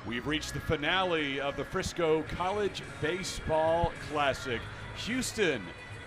We've reached the finale of the Frisco College Baseball Classic. Houston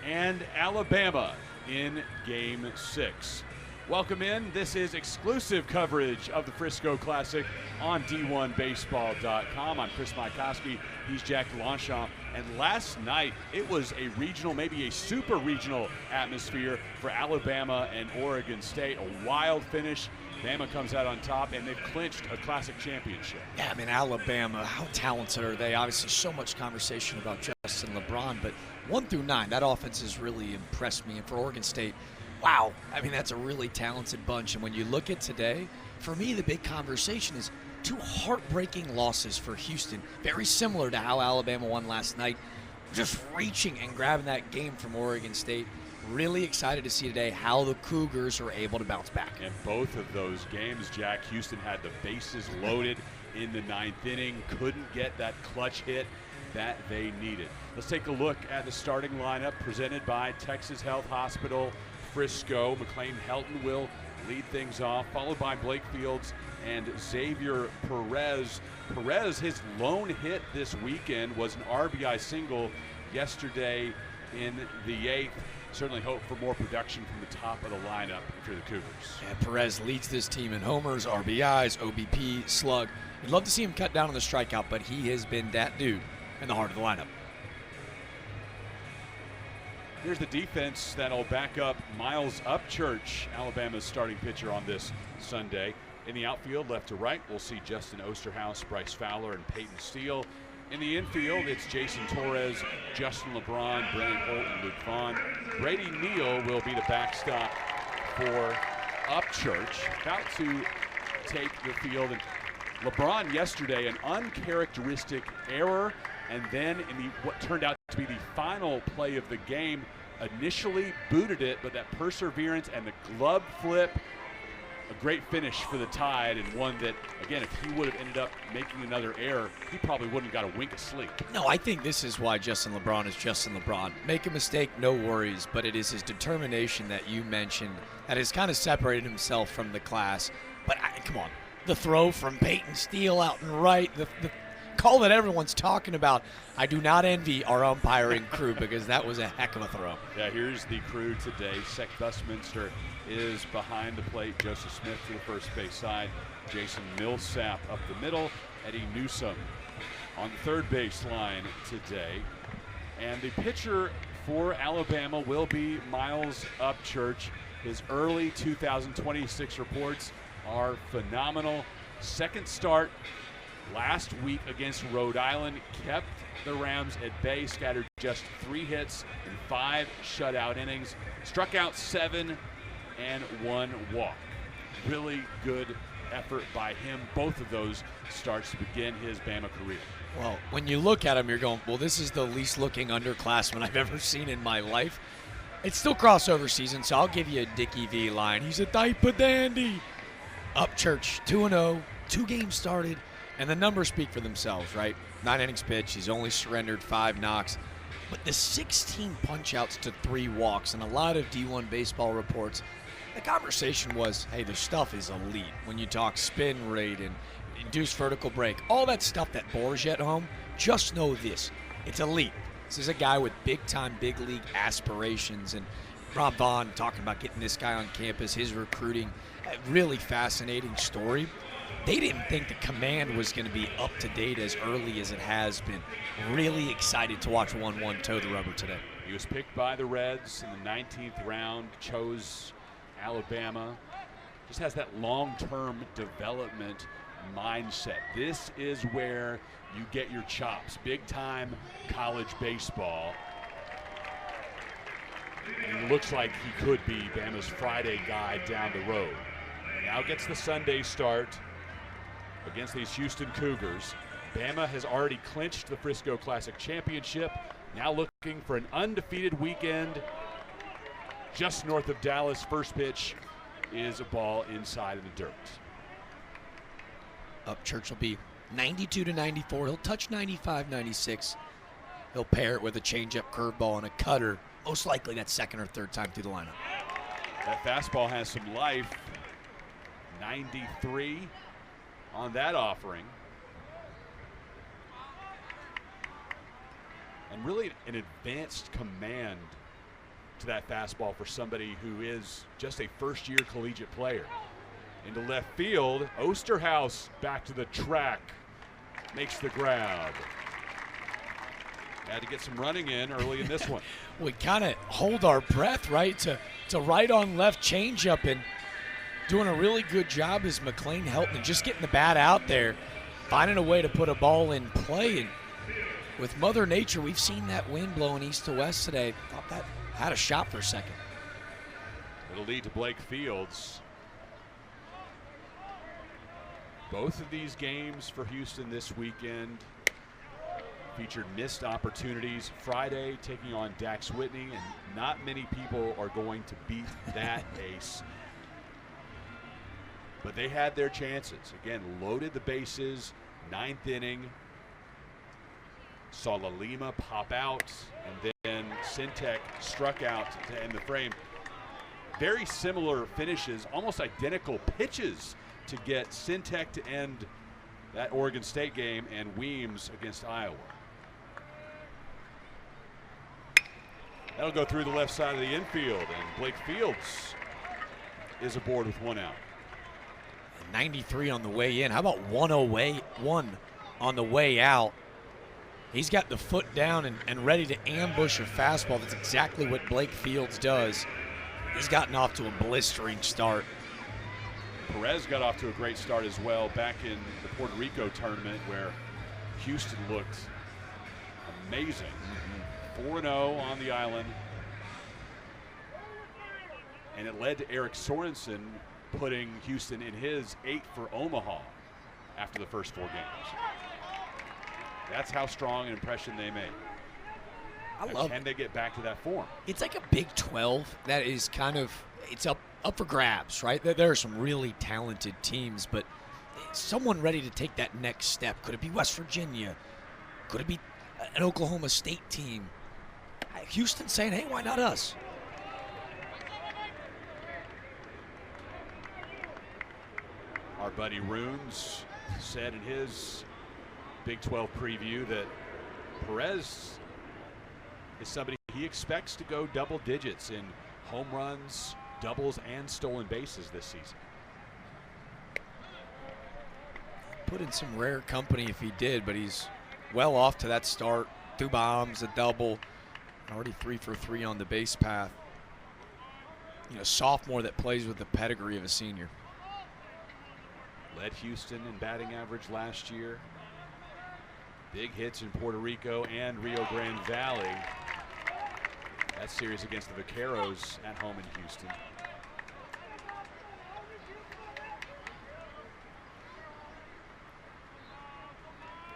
and Alabama in Game 6. Welcome in. This is exclusive coverage of the Frisco Classic on D1Baseball.com. I'm Chris Mykowski. He's Jack Longchamp. And last night, it was a regional, maybe a super regional atmosphere for Alabama and Oregon State. A wild finish. Bama comes out on top, and they've clinched a Classic championship. Yeah, I mean, Alabama, how talented are they? Obviously, so much conversation about Justin LeBron, but 1 through 9, that offense has really impressed me. And for Oregon State, wow, I mean, that's a really talented bunch. And when you look at today, for me, the big conversation is 2 heartbreaking losses for Houston. Very similar to how Alabama won last night. Just reaching and grabbing that game from Oregon State. Really excited to see today how the Cougars are able to bounce back. In both of those games, Jack, Houston had the bases loaded in the 9th inning, couldn't get that clutch hit that they needed. Let's take a look at the starting lineup presented by Texas Health Hospital Frisco. McLean Helton will lead things off, followed by Blake Fields and Xavier Perez. Perez, his lone hit this weekend was an RBI single yesterday in the 8th. Certainly hope for more production from the top of the lineup if you're the Cougars. And Perez leads this team in homers, RBIs, OBP, slug. You'd love to see him cut down on the strikeout, but he has been that dude in the heart of the lineup. Here's the defense that'll back up Miles Upchurch, Alabama's starting pitcher on this Sunday. In the outfield, left to right, we'll see Justin Osterhaus, Bryce Fowler, and Peyton Steele. In the infield, it's Jason Torres, Justin LeBron, Brandon Holt, and Luke Vaughn. Brady Neal will be the backstop for Upchurch. About to take the field. And LeBron yesterday, an uncharacteristic error, and then in what turned out to be the final play of the game, initially booted it, but that perseverance and the glove flip, a great finish for the Tide, and one that, again, if he would have ended up making another error, he probably wouldn't have got a wink of sleep. No, I think this is why Justin LeBron is Justin LeBron. Make a mistake, no worries, but it is his determination that you mentioned that has kind of separated himself from the class. But come on, the throw from Peyton Steele out and right, the call that everyone's talking about. I do not envy our umpiring crew because that was a heck of a throw. Yeah, here's the crew today. Seth Busminster is behind the plate. Joseph Smith to the first base side. Jason Millsap up the middle. Eddie Newsome on the third base line today. And the pitcher for Alabama will be Miles Upchurch. His early 2026 reports are phenomenal. Second start last week against Rhode Island, kept the Rams at bay, scattered just 3 hits in 5 shutout innings, struck out 7 and 1 walk. Really good effort by him. Both of those starts to begin his Bama career. Well, when you look at him, you're going, well, this is the least looking underclassman I've ever seen in my life. It's still crossover season, so I'll give you a Dickie V line. He's a type of dandy. Upchurch, 2-0, 2 games started. And the numbers speak for themselves, right? 9 innings pitched. He's only surrendered 5 knocks. But the 16 punch-outs to 3 walks, and a lot of D1 baseball reports, the conversation was, hey, their stuff is elite. When you talk spin rate and induced vertical break, all that stuff that bores you at home, just know this. It's elite. This is a guy with big-time, big league aspirations. And Rob Vaughn talking about getting this guy on campus, his recruiting, a really fascinating story. They didn't think the command was going to be up to date as early as it has been. Really excited to watch 1-1 toe the rubber today. He was picked by the Reds in the 19th round, chose Alabama. Just has that long-term development mindset. This is where you get your chops. Big-time college baseball. And it looks like he could be Bama's Friday guy down the road. Now gets the Sunday start against these Houston Cougars. Bama has already clinched the Frisco Classic Championship. Now looking for an undefeated weekend just north of Dallas. First pitch is a ball inside in the dirt. Upchurch will be 92 to 94. He'll touch 95, 96. He'll pair it with a changeup, curveball, and a cutter. Most likely that second or third time through the lineup. That fastball has some life. 93 on that offering. and really an advanced command to that fastball for somebody who is just a first-year collegiate player. Into left field, Osterhaus back to the track, makes the grab. Had to get some running in early in this one. We kind of hold our breath, right? To right on left changeup, and doing a really good job is McLean Helton, just getting the bat out there, finding a way to put a ball in play. And with Mother Nature, we've seen that wind blowing east to west today. Thought that had a shot for a second. It'll lead to Blake Fields. Both of these games for Houston this weekend featured missed opportunities. Friday taking on Dax Whitney, and not many people are going to beat that ace. But they had their chances. Again, loaded the bases, 9th inning. Saw Lalima pop out, and then Sintek struck out to end the frame. Very similar finishes, almost identical pitches to get Sintek to end that Oregon State game and Weems against Iowa. That'll go through the left side of the infield, and Blake Fields is aboard with 1 out. 93 on the way in. How about 101 on the way out? He's got the foot down and ready to ambush a fastball. That's exactly what Blake Fields does. He's gotten off to a blistering start. Perez got off to a great start as well back in the Puerto Rico tournament, where Houston looked amazing. 4-0 on the island. And it led to Eric Sorensen putting Houston in his 8 for Omaha after the first 4 games. That's how strong an impression they made. Can they get back to that form? It's like a Big 12 that is kind of, it's up for grabs, right? There are some really talented teams, but someone ready to take that next step. Could it be West Virginia? Could it be an Oklahoma State team? Houston saying, hey, why not us? Our buddy Runes said in his Big 12 preview that Perez is somebody he expects to go double digits in home runs, doubles, and stolen bases this season. Put in some rare company if he did, but he's well off to that start. 2 bombs, a double, already 3 for 3 on the base path. You know, sophomore that plays with the pedigree of a senior. Led Houston in batting average last year. Big hits in Puerto Rico and Rio Grande Valley. That series against the Vaqueros at home in Houston.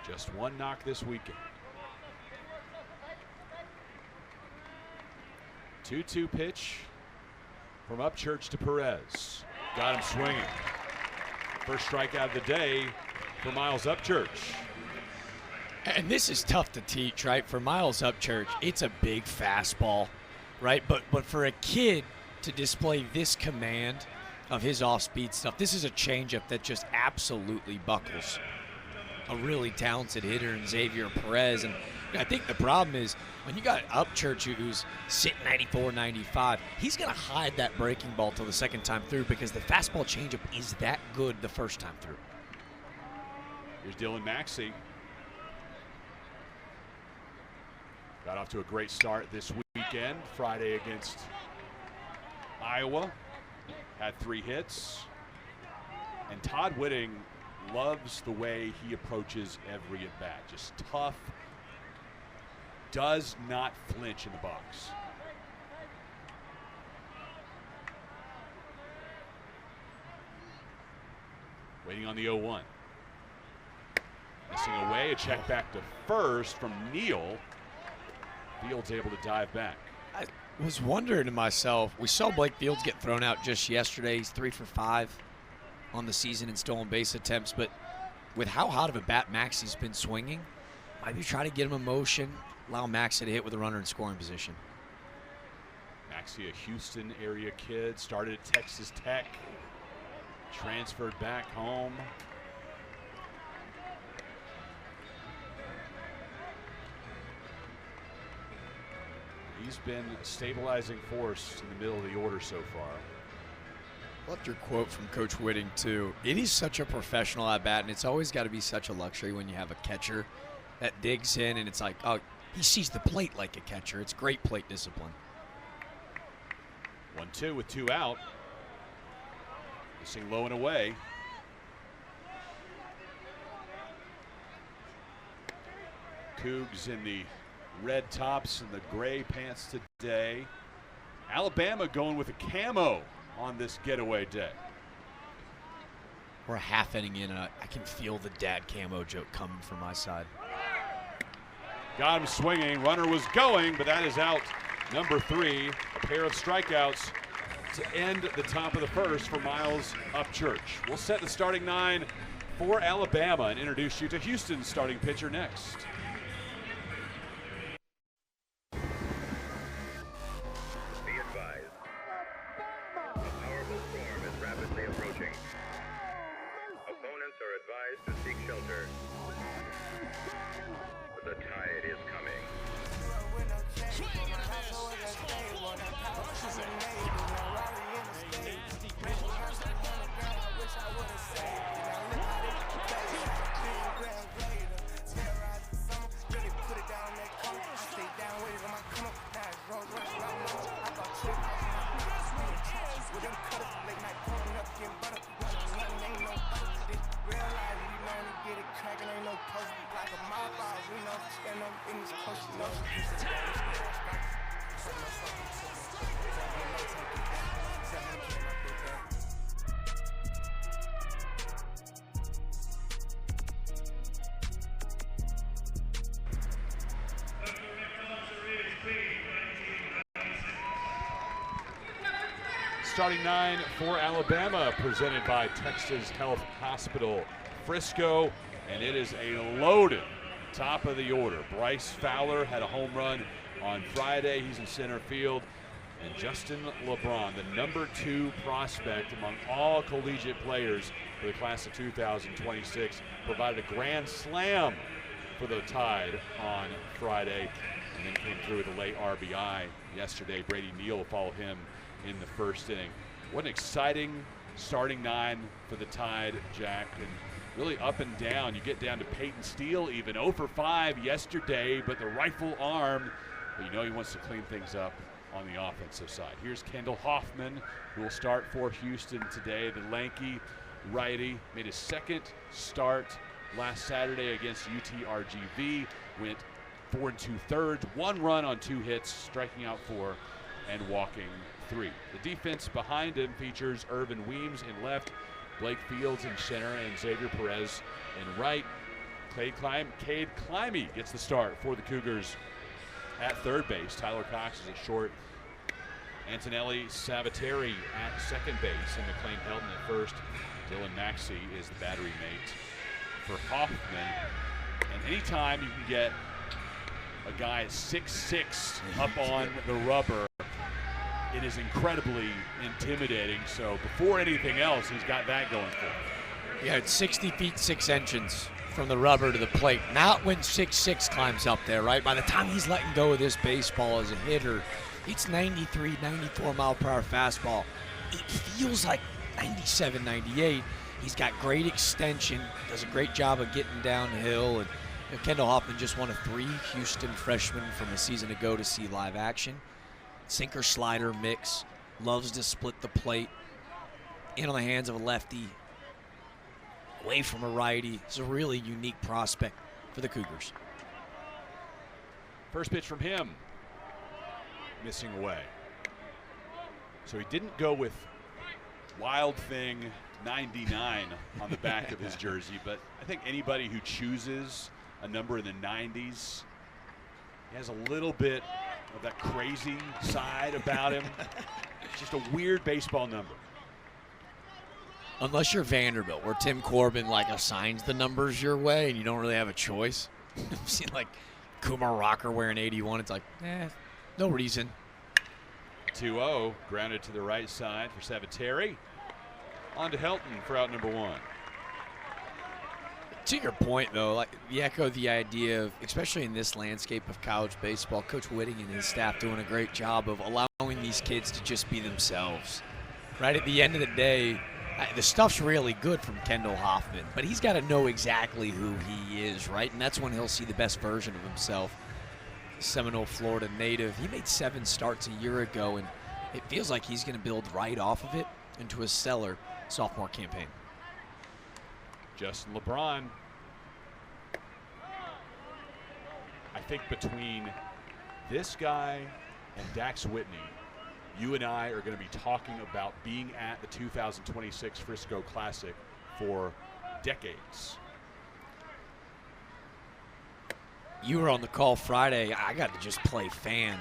Just 1 knock this weekend. 2-2 pitch from Upchurch to Perez. Got him swinging. First strikeout of the day for Miles Upchurch. And this is tough to teach, right? For Miles Upchurch, it's a big fastball, right? But for a kid to display this command of his off-speed stuff, this is a changeup that just absolutely buckles a really talented hitter in Xavier Perez. And I think the problem is when you got Upchurch who's sitting 94, 95, he's going to hide that breaking ball till the second time through because the fastball changeup is that good the first time through. Here's Dylan Maxey. Got off to a great start this weekend. Friday against Iowa. Had 3 hits. And Todd Whitting loves the way he approaches every at-bat. Just tough. Does not flinch in the box. Waiting on the 0-1. Missing away. A check back to first from Neal. Fields able to dive back. I was wondering to myself, we saw Blake Fields get thrown out just yesterday. He's 3 for 5 on the season in stolen base attempts, but with how hot of a bat Maxey's been swinging, maybe try to get him in motion, allow Maxey to hit with a runner in scoring position. Maxey, a Houston area kid, started at Texas Tech, transferred back home. He's been a stabilizing force in the middle of the order so far. Loved your quote from Coach Whitting, too. It is such a professional at-bat, and it's always got to be such a luxury when you have a catcher that digs in, and it's like, oh, he sees the plate like a catcher. It's great plate discipline. 1-2 with 2 out. Missing low and away. Cougs in the red tops and the gray pants today. Alabama going with a camo on this getaway day. We're a half inning in, and I can feel the dad camo joke coming from my side. Got him swinging. Runner was going, but that is out. Number 3, a pair of strikeouts to end the top of the first for Miles Upchurch. We'll set the starting 9 for Alabama and introduce you to Houston's starting pitcher next. Starting 9 for Alabama, presented by Texas Health Hospital Frisco, and it is a loaded top of the order. Bryce Fowler had a home run on Friday. He's in center field. And Justin LeBron, the number 2 prospect among all collegiate players for the class of 2026, provided a grand slam for the Tide on Friday, and then came through with a late RBI yesterday. Brady Neal will follow him in the first inning. What an exciting starting 9 for the Tide, Jack, and really up and down. You get down to Peyton Steele even 0 for 5 yesterday, but the rifle arm, but you know he wants to clean things up on the offensive side. Here's Kendall Hoffman, who will start for Houston today. The lanky righty made his second start last Saturday against UTRGV, went 4 2/3, 1 run on 2 hits, striking out 4 and walking 3. The defense behind him features Irvin Weems in left, Blake Fields in center, and Xavier Perez in right. Cade Climby gets the start for the Cougars at third base. Tyler Cox is at short. Antonelli Savateri at second base, and McLean Helton at first. Dylan Maxey is the battery mate for Hoffman. And anytime you can get a guy at 6'6" up on the rubber, it is incredibly intimidating. So before anything else, he's got that going for him. Yeah, it's 60 feet 6 inches from the rubber to the plate. Not when 6'6" climbs up there, right? By the time he's letting go of this baseball as a hitter, it's 93, 94 mile per hour fastball. It feels like 97, 98. He's got great extension, does a great job of getting downhill. And Kendall Hoffman just one of 3 Houston freshmen from a season ago to see live action. Sinker slider mix, loves to split the plate, in on the hands of a lefty, away from a righty. It's a really unique prospect for the Cougars. First pitch from him, missing away. So he didn't go with Wild Thing 99 on the back of his jersey, but I think anybody who chooses a number in the 90s, he has a little bit of that crazy side about him. It's just a weird baseball number. Unless you're Vanderbilt, where Tim Corbin like assigns the numbers your way and you don't really have a choice. I've seen like Kumar Rocker wearing 81. It's like, no reason. 2-0, grounded to the right side for Savateri. On to Helton for out number 1. To your point, though, like you echo the idea of, especially in this landscape of college baseball, Coach Whitting and his staff doing a great job of allowing these kids to just be themselves. Right at the end of the day, the stuff's really good from Kendall Hoffman, but he's got to know exactly who he is, right? And that's when he'll see the best version of himself. Seminole, Florida native. He made 7 starts a year ago, and it feels like he's going to build right off of it into a stellar sophomore campaign. Justin LeBron. I think between this guy and Dax Whitney, you and I are going to be talking about being at the 2026 Frisco Classic for decades. You were on the call Friday. I got to just play fan.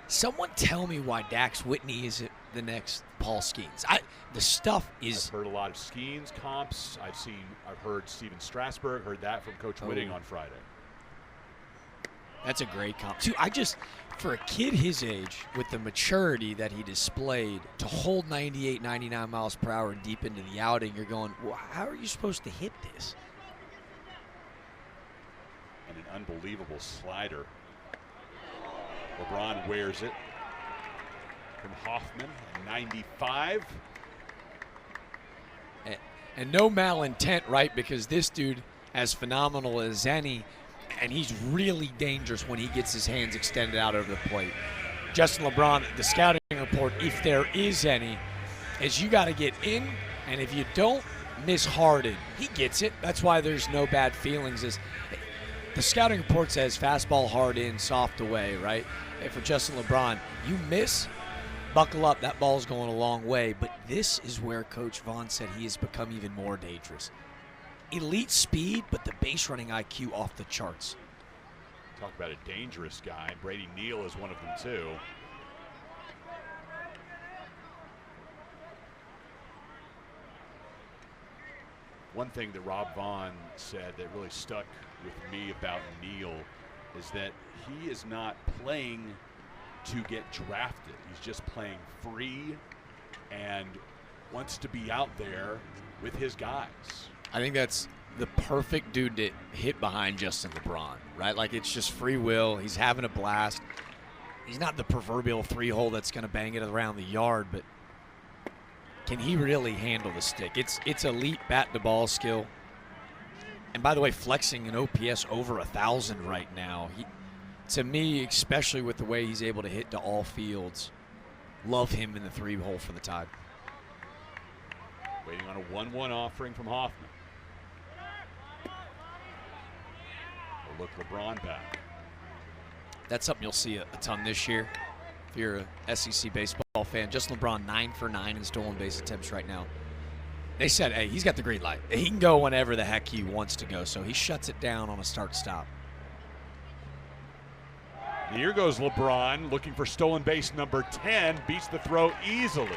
Someone tell me why Dax Whitney isn't the next Paul Skeens. The stuff is. I've heard a lot of Skeens comps. I've heard Steven Strasburg. Heard that from Coach Whitting on Friday. That's a great comp too. For a kid his age, with the maturity that he displayed, to hold 98, 99 miles per hour deep into the outing, you're going, well, how are you supposed to hit this? And an unbelievable slider. LeBron wears it from Hoffman, 95. And no malintent, right? Because this dude, as phenomenal as any, and he's really dangerous when he gets his hands extended out over the plate. Justin LeBron, the scouting report, if there is any, is you got to get in, and if you don't, miss Harden. He gets it. That's why there's no bad feelings. The scouting report says fastball hard in, soft away, right? And for Justin LeBron, you miss, buckle up. That ball's going a long way. But this is where Coach Vaughn said he has become even more dangerous. Elite speed, but the base running IQ off the charts. Talk about a dangerous guy. Brady Neal is one of them too. One thing that Rob Vaughn said that really stuck with me about Neal is that he is not playing to get drafted. He's just playing free and wants to be out there with his guys. I think that's the perfect dude to hit behind Justin LeBron, right? Like, it's just free will. He's having a blast. He's not the proverbial 3-hole that's going to bang it around the yard, but can he really handle the stick? It's elite bat-to-ball skill. And by the way, flexing an OPS over 1,000 right now. To me, especially with the way he's able to hit to all fields, love him in the 3-hole for the Tide. Waiting on a 1-1 offering from Hoffman. We'll look LeBron back. That's something you'll see a ton this year. If you're a SEC baseball fan, Justin LeBron 9 for 9 in stolen base attempts right now. They said, hey, he's got the green light. He can go whenever the heck he wants to go, so he shuts it down on a start-stop. Here goes LeBron looking for stolen base number 10. Beats the throw easily.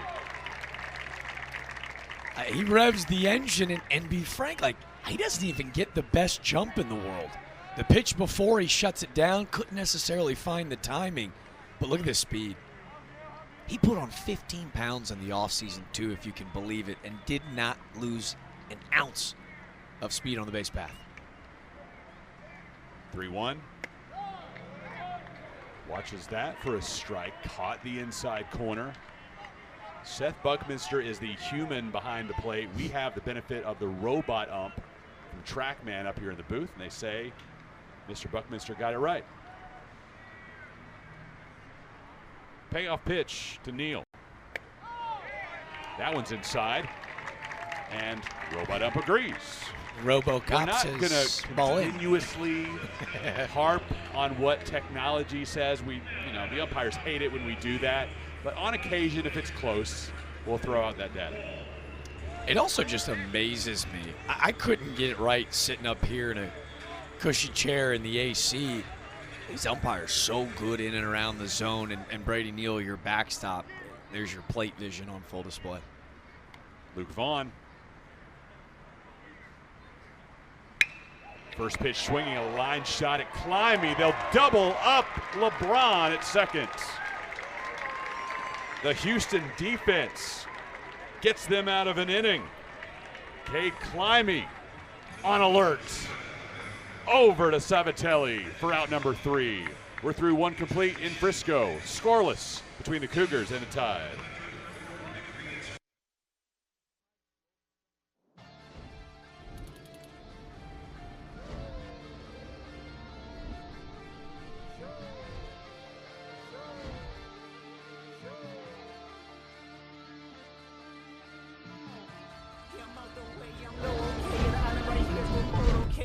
He revs the engine, and be frank, like, he doesn't even get the best jump in the world. The pitch before he shuts it down, couldn't necessarily find the timing, but look at this speed. He put on 15 pounds in the offseason, too, if you can believe it, and did not lose an ounce of speed on the base path. 3-1. Watches that for a strike. Caught the inside corner. Seth Buckminster is the human behind the plate. We have the benefit of the robot ump from TrackMan up here in the booth, and they say Mr. Buckminster got it right. Payoff pitch to Neal. That one's inside, and robot ump agrees. RoboCop We're not says going to continuously harp on what technology says. The umpires hate it when we do that. But on occasion, if it's close, we'll throw out that data. It also just amazes me. I couldn't get it right sitting up here in a cushy chair in the AC. These umpires so good in and around the zone. And Brady Neal, your backstop. There's your plate vision on full display. Luke Vaughn. First pitch swinging a line shot at Climby. They'll double up LeBron at second. The Houston defense gets them out of an inning. Cade Climby on alert. Over to Sabatelli for out number 3. We're through one complete in Frisco. Scoreless between the Cougars and the Tide.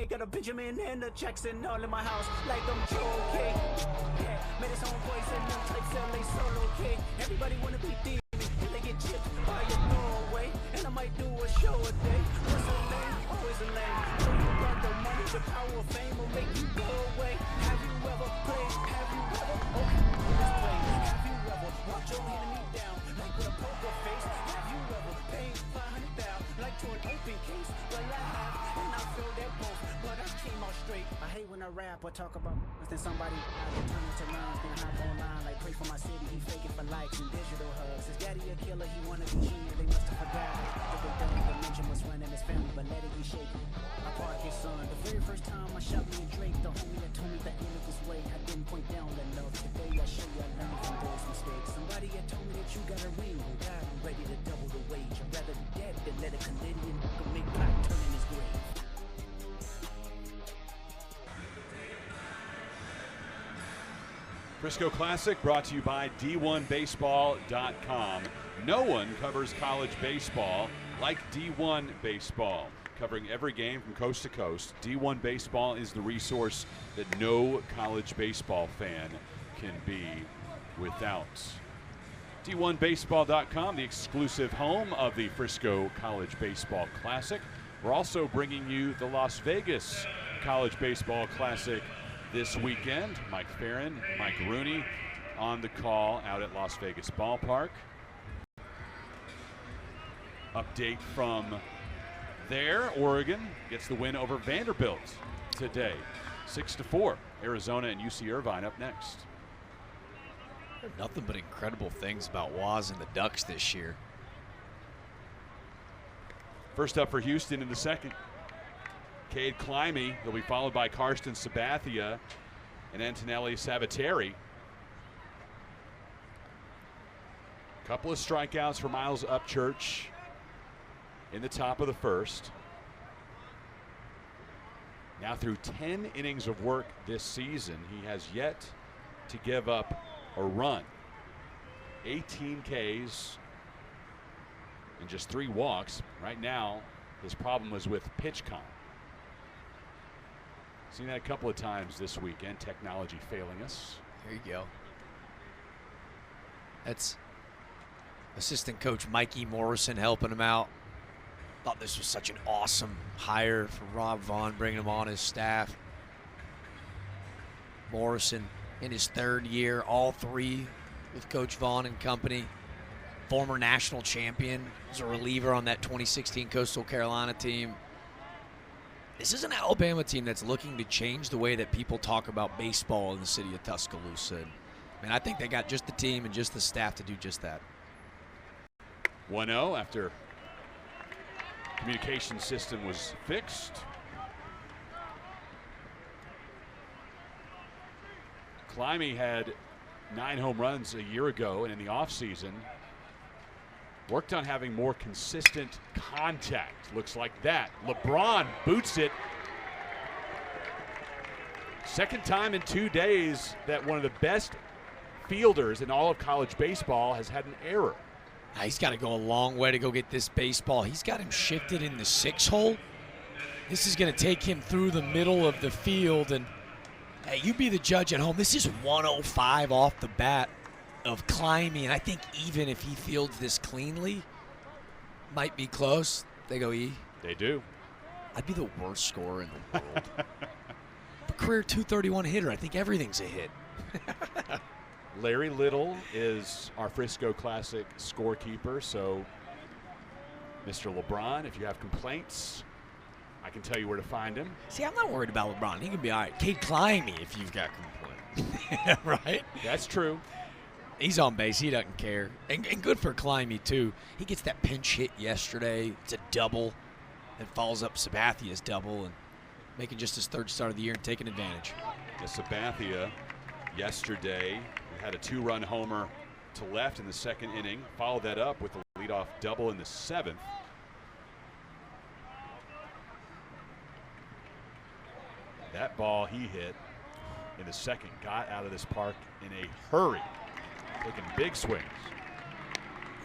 Got a Benjamin and a Jackson all in my house like I'm okay. Yeah, made his own voice and them types LA solo kid. Everybody wanna be D and they get chipped by a Norway. And I might do a show a day. What's a name? Always a name. So you got the money, the power of fame will make you go away. Have you ever played? Have you ever? Okay, let's play. Have you ever walked your enemy down like with a poker face? Have you ever paid 500,000 like to an open case? Well, I have, and I feel that both. But I came out straight. I hate when I rap or talk about then somebody I can turn into lines, then hop online like pray for my city. He faking for likes and digital hugs. His daddy a killer, he wanna be junior. They must have forgot that they don't even mention what's running his family, but let it be shaken. I park his son. The very first time I shot me a Drake, the homie that told me the end of his way. I didn't point down enough. Today I show you I learned from those mistakes. Somebody had told me that you got a ring. Oh God, I'm ready to double the wage. I'd rather be dead than let a Canadian go make black turn in his grave. Frisco Classic brought to you by D1Baseball.com. No one covers college baseball like D1 Baseball. Covering every game from coast to coast, D1 Baseball is the resource that no college baseball fan can be without. D1Baseball.com, the exclusive home of the Frisco College Baseball Classic. We're also bringing you the Las Vegas College Baseball Classic this weekend. Mike Farron, Mike Rooney on the call out at Las Vegas Ballpark. Update from there. Oregon gets the win over Vanderbilt today. 6-4. Arizona and UC Irvine up next. Nothing but incredible things about Waz and the Ducks this year. First up for Houston in the second. Cade Climby. They'll be followed by Karsten Sabathia and Antonelli Sabatieri. Couple of strikeouts for Miles Upchurch in the top of the first. Now through 10 innings of work this season, he has yet to give up a run. 18 Ks and just 3 walks. Right now, his problem was with pitch count. Seen that a couple of times this weekend, technology failing us. There you go. That's assistant coach Mikey Morrison helping him out. Thought this was such an awesome hire for Rob Vaughn, bringing him on his staff. Morrison in his 3rd year, all 3 with Coach Vaughn and company. Former national champion, was a reliever on that 2016 Coastal Carolina team. This is an Alabama team that's looking to change the way that people talk about baseball in the city of Tuscaloosa. And I think they got just the team and just the staff to do just that. 1-0 after communication system was fixed. Climby had 9 home runs a year ago, and in the offseason worked on having more consistent contact. Looks like that. LeBron boots it. Second time in 2 days that one of the best fielders in all of college baseball has had an error. He's got to go a long way to go get this baseball. He's got him shifted in the 6 hole. This is going to take him through the middle of the field. And hey, you be the judge at home. This is 105 off the bat of Climby. And I think even if he fields this cleanly, might be close. They go E. They do. I'd be the worst scorer in the world. A career 231 hitter. I think everything's a hit. Larry Little is our Frisco Classic scorekeeper, so Mr. LeBron, if you have complaints, I can tell you where to find him. See, I'm not worried about LeBron. He can be all right. Cade Climby if you've got complaints. Right? That's true. He's on base. He doesn't care. And good for Climby, too. He gets that pinch hit yesterday. It's a double. It follows up Sabathia's double and making just his third start of the year and taking advantage. Yeah, Sabathia yesterday had a 2-run homer to left in the second inning. Followed that up with a leadoff double in the 7th. That ball he hit in the second got out of this park in a hurry, taking big swings.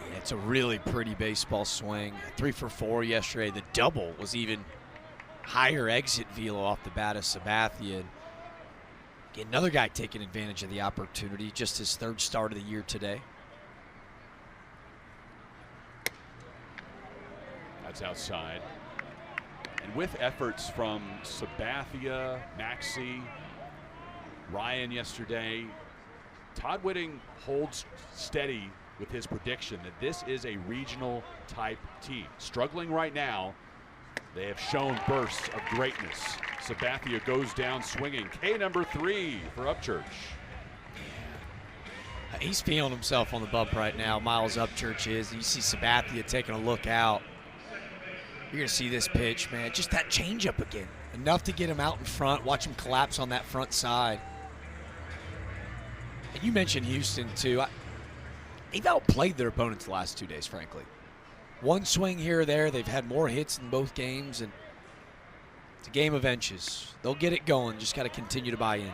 Yeah, it's a really pretty baseball swing. 3 for 4 yesterday. The double was even higher exit velo off the bat of Sabathia. Again, another guy taking advantage of the opportunity. Just his third start of the year today. That's outside. And with efforts from Sabathia, Maxey, Ryan yesterday, Todd Whitting holds steady with his prediction that this is a regional type team. Struggling right now, they have shown bursts of greatness. Sabathia goes down swinging. K number 3 for Upchurch. He's feeling himself on the bump right now. Miles Upchurch is. You see Sabathia taking a look out. You're going to see this pitch, man. Just that changeup again. Enough to get him out in front. Watch him collapse on that front side. And you mentioned Houston, too. They've outplayed their opponents the last 2 days, frankly. One swing here or there. They've had more hits in both games, and it's a game of inches. They'll get it going. Just got to continue to buy in.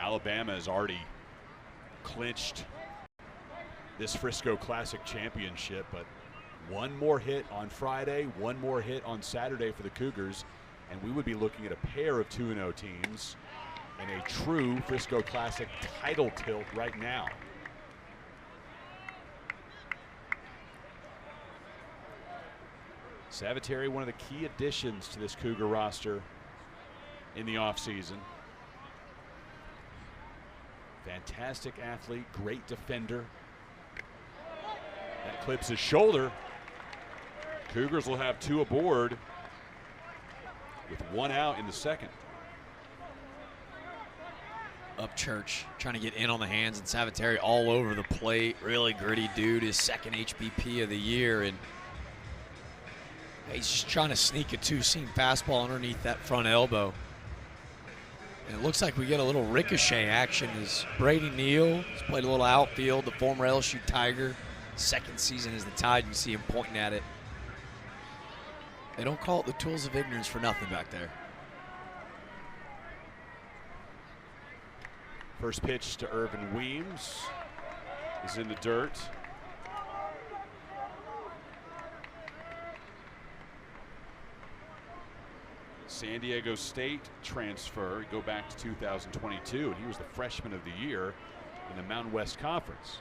Alabama has already clinched this Frisco Classic Championship, but one more hit on Friday, one more hit on Saturday for the Cougars, and we would be looking at a pair of 2-0 teams and a true Frisco Classic title tilt right now. Sabateri, one of the key additions to this Cougar roster in the offseason. Fantastic athlete, great defender. That clips his shoulder. Cougars will have 2 aboard with 1 out in the second. Upchurch trying to get in on the hands, and Sabateri all over the plate. Really gritty dude, his second HBP of the year, and he's just trying to sneak a 2-seam fastball underneath that front elbow. And it looks like we get a little ricochet action as Brady Neal has played a little outfield, the former LSU Tiger. Second season as the Tide, you see him pointing at it. They don't call it the tools of ignorance for nothing back there. First pitch to Irvin Weems is in the dirt. San Diego State transfer, go back to 2022, and he was the freshman of the year in the Mountain West Conference.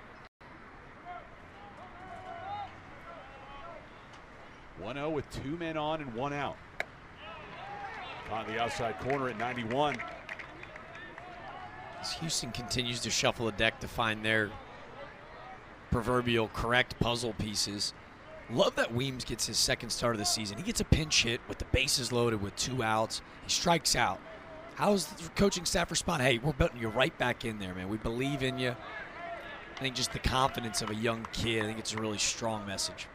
1-0 with 2 men on and 1 out. On the outside corner at 91. As Houston continues to shuffle the deck to find their proverbial correct puzzle pieces. Love that Weems gets his second start of the season. He gets a pinch hit with the bases loaded with 2 outs. He strikes out. How's the coaching staff respond? Hey, we're putting you right back in there, man. We believe in you. I think just the confidence of a young kid, I think it's a really strong message.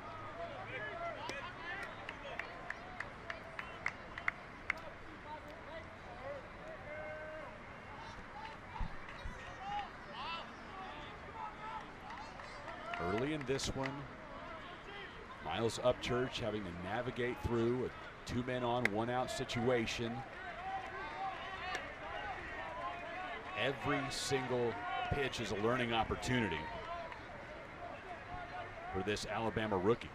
Early in this one, Miles Upchurch having to navigate through a 2 men on, 1 out situation. Every single pitch is a learning opportunity for this Alabama rookie.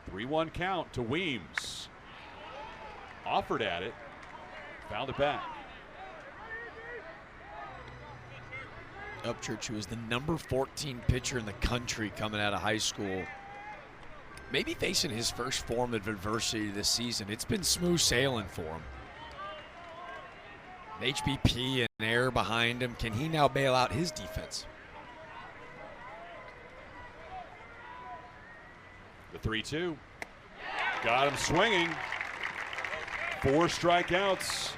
The 3-1 count to Weems. Offered at it, fouled it back. Upchurch, who was the number 14 pitcher in the country coming out of high school, maybe facing his first form of adversity this season. It's been smooth sailing for him. An HBP and an error behind him. Can he now bail out his defense? The 3-2. Got him swinging. 4 strikeouts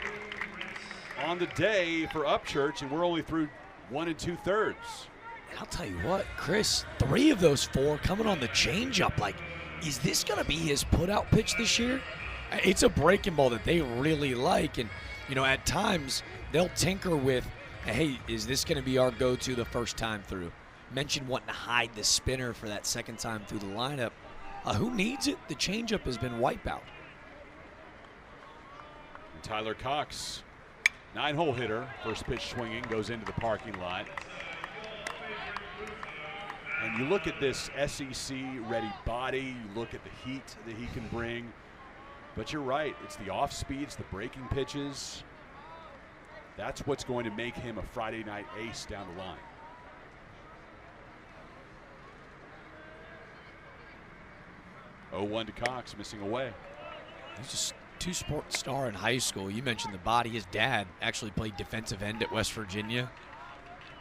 on the day for Upchurch, and we're only through 1 2/3. And I'll tell you what, Chris, 3 of those 4 coming on the changeup. Like, is this going to be his put-out pitch this year? It's a breaking ball that they really like. And, at times they'll tinker with, hey, is this going to be our go-to the first time through? Mentioned wanting to hide the spinner for that second time through the lineup. Who needs it? The changeup has been wipeout. And Tyler Cox, 9-hole hitter, first pitch swinging, goes into the parking lot. And you look at this SEC-ready body, you look at the heat that he can bring. But you're right, it's the off speeds, the breaking pitches. That's what's going to make him a Friday night ace down the line. Oh, 1 to Cox, missing away. He's just two-sport star in high school. You mentioned the body. His dad actually played defensive end at West Virginia.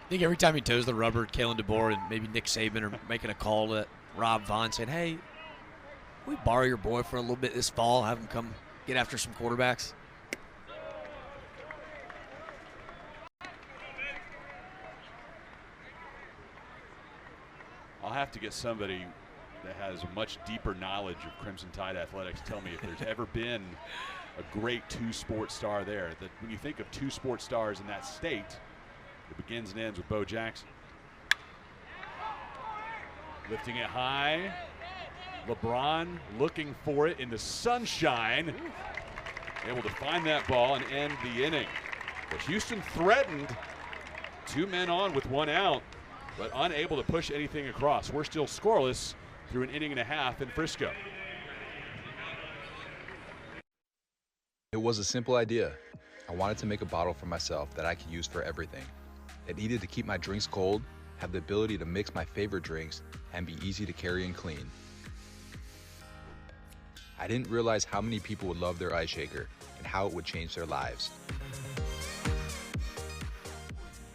I think every time he toes the rubber, Kalen DeBoer and maybe Nick Saban are making a call to Rob Vaughn saying, hey, can we borrow your boy for a little bit this fall, have him come get after some quarterbacks? I'll have to get somebody that has a much deeper knowledge of Crimson Tide athletics tell me if there's ever been a great two-sport star there. That when you think of two-sport stars in that state, it begins and ends with Bo Jackson. Lifting it high. LeBron looking for it in the sunshine. Able to find that ball and end the inning. But Houston threatened. 2 men on with 1 out, but unable to push anything across. We're still scoreless through an inning and a half in Frisco. It was a simple idea. I wanted to make a bottle for myself that I could use for everything. It needed to keep my drinks cold, have the ability to mix my favorite drinks, and be easy to carry and clean. I didn't realize how many people would love their ice shaker and how it would change their lives.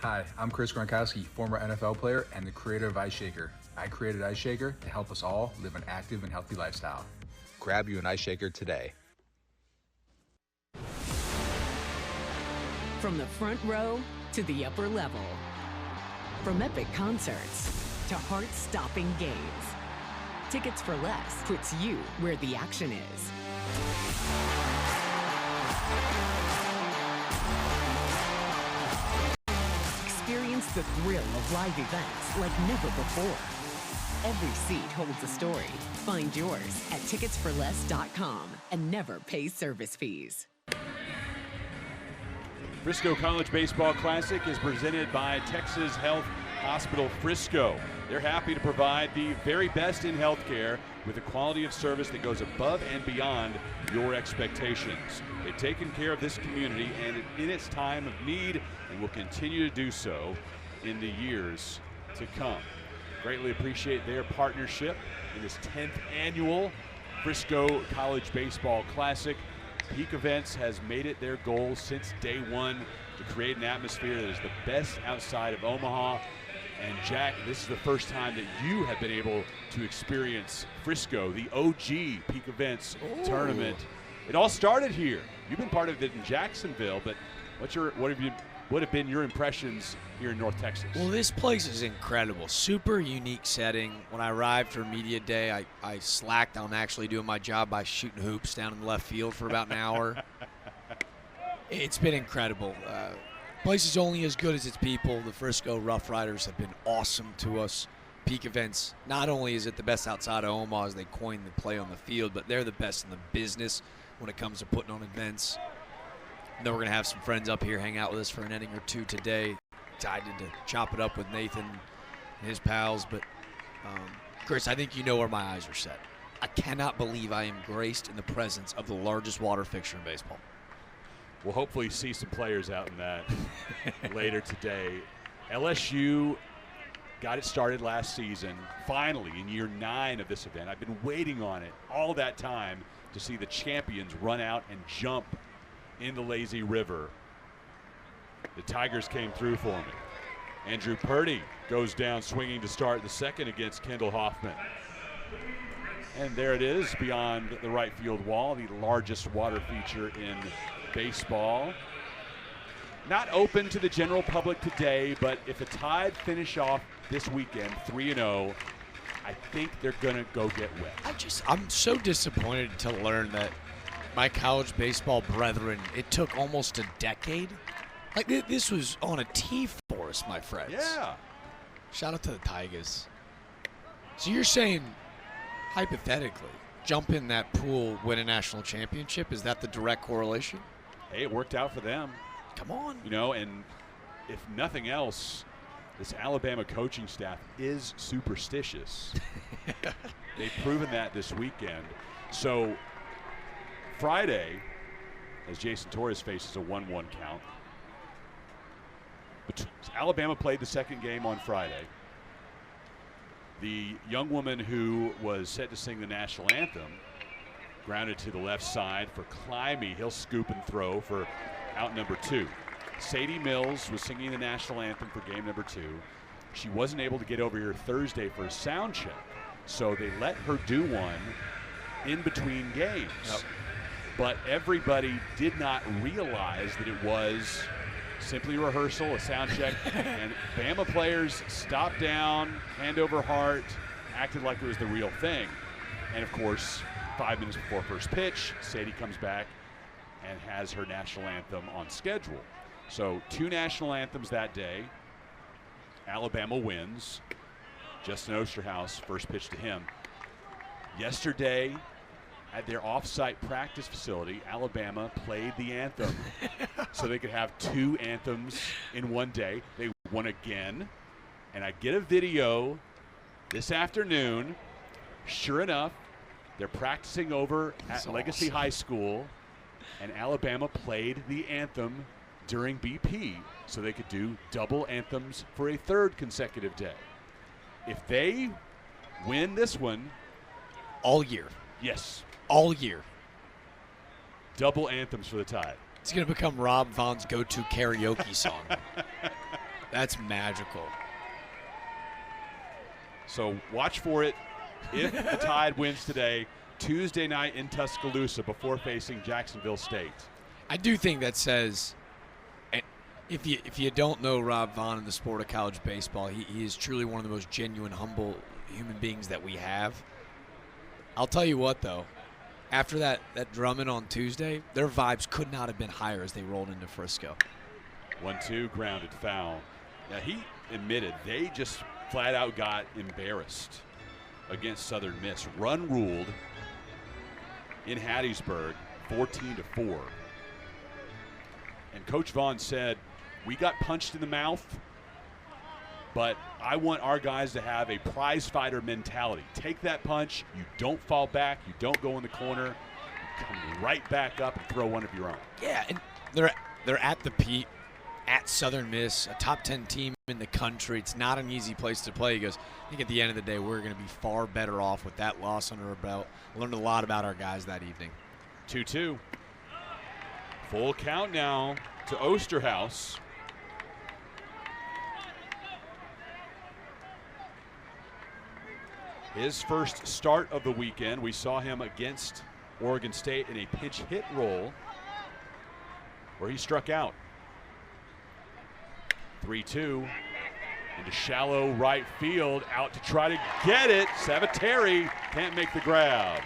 Hi, I'm Chris Gronkowski, former NFL player and the creator of Ice Shaker. I created Ice Shaker to help us all live an active and healthy lifestyle. Grab you an ice shaker today. From the front row to the upper level. From epic concerts to heart-stopping games. Tickets for Less puts you where the action is. Experience the thrill of live events like never before. Every seat holds a story. Find yours at ticketsforless.com and never pay service fees. Frisco College Baseball Classic is presented by Texas Health Hospital Frisco. They're happy to provide the very best in healthcare with a quality of service that goes above and beyond your expectations. They've taken care of this community and in its time of need and will continue to do so in the years to come. Greatly appreciate their partnership in this 10th annual Frisco College Baseball Classic. Peak Events has made it their goal since day one to create an atmosphere that is the best outside of Omaha. And Jack, this is the first time that you have been able to experience Frisco, the OG Peak Events tournament. It all started here. You've been part of it in Jacksonville, but what have been your impressions here in North Texas? Well, this place is incredible. Super unique setting. When I arrived for media day, I slacked on actually doing my job by shooting hoops down in the left field for about an hour. It's been incredible. Place is only as good as its people. The Frisco Rough Riders have been awesome to us. Peak Events, not only is it the best outside of Omaha as they coin the play on the field, but they're the best in the business when it comes to putting on events. And then we're going to have some friends up here hang out with us for an inning or two today. Excited to chop it up with Nathan and his pals. But, Chris, I think you know where my eyes are set. I cannot believe I am graced in the presence of the largest water fixture in baseball. We'll hopefully see some players out in that later today. LSU got it started last season, finally in year 9 of this event. I've been waiting on it all that time to see the champions run out and jump in the lazy river. The Tigers came through for me. Andrew Purdy goes down swinging to start the second against Kendall Hoffman. And there it is beyond the right field wall, the largest water feature in baseball. not open to the general public today, but if the Tide finish off this weekend 3-0, I think they're going to go get wet. I'm so disappointed to learn that my college baseball brethren, it took almost a decade. Like, this was on a tee for us, my friends. Yeah. Shout out to the Tigers. So you're saying, hypothetically, jump in that pool, win a national championship? Is that the direct correlation? Hey, it worked out for them. Come on. You know, and if nothing else, this Alabama coaching staff is superstitious. They've proven that this weekend. So Friday, as Jason Torres faces a 1-1 count, Alabama played the second game on Friday. The young woman who was set to sing the national anthem grounded to the left side for Climby. He'll scoop and throw for out number 2. Sadie Mills was singing the national anthem for game number 2. She wasn't able to get over here Thursday for a sound check, so they let her do one in between games. Yep. But everybody did not realize that it was simply a rehearsal, a sound check, and Bama players stopped down, hand over heart, acted like it was the real thing. And of course, 5 minutes before first pitch, Sadie comes back and has her national anthem on schedule. So 2 national anthems that day. Alabama wins. Justin Osterhaus, first pitch to him. Yesterday, at their off-site practice facility, Alabama played the anthem so they could have 2 anthems in one day. They won again, and I get a video this afternoon. Sure enough, they're practicing over at Legacy High School, and Alabama played the anthem during BP so they could do double anthems for a 3rd consecutive day. If they win this one, all year. Yes. All year. Double anthems for the Tide. It's going to become Rob Vaughn's go-to karaoke song. That's magical. So watch for it if the Tide wins today, Tuesday night in Tuscaloosa before facing Jacksonville State. I do think that says, if you don't know Rob Vaughn in the sport of college baseball, he is truly one of the most genuine, humble human beings that we have. I'll tell you what, though. After that drumming on Tuesday, their vibes could not have been higher as they rolled into Frisco. 1-2, grounded foul. Now, he admitted they just flat out got embarrassed against Southern Miss. Run ruled in Hattiesburg, 14-4. And Coach Vaughn said, we got punched in the mouth, but I want our guys to have a prize fighter mentality. Take that punch, you don't fall back, you don't go in the corner, you come right back up and throw one of your own. Yeah, and they're at the Pete, at Southern Miss, a top 10 team in the country. It's not an easy place to play. He goes, I think at the end of the day, we're going to be far better off with that loss under our belt. Learned a lot about our guys that evening. 2-2. Full count now to Osterhaus. His first start of the weekend, we saw him against Oregon State in a pinch hit role where he struck out. 3-2 into shallow right field, out to try to get it. Sabateri can't make the grab.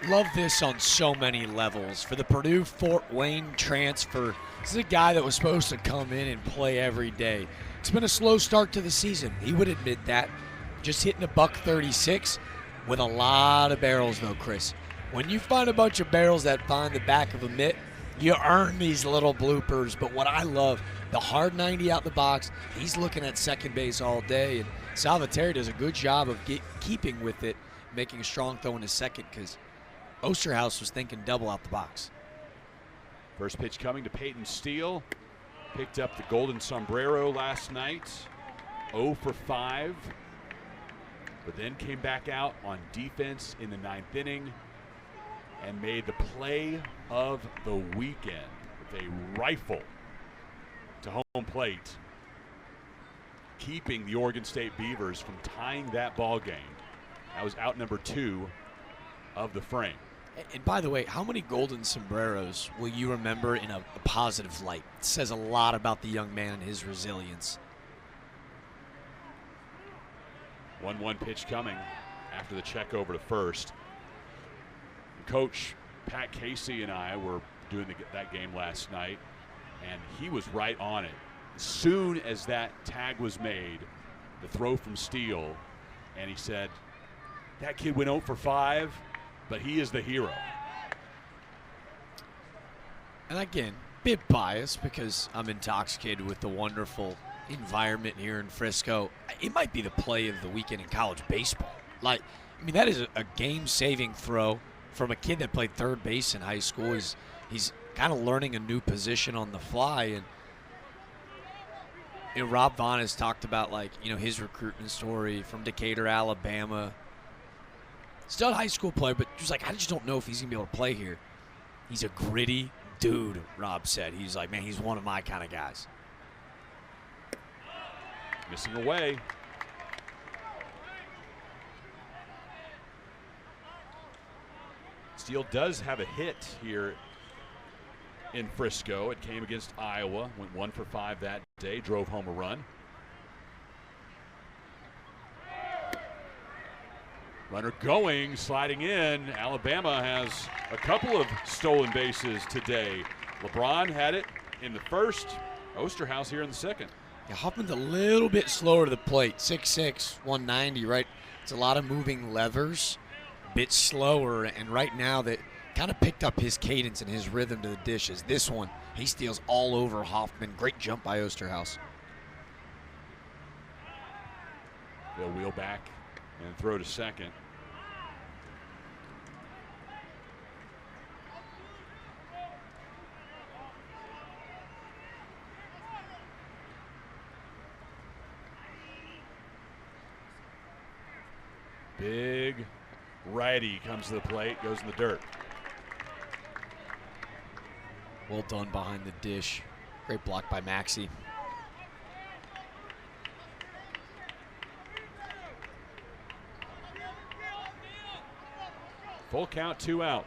Love this on so many levels. For the Purdue Fort Wayne transfer, this is a guy that was supposed to come in and play every day. It's been a slow start to the season. He would admit that. Just hitting a $136 with a lot of barrels, though, Chris. When you find a bunch of barrels that find the back of a mitt, you earn these little bloopers. But what I love, the hard 90 out the box, he's looking at second base all day. And Salvatore does a good job of keeping with it, making a strong throw in his second because Osterhaus was thinking double out the box. First pitch coming to Peyton Steele. Picked up the golden sombrero last night. 0 for 5. But then came back out on defense in the 9th inning and made the play of the weekend with a rifle to home plate, keeping the Oregon State Beavers from tying that ball game. That was out number 2 of the frame. And by the way, how many golden sombreros will you remember in a positive light? It says a lot about the young man and his resilience. 1-1 pitch coming after the check over to first. Coach Pat Casey and I were doing that game last night, and he was right on it. As soon as that tag was made, the throw from Steele, and he said, that kid went 0 for 5, but he is the hero. And again, bit biased because I'm intoxicated with the wonderful environment here in Frisco. It might be the play of the weekend in college baseball. Like, I mean, that is a game-saving throw from a kid that played third base in high school. He's kind of learning a new position on the fly. And you know, Rob Vaughn has talked about, like, you know, his recruitment story from Decatur, Alabama. Still a high school player, but just like, I just don't know if he's going to be able to play here. He's a gritty dude, Rob said. He's like, man, he's one of my kind of guys. Missing away. Steele does have a hit here in Frisco. It came against Iowa, went 1 for 5 that day, drove home a run. Runner going, sliding in. Alabama has a couple of stolen bases today. LeBron had it in the first, Osterhaus here in the second. Yeah, Hoffman's a little bit slower to the plate, 6'6", 190, right? It's a lot of moving levers, a bit slower, and right now that kind of picked up his cadence and his rhythm to the dishes. This one, he steals all over Hoffman. Great jump by Osterhaus. They'll wheel back and throw to second. Big righty comes to the plate, goes in the dirt. Well done behind the dish. Great block by Maxey. Full count, 2 out.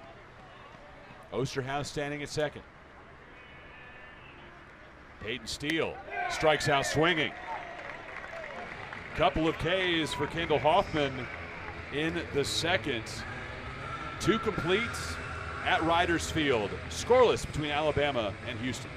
Osterhaus standing at second. Peyton Steele strikes out swinging. Couple of Ks for Kendall Hoffman in the second. 2 completes at Riders Field. Scoreless between Alabama and Houston.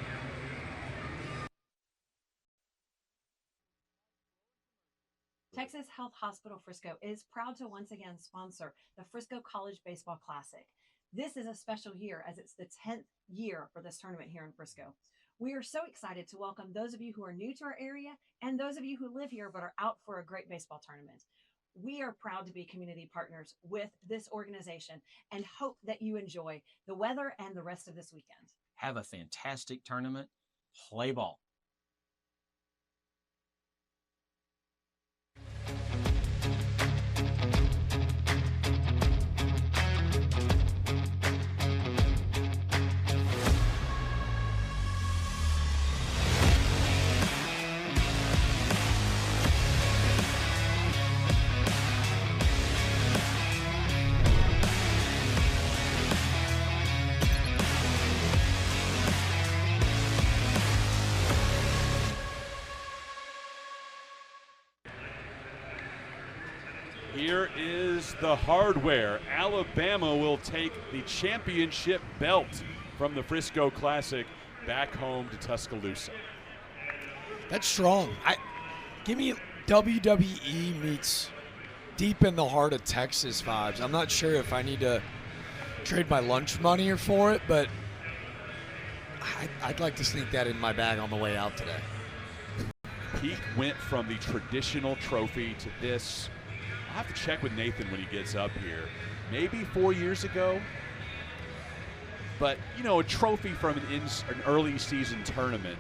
Texas Health Hospital Frisco is proud to once again sponsor the Frisco College Baseball Classic. This is a special year as it's the 10th year for this tournament here in Frisco. We are so excited to welcome those of you who are new to our area and those of you who live here but are out for a great baseball tournament. We are proud to be community partners with this organization and hope that you enjoy the weather and the rest of this weekend. Have a fantastic tournament. Play ball. Here is the hardware. Alabama will take the championship belt from the Frisco Classic back home to Tuscaloosa. That's strong. Give me WWE meets deep in the heart of Texas vibes. I'm not sure if I need to trade my lunch money for it, but I'd like to sneak that in my bag on the way out today. Peak went from the traditional trophy to this. I'll have to check with Nathan when he gets up here. Maybe 4 years ago. But, you know, a trophy from an early season tournament,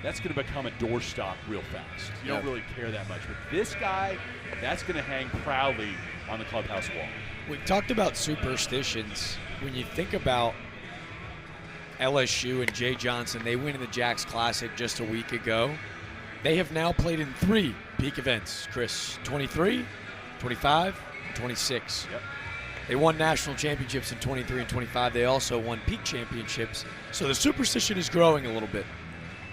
that's going to become a doorstop real fast. You don't really care that much. But this guy, that's going to hang proudly on the clubhouse wall. We talked about superstitions. When you think about LSU and Jay Johnson, they win in the Jacks Classic just a week ago. They have now played in 3 peak events, Chris. 23, 25, and 26. Yep. They won national championships in 23 and 25. They also won peak championships. So the superstition is growing a little bit.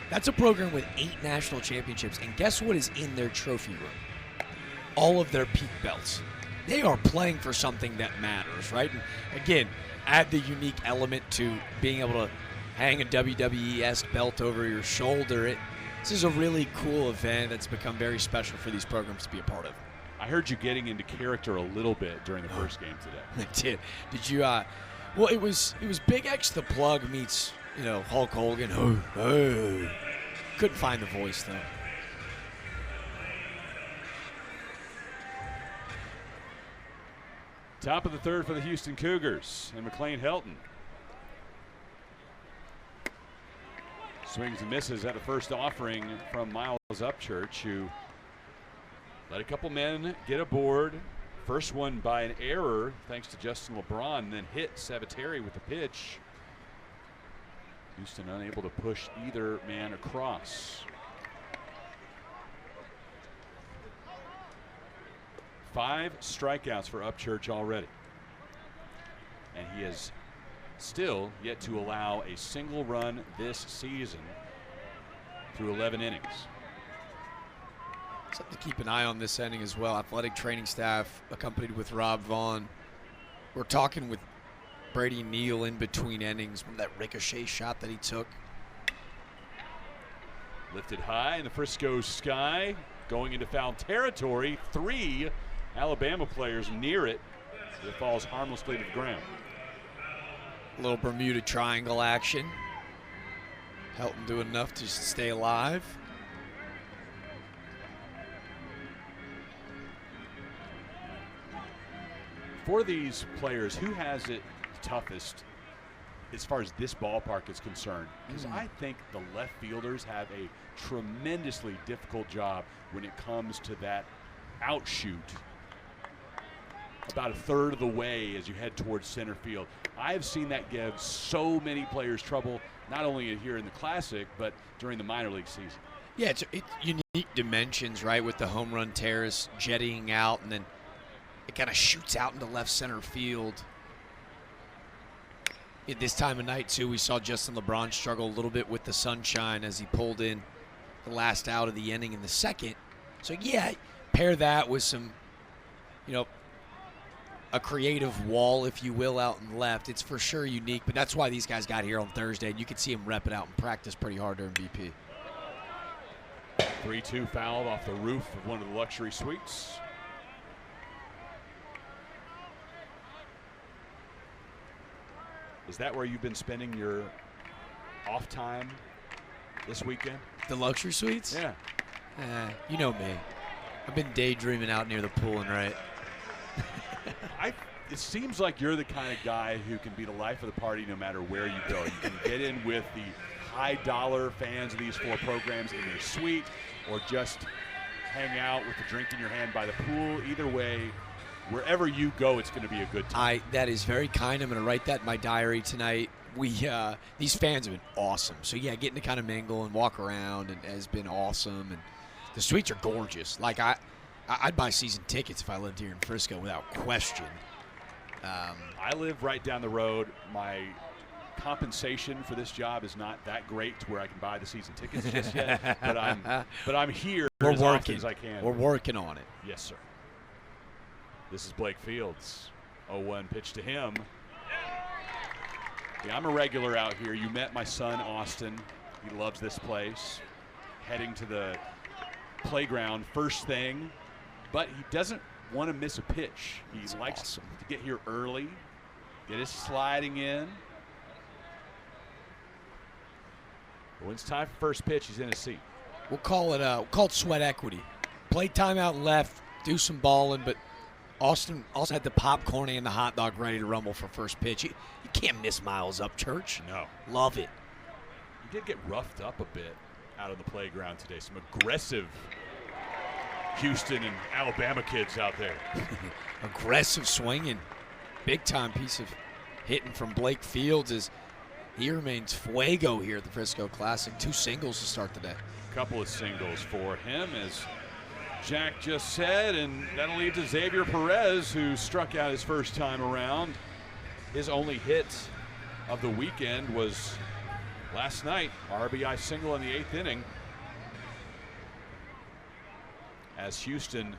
That's a program with 8 national championships. And guess what is in their trophy room? All of their peak belts. They are playing for something that matters, right? And again, add the unique element to being able to hang a WWE-esque belt over your shoulder. This is a really cool event that's become very special for these programs to be a part of. I heard you getting into character a little bit during the first game today. I did. Did you? Well, it was Big X the Plug meets Hulk Hogan. Couldn't find the voice though. Top of the third for the Houston Cougars and McLean Helton. Swings and misses at the first offering from Miles Upchurch, who let a couple men get aboard. First one by an error, thanks to Justin LeBron, then hit Sabateri with the pitch. Houston unable to push either man across. 5 strikeouts for Upchurch already. And he has still yet to allow a single run this season through 11 innings. Something to keep an eye on this inning as well. Athletic training staff accompanied with Rob Vaughn. We're talking with Brady Neal in between innings. That ricochet shot that he took. Lifted high in the Frisco sky, going into foul territory. 3 Alabama players near it. It falls harmlessly to the ground. A little Bermuda Triangle action. Helton do enough to stay alive. For these players, who has it toughest as far as this ballpark is concerned? Because I think the left fielders have a tremendously difficult job when it comes to that outshoot about a third of the way as you head towards center field. I've seen that give so many players trouble, not only here in the Classic, but during the minor league season. Yeah, it's unique dimensions, right, with the home run terrace jetting out, and then it kind of shoots out into left center field. At this time of night, too, we saw Justin LeBron struggle a little bit with the sunshine as he pulled in the last out of the inning in the second. So, yeah, pair that with some, a creative wall, if you will, out in left. It's for sure unique, but that's why these guys got here on Thursday, and you could see them rep it out and practice pretty hard during BP. 3-2 foul off the roof of one of the luxury suites. Is that where you've been spending your off time this weekend? The luxury suites? Yeah. You know me. I've been daydreaming out near the pool and right. It seems like you're the kind of guy who can be the life of the party no matter where you go. You can get in with the high-dollar fans of these 4 programs in your suite, or just hang out with a drink in your hand by the pool. Either way, wherever you go, it's going to be a good time. That is very kind. I'm going to write that in my diary tonight. These fans have been awesome. So, yeah, getting to kind of mingle and walk around has been awesome. And the suites are gorgeous. Like, I'd buy season tickets if I lived here in Frisco without question. I live right down the road. My compensation for this job is not that great to where I can buy the season tickets just yet. but I'm here as often as I can. We're working on it. Yes, sir. This is Blake Fields. 0-1 pitch to him. Yeah, I'm a regular out here. You met my son, Austin. He loves this place. Heading to the playground first thing, but he doesn't want to miss a pitch. He likes to get here early, get his sliding in. But when it's time for first pitch, he's in his seat. We'll call it sweat equity. Play time out left, do some balling, but Austin also had the popcorn and the hot dog ready to rumble for first pitch. You can't miss Miles Upchurch. No. Love it. He did get roughed up a bit out of the playground today. Some aggressive Houston and Alabama kids out there. Aggressive swinging. Big time piece of hitting from Blake Fields as he remains fuego here at the Frisco Classic. 2 singles to start the day. A couple of singles for him as Jack just said, and that'll lead to Xavier Perez, who struck out his first time around. His only hit of the weekend was last night, RBI single in the 8th inning, as Houston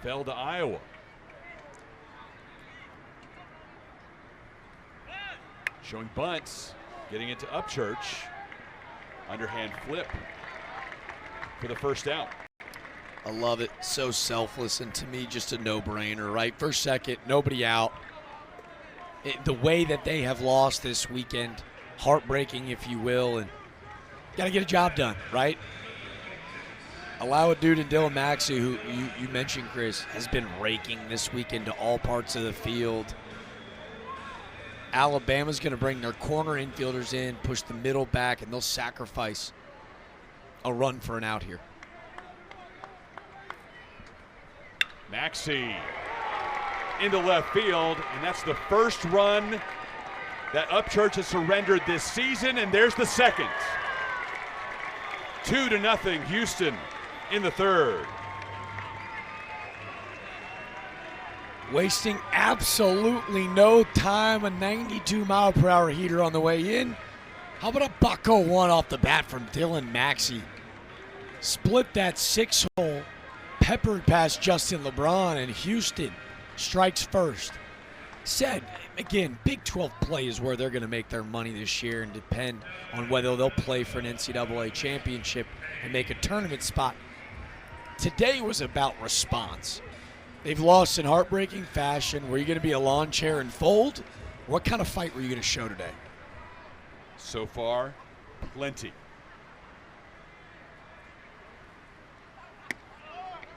fell to Iowa. Showing bunts, getting it to Upchurch. Underhand flip for the first out. I love it. So selfless, and to me, just a no-brainer, right? First, second, nobody out. The way that they have lost this weekend, heartbreaking, if you will, and got to get a job done, right? Allow a dude in Dylan Maxey, who you mentioned, Chris, has been raking this weekend to all parts of the field. Alabama's going to bring their corner infielders in, push the middle back, and they'll sacrifice a run for an out here. Maxey into left field, and that's the first run that Upchurch has surrendered this season, and there's the second. 2-0 Houston in the third. Wasting absolutely no time, a 92-mile-per-hour heater on the way in. How about a bucko one off the bat from Dylan Maxey? Split that 6-hole, peppered past Justin LeBron, and Houston strikes first. Said, again, Big 12 play is where they're going to make their money this year and depend on whether they'll play for an NCAA championship and make a tournament spot. Today was about response. They've lost in heartbreaking fashion. Were you going to be a lawn chair and fold? What kind of fight were you going to show today? So far, plenty.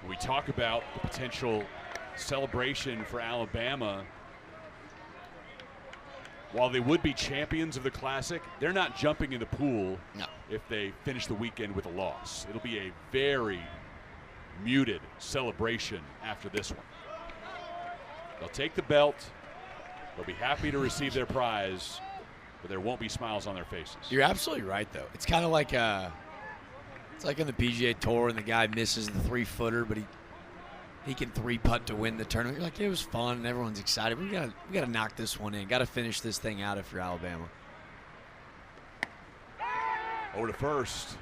We talk about the potential celebration for Alabama. While they would be champions of the Classic, they're not jumping in the pool if they finish the weekend with a loss. It'll be a very muted celebration after this one. They'll take the belt. They'll be happy to receive their prize, but there won't be smiles on their faces. You're absolutely right, though. It's kind of like it's like on the PGA Tour and the guy misses the 3-footer, but he can 3-putt to win the tournament. You're like, it was fun and everyone's excited. We gotta knock this one in. Got to finish this thing out if you're Alabama. Over to first.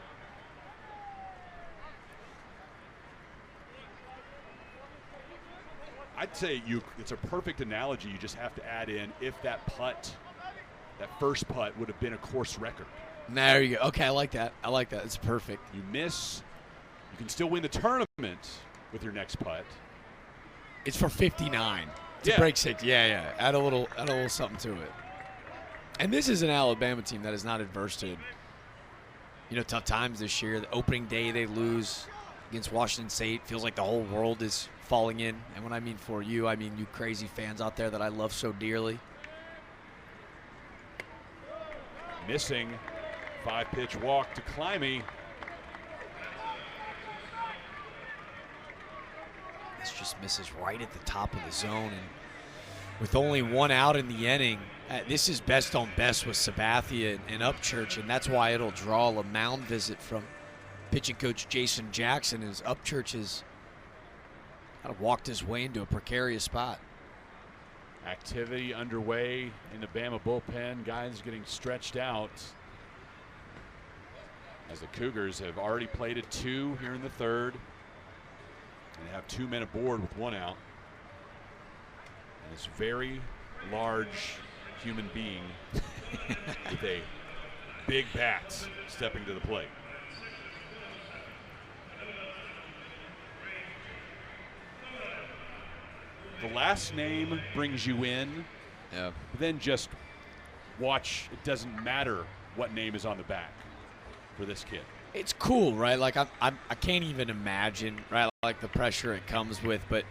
I'd say it's a perfect analogy. You just have to add in if that first putt would have been a course record. There you go. Okay, I like that. It's perfect. You miss, you can still win the tournament with your next putt. It's for 59 to break 6. Yeah. Add a little something to it. And this is an Alabama team that is not adverse to, tough times this year. The opening day they lose against Washington State. Feels like the whole world is falling in. And when I mean for you, I mean you crazy fans out there that I love so dearly. Missing 5-pitch walk to Climby. This just misses right at the top of the zone. And with only one out in the inning, this is best on best with Sabathia and Upchurch, and that's why it'll draw a mound visit from pitching coach Jason Jackson, as Upchurch has kind of walked his way into a precarious spot. Activity underway in the Bama bullpen. Guys getting stretched out as the Cougars have already played at 2 here in the third and have 2 men aboard with 1 out. And this very large human being with a big bat stepping to the plate. The last name brings you in. Yeah. Then just watch. It doesn't matter what name is on the back for this kid. It's cool, right? Like I can't even imagine, right? Like the pressure it comes with, but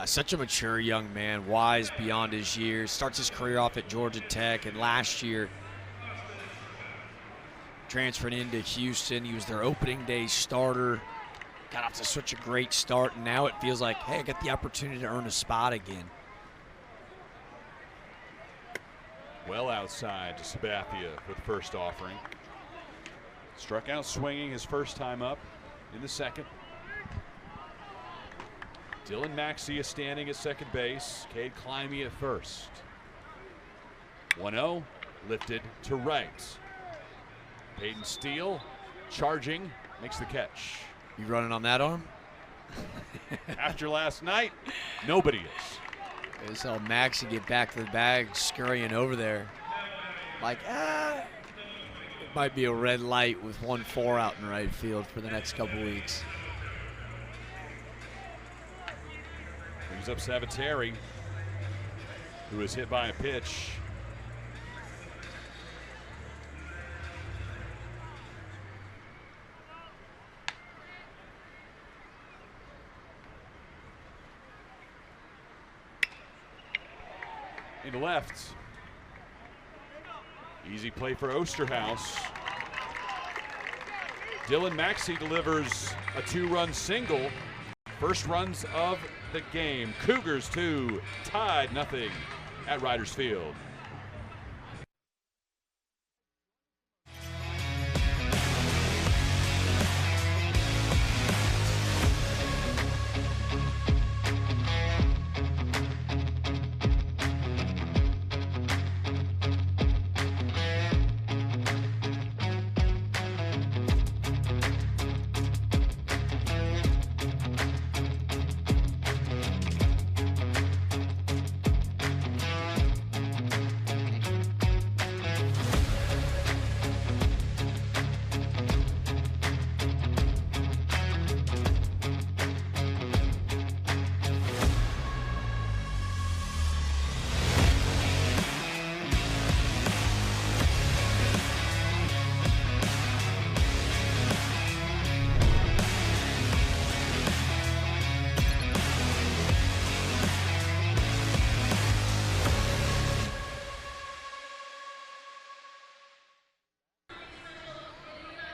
such a mature young man, wise beyond his years. Starts his career off at Georgia Tech, and last year transferred into Houston. He was their opening day starter. Got off to such a great start, and now it feels like, hey, I got the opportunity to earn a spot again. Well outside to Sabathia for the first offering. Struck out swinging his first time up in the second. Dylan Maxey is standing at second base. Cade Climby at first. 1-0, lifted to right. Peyton Steele charging, makes the catch. You running on that arm? After last night, nobody is. I saw Maxey get back to the bag, scurrying over there. Like, it might be a red light with 1-4 out in right field for the next couple weeks. Brings up Savateri, who was hit by a pitch. In the left. Easy play for Osterhaus. Dylan Maxey delivers a 2-run single. First runs of the game. Cougars 2, tied 0 at Riders Field.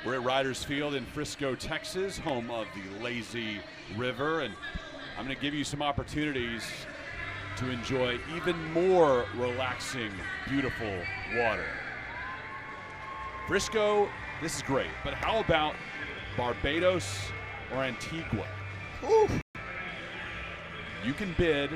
We're at Riders Field in Frisco, Texas, home of the lazy river, and I'm going to give you some opportunities to enjoy even more relaxing, beautiful water. Frisco, this is great, but how about Barbados or Antigua? Ooh. You can bid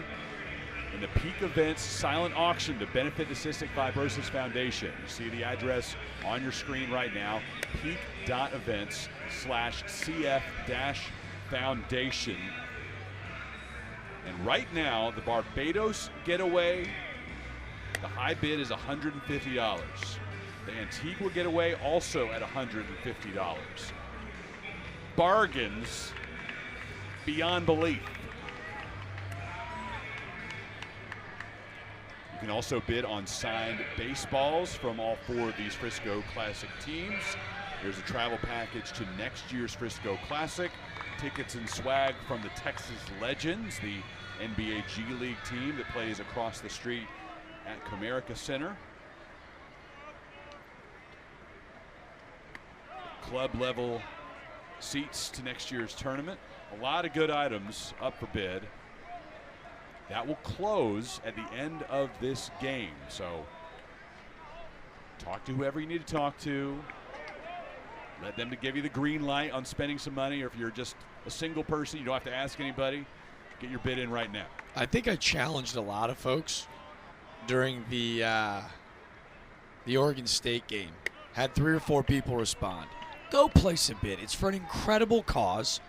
in the Peak Events silent auction to benefit the Cystic Fibrosis Foundation. You see the address on your screen right now, peak.events/CF-foundation. And right now, the Barbados getaway, the high bid is $150. The Antigua getaway also at $150. Bargains beyond belief. You can also bid on signed baseballs from all 4 of these Frisco Classic teams. There's a travel package to next year's Frisco Classic. Tickets and swag from the Texas Legends, the NBA G League team that plays across the street at Comerica Center. Club level seats to next year's tournament. A lot of good items up for bid. That will close at the end of this game. So talk to whoever you need to talk to. Let them to give you the green light on spending some money, or if you're just a single person, you don't have to ask anybody. Get your bid in right now. I think I challenged a lot of folks during the Oregon State game. Had 3 or 4 people respond. Go place a bid. It's for an incredible cause,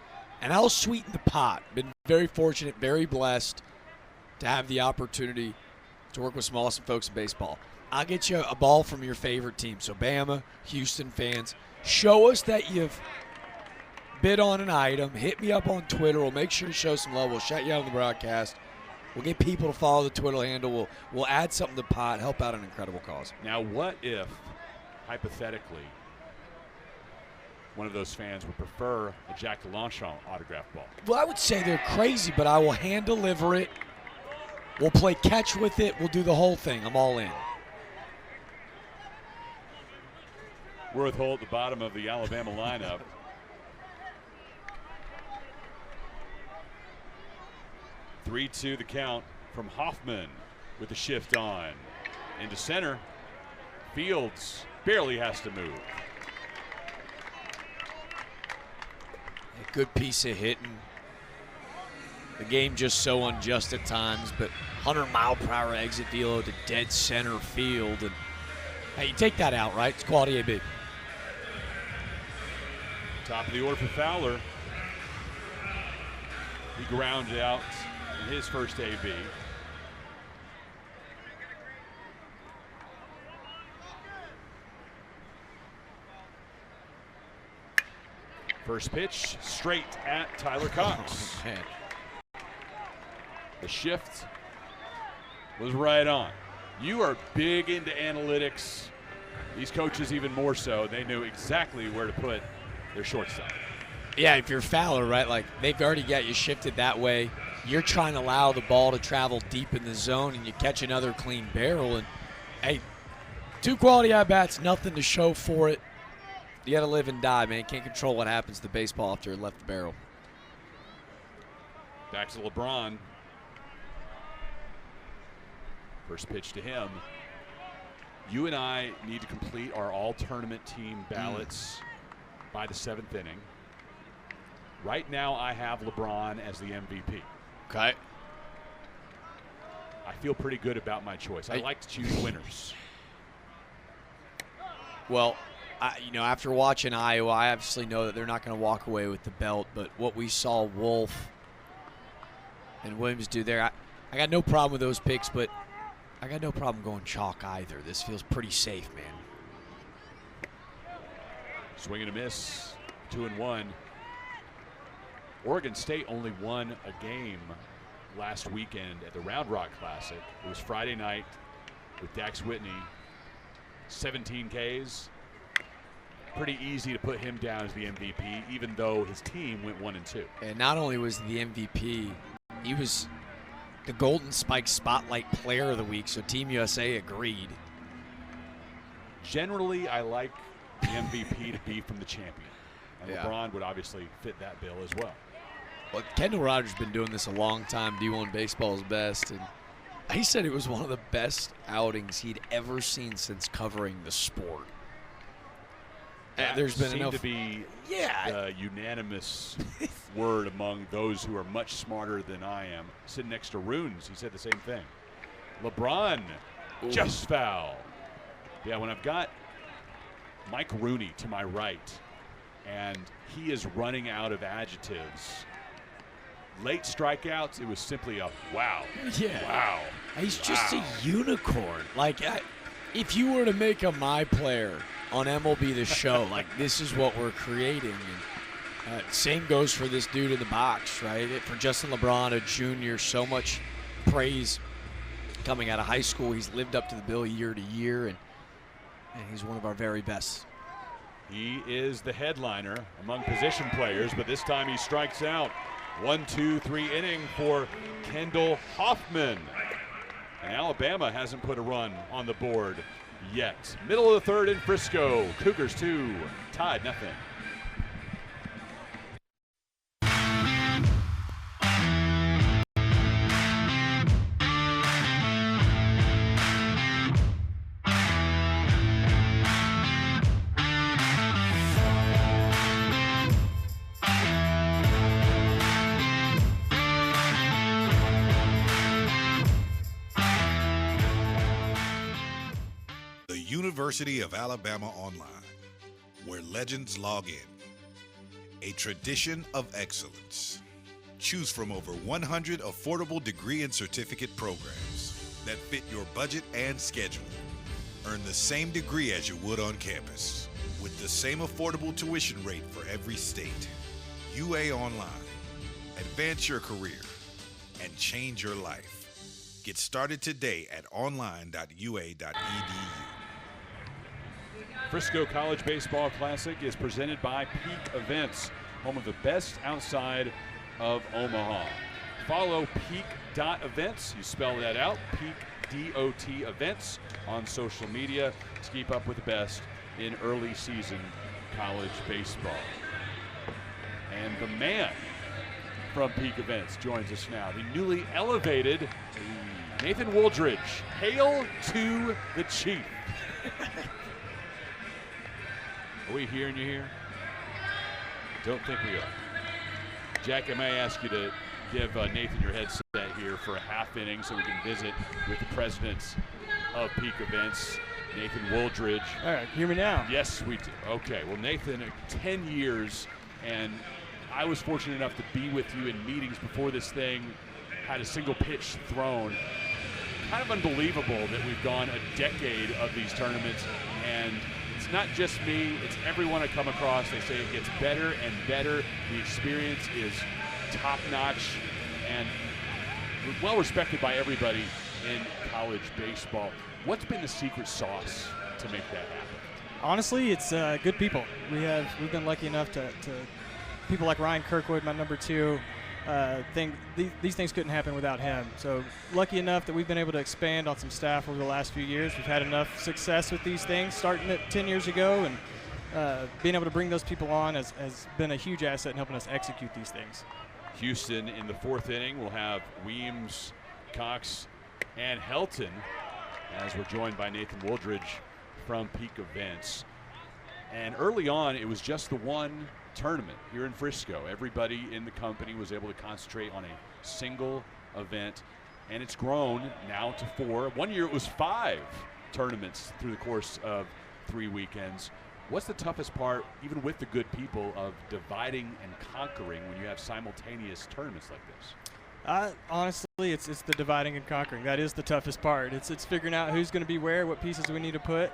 and I'll sweeten the pot. Been very fortunate, very blessed to have the opportunity to work with some awesome folks in baseball. I'll get you a ball from your favorite team. So Bama, Houston fans, show us that you've bid on an item. Hit me up on Twitter. We'll make sure to show some love. We'll shout you out on the broadcast. We'll get people to follow the Twitter handle. We'll add something to the pot, help out an incredible cause. Now, what if, hypothetically, one of those fans would prefer a Jack DeLongchamp autograph ball? Well, I would say they're crazy, but I will hand deliver it. We'll play catch with it. We'll do the whole thing. I'm all in. We're with Holt at the bottom of the Alabama lineup. Three-2 the count from Hoffman with the shift on. Into center. Fields barely has to move. A good piece of hitting. The game just so unjust at times, but 100-mile-per-hour exit velo to dead center field. And hey, you take that out, right? It's quality AB. Top of the order for Fowler. He grounded out in his first AB. First pitch, straight at Tyler Cox. Oh, man. The shift was right on. You are big into analytics. These coaches even more so. They knew exactly where to put their shortstop. Yeah, if you're Fowler, right, like they've already got you shifted that way. You're trying to allow the ball to travel deep in the zone, and you catch another clean barrel. And, hey, 2 quality at-bats, nothing to show for it. You got to live and die, man. You can't control what happens to the baseball after it left the barrel. Back to LeBron. First pitch to him. You and I need to complete our all-tournament team ballots by the 7th inning. Right now, I have LeBron as the MVP. Okay. I feel pretty good about my choice. I like to choose winners. Well, after watching Iowa, I obviously know that they're not going to walk away with the belt, but what we saw Wolf and Williams do there, I got no problem with those picks, but I got no problem going chalk either. This feels pretty safe, man. Swing and a miss, 2-1. Oregon State only won a game last weekend at the Round Rock Classic. It was Friday night with Dax Whitney, 17 Ks. Pretty easy to put him down as the MVP, even though his team went 1-2. And not only was he the MVP, he was the Golden Spike Spotlight Player of the Week, so Team USA agreed. Generally, I like the MVP to be from the champion. And Yeah. LeBron would obviously fit that bill as well. Well, Kendall Rogers has been doing this a long time. D1 baseball's best, and he said it was one of the best outings he'd ever seen since covering the sport. There's been seemed enough to be the unanimous word among those who are much smarter than I am. Sitting next to Runes, he said the same thing. LeBron, just foul. Yeah, when I've got Mike Rooney to my right, and he is running out of adjectives. Late strikeouts, it was simply a wow. Yeah. Wow. He's just a unicorn. Like, if you were to make a My Player on MLB The Show, like, this is what we're creating. And same goes for this dude in the box, right? For Justin LeBron, a junior, so much praise coming out of high school. He's lived up to the bill year to year, and he's one of our very best. He is the headliner among position players, but this time he strikes out. 1-2-3 inning for Kendall Hoffman. And Alabama hasn't put a run on the board yet. Middle of the third in Frisco. Cougars 2, tied 0. University of Alabama Online, where legends log in. A tradition of excellence. Choose from over 100 affordable degree and certificate programs that fit your budget and schedule. Earn the same degree as you would on campus, with the same affordable tuition rate for every state. UA Online. Advance your career and change your life. Get started today at online.ua.edu. Frisco College Baseball Classic is presented by Peak Events, home of the best outside of Omaha. Follow peak.events, you spell that out, Peak DOT Events on social media to keep up with the best in early season college baseball. And the man from Peak Events joins us now, the newly elevated Nathan Wooldridge. Hail to the Chief. Are we hearing you here? Don't think we are. Jack, I may ask you to give Nathan your headset here for a half inning so we can visit with the presidents of Peak Events, Nathan Wooldridge. All right, hear me now. Yes, we do. Okay, well, Nathan, 10 years, and I was fortunate enough to be with you in meetings before this thing had a single pitch thrown. Kind of unbelievable that we've gone a decade of these tournaments, and it's not just me, it's everyone I come across. They say it gets better and better. The experience is top-notch and well respected by everybody in college baseball. What's been the secret sauce to make that happen? Honestly, it's good people. We've been lucky enough to people like Ryan Kirkwood, my number 2. These things couldn't happen without him. So lucky enough that we've been able to expand on some staff over the last few years. We've had enough success with these things, starting it 10 years ago, and being able to bring those people on has been a huge asset in helping us execute these things. Houston in the 4th inning will have Weems, Cox, and Helton, as we're joined by Nathan Wooldridge from Peak Events. And early on, it was just the one tournament here in Frisco. Everybody in the company was able to concentrate on a single event, and it's grown now to 4. One year it was 5 tournaments through the course of 3 weekends. What's the toughest part, even with the good people, of dividing and conquering when you have simultaneous tournaments like this? Honestly, it's the dividing and conquering. That is the toughest part. It's figuring out who's going to be where, what pieces we need to put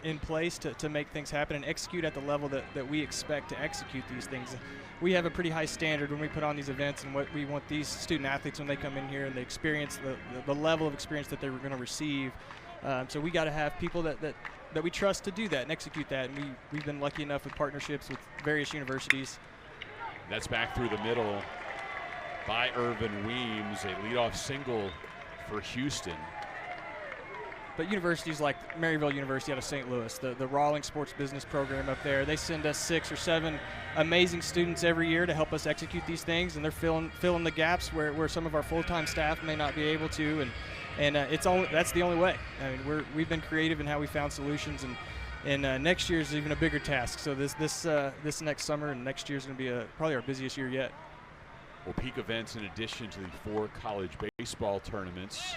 in place to make things happen and execute at the level that we expect to execute these things. We have a pretty high standard when we put on these events and what we want these student athletes when they come in here and they experience the level of experience that they're going to receive. So we got to have people that we trust to do that and execute that. And we've been lucky enough with partnerships with various universities. That's back through the middle by Irvin Weems, a leadoff single for Houston. But universities like Maryville University out of St. Louis, the Rawlings Sports Business Program up there, they send us 6 or 7 amazing students every year to help us execute these things, and they're filling the gaps where some of our full-time staff may not be able to, and that's the only way. I mean, we've been creative in how we found solutions, and next year is even a bigger task. So this next summer and next year is going to be probably our busiest year yet. Well, Peak Events, in addition to the 4 college baseball tournaments,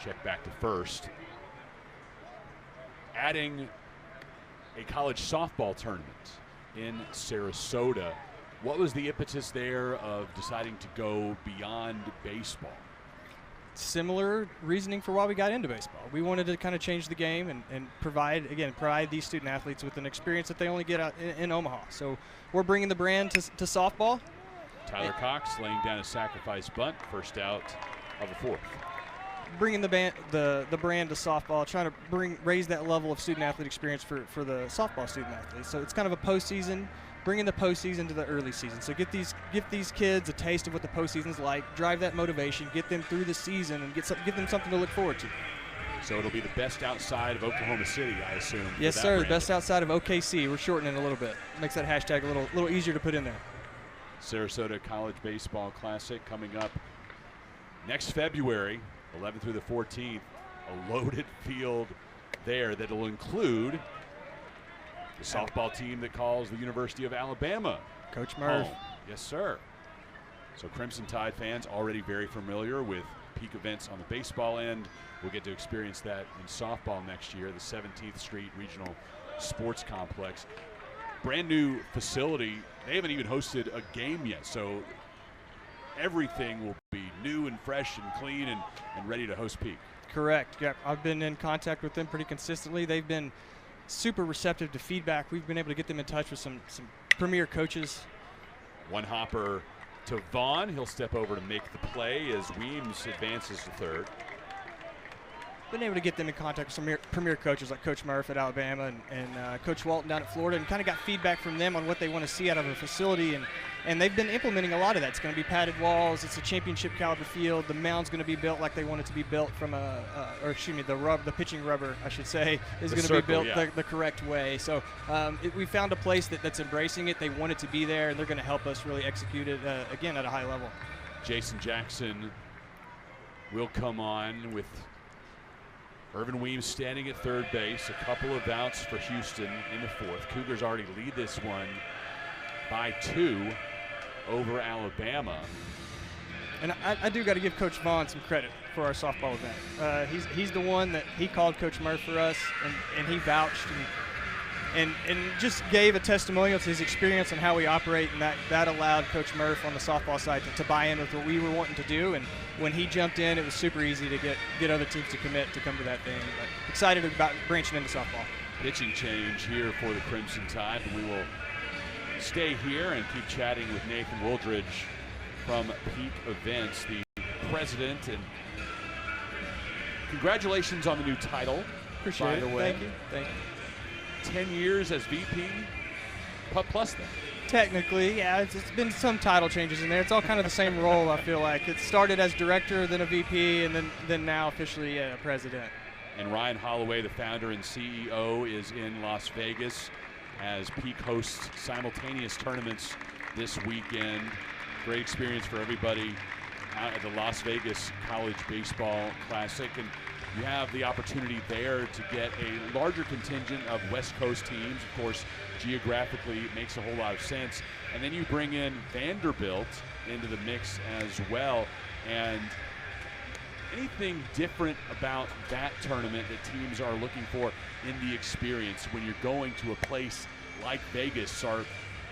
check back to first, adding a college softball tournament in Sarasota. What was the impetus there of deciding to go beyond baseball? Similar reasoning for why we got into baseball. We wanted to kind of change the game and provide these student athletes with an experience that they only get out in Omaha. So we're bringing the brand to softball. Tyler Cox laying down a sacrifice bunt, first out of the 4th. Bringing the brand to softball, trying to raise that level of student athlete experience for the softball student athletes. So it's kind of a postseason, bringing the postseason to the early season. So give these kids a taste of what the postseason's like, drive that motivation, get them through the season, and give them something to look forward to. So it'll be the best outside of Oklahoma City, I assume. Yes, sir. The best outside of OKC. We're shortening it a little bit. Makes that hashtag a little easier to put in there. Sarasota College Baseball Classic coming up next February, 11th through the 14th. A loaded field there that will include the softball team that calls the University of Alabama Coach Murph. home. Yes, sir. So Crimson Tide fans already very familiar with Peak Events on the baseball end. We'll get to experience that in softball next year, the 17th Street Regional Sports Complex. Brand new facility. They haven't even hosted a game yet, so everything will be new and fresh and clean and ready to host Peak. Correct. Yeah, I've been in contact with them pretty consistently. They've been super receptive to feedback. We've been able to get them in touch with some premier coaches. One hopper to Vaughn. He'll step over to make the play as Weems advances to third. Been able to get them in contact with some premier coaches like Coach Murph at Alabama and Coach Walton down at Florida, and kind of got feedback from them on what they want to see out of a facility, and they've been implementing a lot of that. It's going to be padded walls. It's a championship caliber field. The mound's going to be built like they want it to be built from the pitching rubber, I should say, is going to be built the correct way. So we found a place that's embracing it. They want it to be there, and they're going to help us really execute it again at a high level. Jason Jackson will come on with Irvin Weems standing at third base. A couple of outs for Houston in the 4th. Cougars already lead this one by 2 over Alabama. And I do got to give Coach Vaughn some credit for our softball event. He's the one that he called Coach Murph for us, and he vouched and just gave a testimonial to his experience and how we operate, and that allowed Coach Murph on the softball side to buy in with what we were wanting to do. And when he jumped in, it was super easy to get other teams to commit to come to that thing. But excited about branching into softball. Pitching change here for the Crimson Tide, and we will stay here and keep chatting with Nathan Wooldridge from Peak Events, the president. And congratulations on the new title. Appreciate it. By the way. Thank you. 10 years as VP, plus then. Technically, yeah, it's been some title changes in there. It's all kind of the same role, I feel like. It started as director, then a VP, and then now officially a president. And Ryan Holloway, the founder and CEO, is in Las Vegas as Peak hosts simultaneous tournaments this weekend. Great experience for everybody out at the Las Vegas College Baseball Classic. And you have the opportunity there to get a larger contingent of West Coast teams. Of course, geographically, it makes a whole lot of sense. And then you bring in Vanderbilt into the mix as well. And anything different about that tournament that teams are looking for in the experience when you're going to a place like Vegas? Are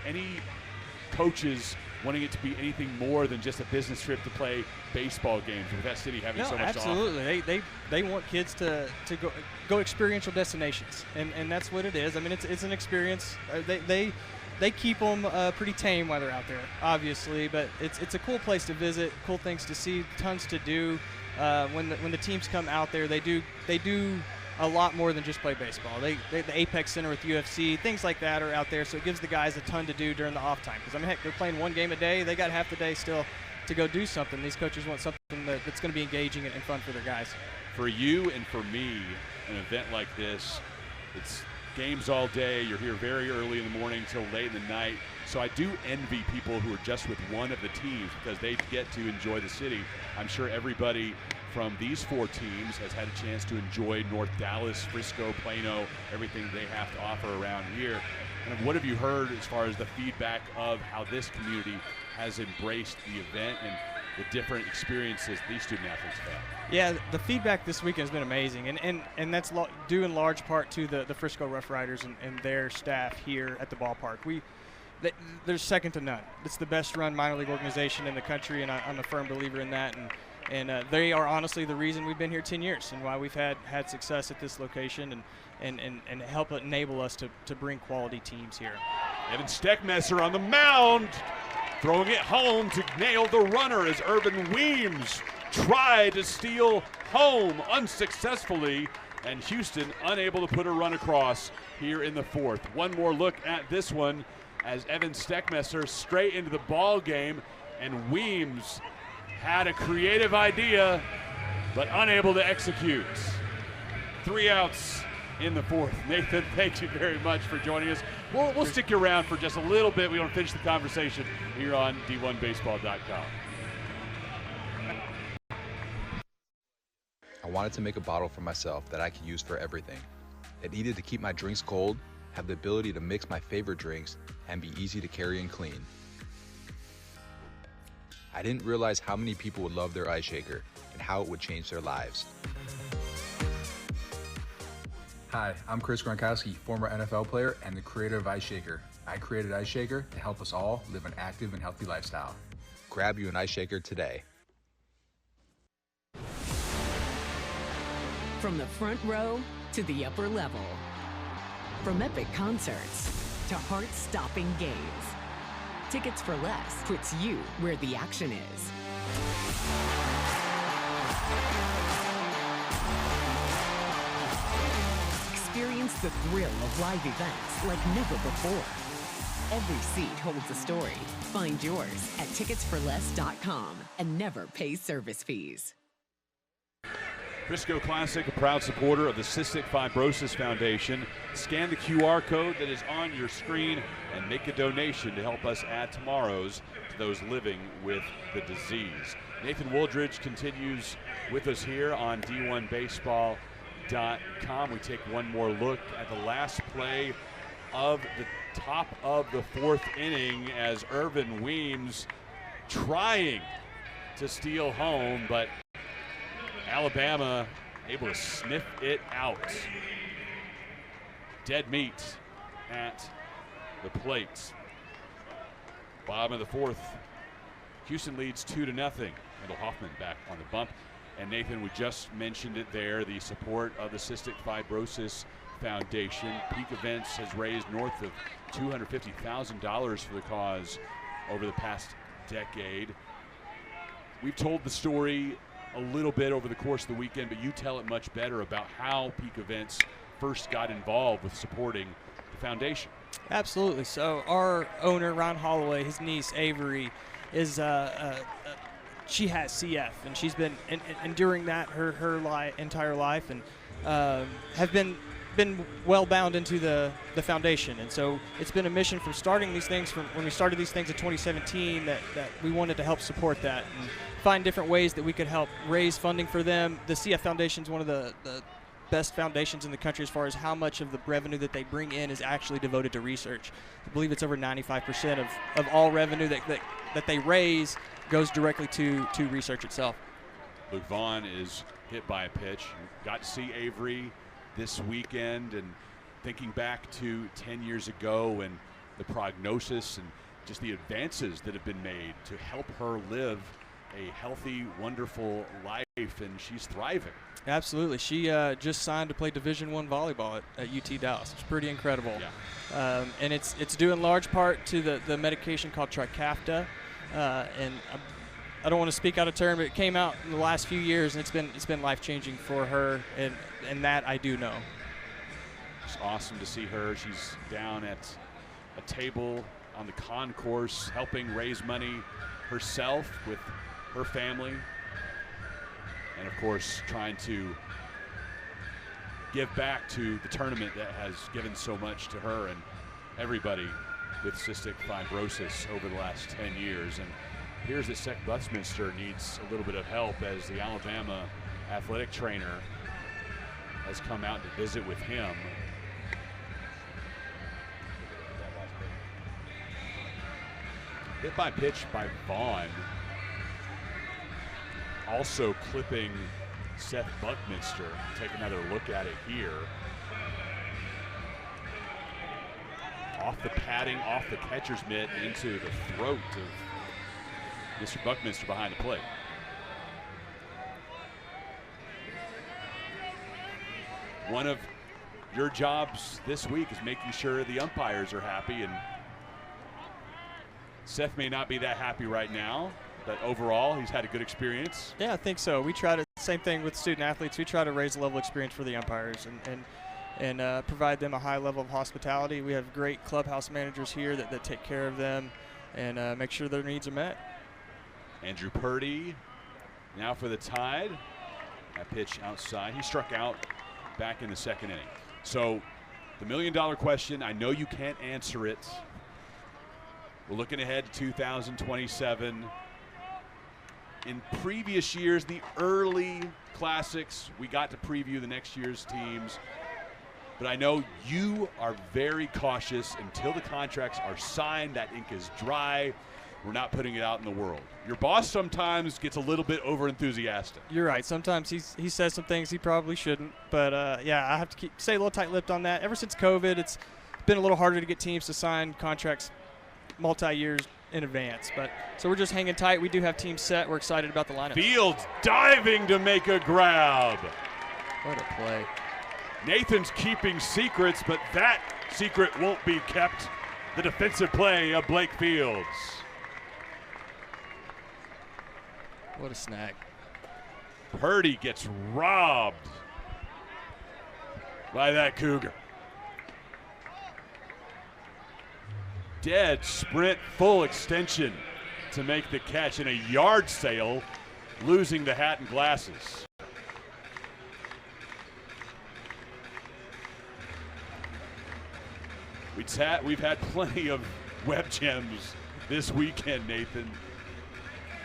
any coaches wanting it to be anything more than just a business trip to play baseball games with that city having so much to offer? Absolutely. They want kids to go experiential destinations, and that's what it is. I mean, it's an experience. They keep them pretty tame while they're out there, obviously, but it's a cool place to visit, cool things to see, tons to do. When the teams come out there, they do a lot more than just play baseball. The Apex Center with UFC, things like that are out there, so it gives the guys a ton to do during the off time. Because, I mean, heck, they're playing one game a day. They got half the day still to go do something. These coaches want something that's going to be engaging and fun for their guys. For you and for me, an event like this, it's games all day. You're here very early in the morning till late in the night. So I do envy people who are just with one of the teams because they get to enjoy the city. I'm sure everybody from these four teams has had a chance to enjoy North Dallas, Frisco, Plano, everything they have to offer around here. And what have you heard as far as the feedback of how this community has embraced the event and the different experiences these student athletes have had? Yeah, the feedback this weekend has been amazing, and that's due in large part to the Frisco Rough Riders and their staff here at the ballpark. There's second to none. It's the best run minor league organization in the country, and I'm a firm believer in that. And they are honestly the reason we've been here 10 years and why we've had success at this location and help enable us to bring quality teams here. Evan Steckmesser on the mound, throwing it home to nail the runner as Irvin Weems tried to steal home unsuccessfully, and Houston unable to put a run across here in the fourth. One more look at this one as Evan Steckmesser straight into the ball game, and Weems had a creative idea, but unable to execute. 3 outs in the fourth. Nathan, thank you very much for joining us. We'll stick you around for just a little bit. We want to finish the conversation here on D1Baseball.com. I wanted to make a bottle for myself that I could use for everything. It needed to keep my drinks cold, have the ability to mix my favorite drinks, and be easy to carry and clean. I didn't realize how many people would love their ice shaker and how it would change their lives. Hi, I'm Chris Gronkowski, former NFL player and the creator of Ice Shaker. I created Ice Shaker to help us all live an active and healthy lifestyle. Grab you an ice shaker today. From the front row to the upper level. From epic concerts to heart-stopping games. Tickets for Less puts you where the action is. Experience the thrill of live events like never before. Every seat holds a story. Find yours at ticketsforless.com and never pay service fees. Frisco Classic, a proud supporter of the Cystic Fibrosis Foundation. Scan the QR code that is on your screen and make a donation to help us add tomorrow's to those living with the disease. Nathan Wooldridge continues with us here on D1Baseball.com. We take one more look at the last play of the top of the 4th inning as Irvin Weems trying to steal home, but Alabama able to sniff it out. Dead meat at the plate. Bottom of the 4th. Houston leads 2-0. Randall Hoffman back on the bump. And Nathan, we just mentioned it there, the support of the Cystic Fibrosis Foundation. Peak Events has raised north of $250,000 for the cause over the past decade. We've told the story a little bit over the course of the weekend, but you tell it much better about how Peak Events first got involved with supporting the foundation. Absolutely. So our owner, Ron Holloway, his niece, Avery, is she has CF, and she's been enduring that her entire life, and have been well bound into the foundation. And so it's been a mission from starting these things, from when we started these things in 2017, that we wanted to help support that and find different ways that we could help raise funding for them. The CF Foundation is one of the best foundations in the country as far as how much of the revenue that they bring in is actually devoted to research. I believe it's over 95% of all revenue that they raise goes directly to research itself. Luke Vaughn is hit by a pitch. Got to see Avery this weekend, and thinking back to 10 years ago and the prognosis and just the advances that have been made to help her live a healthy, wonderful life, and she's thriving. Absolutely. She just signed to play Division I volleyball at UT Dallas. It's pretty incredible. Yeah. And it's due in large part to the medication called Trikafta. And I don't want to speak out of turn, but it came out in the last few years, and it's been life-changing for her, and that I do know. It's awesome to see her. She's down at a table on the concourse helping raise money herself with her family, and of course trying to give back to the tournament that has given so much to her and everybody with cystic fibrosis over the last 10 years. And here's that Sec Bucksminster needs a little bit of help, as the Alabama athletic trainer has come out to visit with him. Hit by pitch by Vaughn. Also clipping Seth Buckminster. Take another look at it here. Off the padding, off the catcher's mitt, into the throat of Mr. Buckminster behind the plate. One of your jobs this week is making sure the umpires are happy, and Seth may not be that happy right now, but overall he's had a good experience. Yeah, I think so. We try to, same thing with student athletes, we try to raise the level of experience for the umpires and provide them a high level of hospitality. We have great clubhouse managers here that take care of them and make sure their needs are met. Andrew Purdy now for the Tide. That pitch outside. He struck out back in the second inning. So the million-dollar question, I know you can't answer it. We're looking ahead to 2027. In previous years, the early classics, we got to preview the next year's teams. But I know you are very cautious until the contracts are signed, that ink is dry. We're not putting it out in the world. Your boss sometimes gets a little bit over-enthusiastic. You're right. Sometimes he says some things he probably shouldn't. But, yeah, I have to stay a little tight-lipped on that. Ever since COVID, it's been a little harder to get teams to sign contracts multi-years in advance. So we're just hanging tight. We do have teams set. We're excited about the lineup. Fields diving to make a grab. What a play. Nathan's keeping secrets, but that secret won't be kept. The defensive play of Blake Fields. What a snag. Purdy gets robbed by that Cougar. Dead sprint, full extension to make the catch in a yard sale, losing the hat and glasses. We've had plenty of web gems this weekend, Nathan.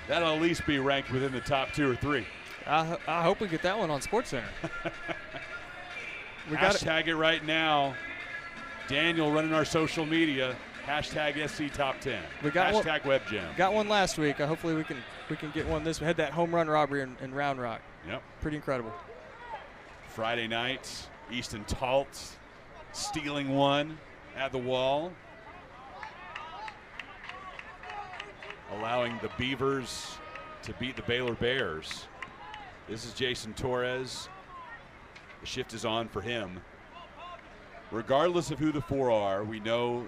That'll at least be ranked within the top 2 or 3. I hope we get that one on SportsCenter. Hashtag it right now. Daniel running our social media. Hashtag SC Top 10. We got Hashtag WebJam. Got one last week. Hopefully we can get one this. We had that home run robbery in Round Rock. Yep. Pretty incredible. Friday night, Easton Talt stealing one at the wall, allowing the Beavers to beat the Baylor Bears. This is Jason Torres. The shift is on for him. Regardless of who the four are, we know,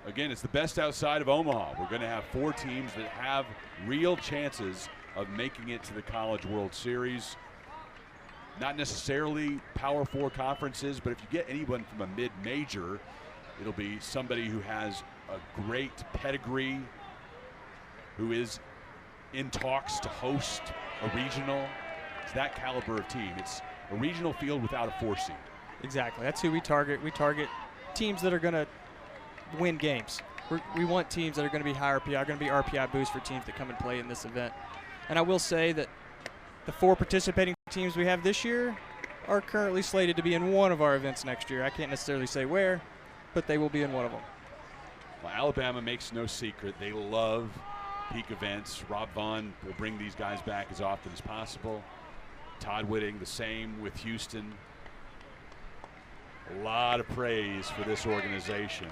again, it's the best outside of Omaha. We're going to have 4 teams that have real chances of making it to the College World Series. Not necessarily Power 4 conferences, but if you get anyone from a mid-major, it'll be somebody who has a great pedigree, who is in talks to host a regional. It's that caliber of team. It's a regional field without a 4 seed. Exactly. That's who we target. We target teams that are going to win games. We want teams that are going to be high RPI, going to be RPI boost for teams that come and play in this event. And I will say that the 4 participating teams we have this year are currently slated to be in one of our events next year. I can't necessarily say where, but they will be in one of them. Well, Alabama makes no secret. They love peak events. Rob Vaughn will bring these guys back as often as possible. Todd Whitting, the same with Houston. A lot of praise for this organization.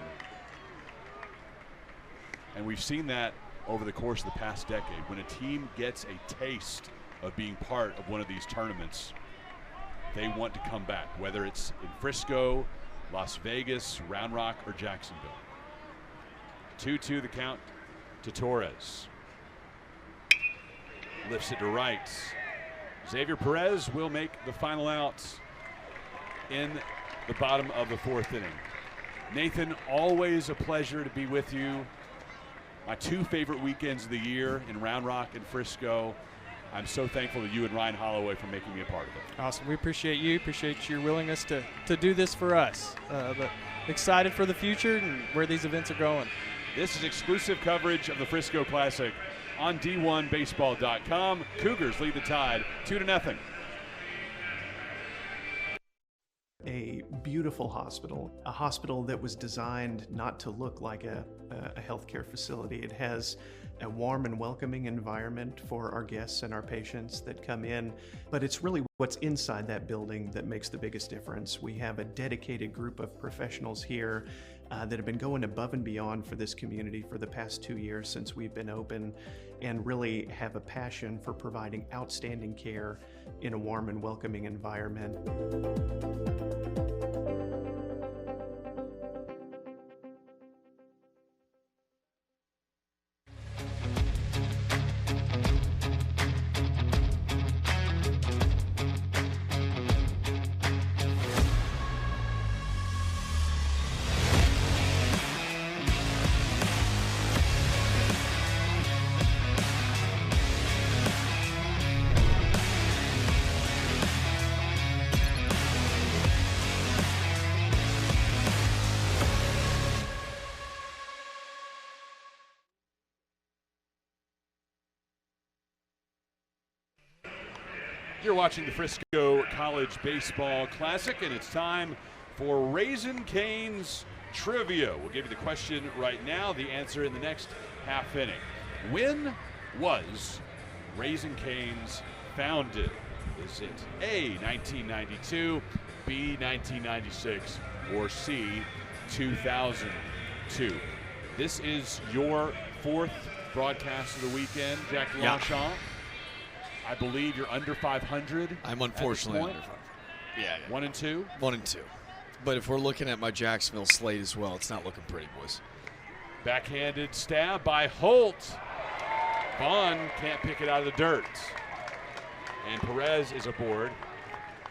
And we've seen that over the course of the past decade. When a team gets a taste of being part of one of these tournaments, they want to come back, whether it's in Frisco, Las Vegas, Round Rock, or Jacksonville. 2-2 the count to Torres. Lifts it to right. Xavier Perez will make the final out in the bottom of the 4th inning. Nathan, always a pleasure to be with you. My 2 favorite weekends of the year in Round Rock and Frisco. I'm so thankful to you and Ryan Holloway for making me a part of it. Awesome. We appreciate you. Appreciate your willingness to do this for us. But excited for the future and where these events are going. This is exclusive coverage of the Frisco Classic on D1Baseball.com. Cougars lead the Tide 2-0. A beautiful hospital, a hospital that was designed not to look like a healthcare facility. It has a warm and welcoming environment for our guests and our patients that come in, but it's really what's inside that building that makes the biggest difference. We have a dedicated group of professionals here that have been going above and beyond for this community for the past 2 years since we've been open, and really have a passion for providing outstanding care in a warm and welcoming environment. You're watching the Frisco College Baseball Classic, and it's time for Raisin Cane's Trivia. We'll give you the question right now, the answer in the next half inning. When was Raisin Cane's founded? Is it A, 1992, B, 1996, or C, 2002? This is your 4th broadcast of the weekend, Jackie Longchamp. I believe you're under 500. I'm unfortunately under 500. Yeah. 1 and 2? 1 and 2. But if we're looking at my Jacksonville slate as well, it's not looking pretty, boys. Backhanded stab by Holt. Vaughn can't pick it out of the dirt. And Perez is aboard.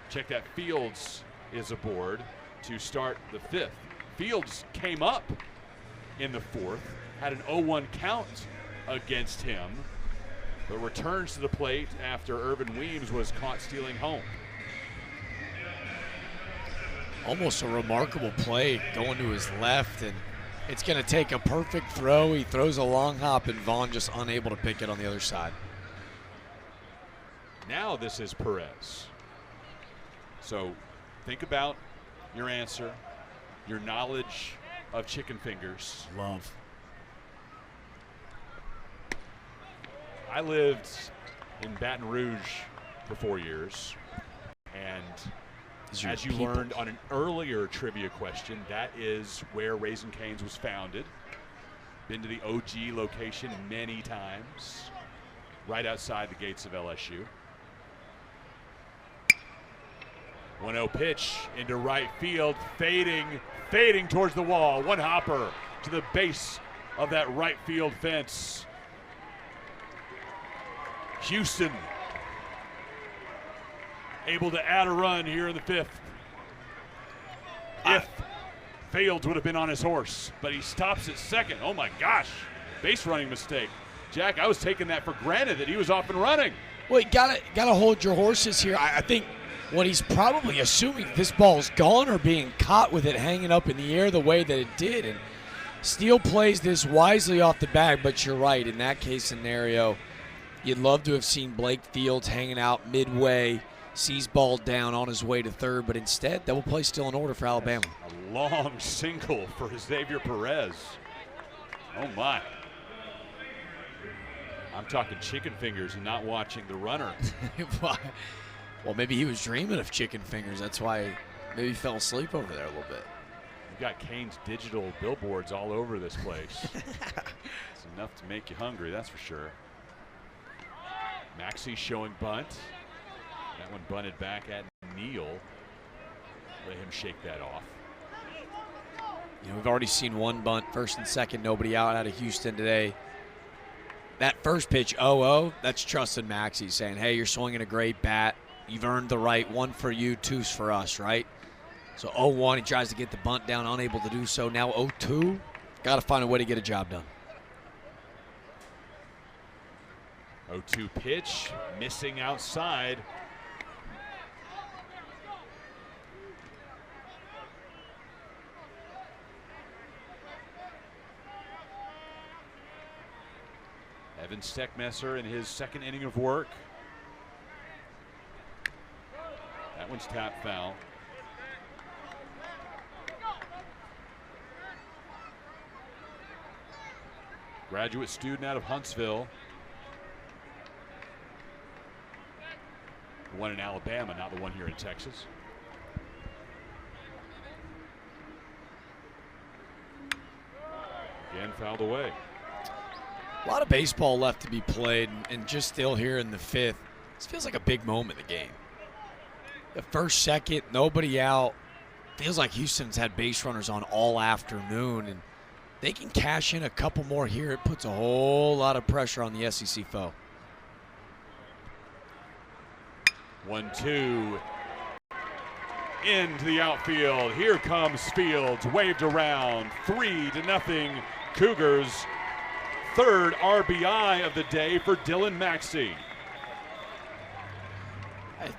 Check that, Fields is aboard to start the 5th. Fields came up in the 4th, had an 0-1 count against him, but returns to the plate after Irvin Weems was caught stealing home. Almost a remarkable play going to his left, and it's going to take a perfect throw. He throws a long hop, and Vaughn just unable to pick it on the other side. Now this is Perez. So think about your answer. your knowledge of chicken fingers. Love. I lived in Baton Rouge for 4 years, and as you learned on an earlier trivia question, that is where Raising Cane's was founded. Been to the OG location many times, right outside the gates of LSU. 1-0 pitch into right field, fading towards the wall. One hopper to the base of that right field fence. Houston able to add a run here in the 5th. If Fields would have been on his horse, but he stops at second. Oh my gosh, base running mistake. Jack, I was taking that for granted that he was off and running. Well, you gotta hold your horses here. I think what he's probably assuming, this ball's gone or being caught with it hanging up in the air the way that it did. And Steele plays this wisely off the bag, but you're right. In that case scenario, you'd love to have seen Blake Fields hanging out midway, sees ball down on his way to third, but instead, double play still in order for Alabama. A long single for Xavier Perez. Oh my. I'm talking chicken fingers and not watching the runner. Well, maybe he was dreaming of chicken fingers. That's why maybe he fell asleep over there a little bit. We've got Cane's digital billboards all over this place. It's enough to make you hungry, that's for sure. Maxey showing bunt. That one bunted back at Neal. Let him shake that off. You know, we've already seen one bunt, first and second, nobody out of Houston today. That first pitch, 0-0, that's Trustin Maxey saying, hey, you're swinging a great bat. You've earned the right. One for you, two's for us, right? So 0-1, he tries to get the bunt down, unable to do so. Now 0-2, got to find a way to get a job done. 0-2 pitch, missing outside. Evan Steckmesser in his second inning of work. That one's tapped foul. Graduate student out of Huntsville. The one in Alabama, not the one here in Texas. Again, fouled away. A lot of baseball left to be played, and just still here in the 5th. This feels like a big moment in the game. The first, second, nobody out. Feels like Houston's had base runners on all afternoon, and they can cash in a couple more here. It puts a whole lot of pressure on the SEC foe. 1-2 into the outfield. Here comes Fields, waved around. 3-0 Cougars. Third RBI of the day for Dylan Maxey.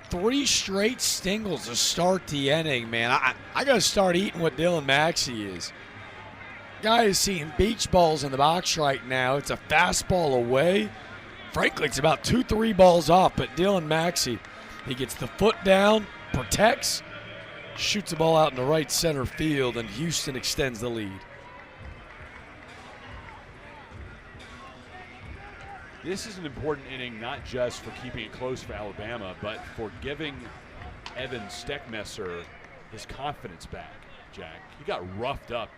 3 straight singles to start the inning, man. I got to start eating what Dylan Maxey is. Guy is seeing beach balls in the box right now. It's a fastball away. Frankly, it's about 2-3 balls off, but Dylan Maxey, he gets the foot down, protects, shoots the ball out in the right center field, and Houston extends the lead. This is an important inning, not just for keeping it close for Alabama, but for giving Evan Steckmesser his confidence back, Jack. He got roughed up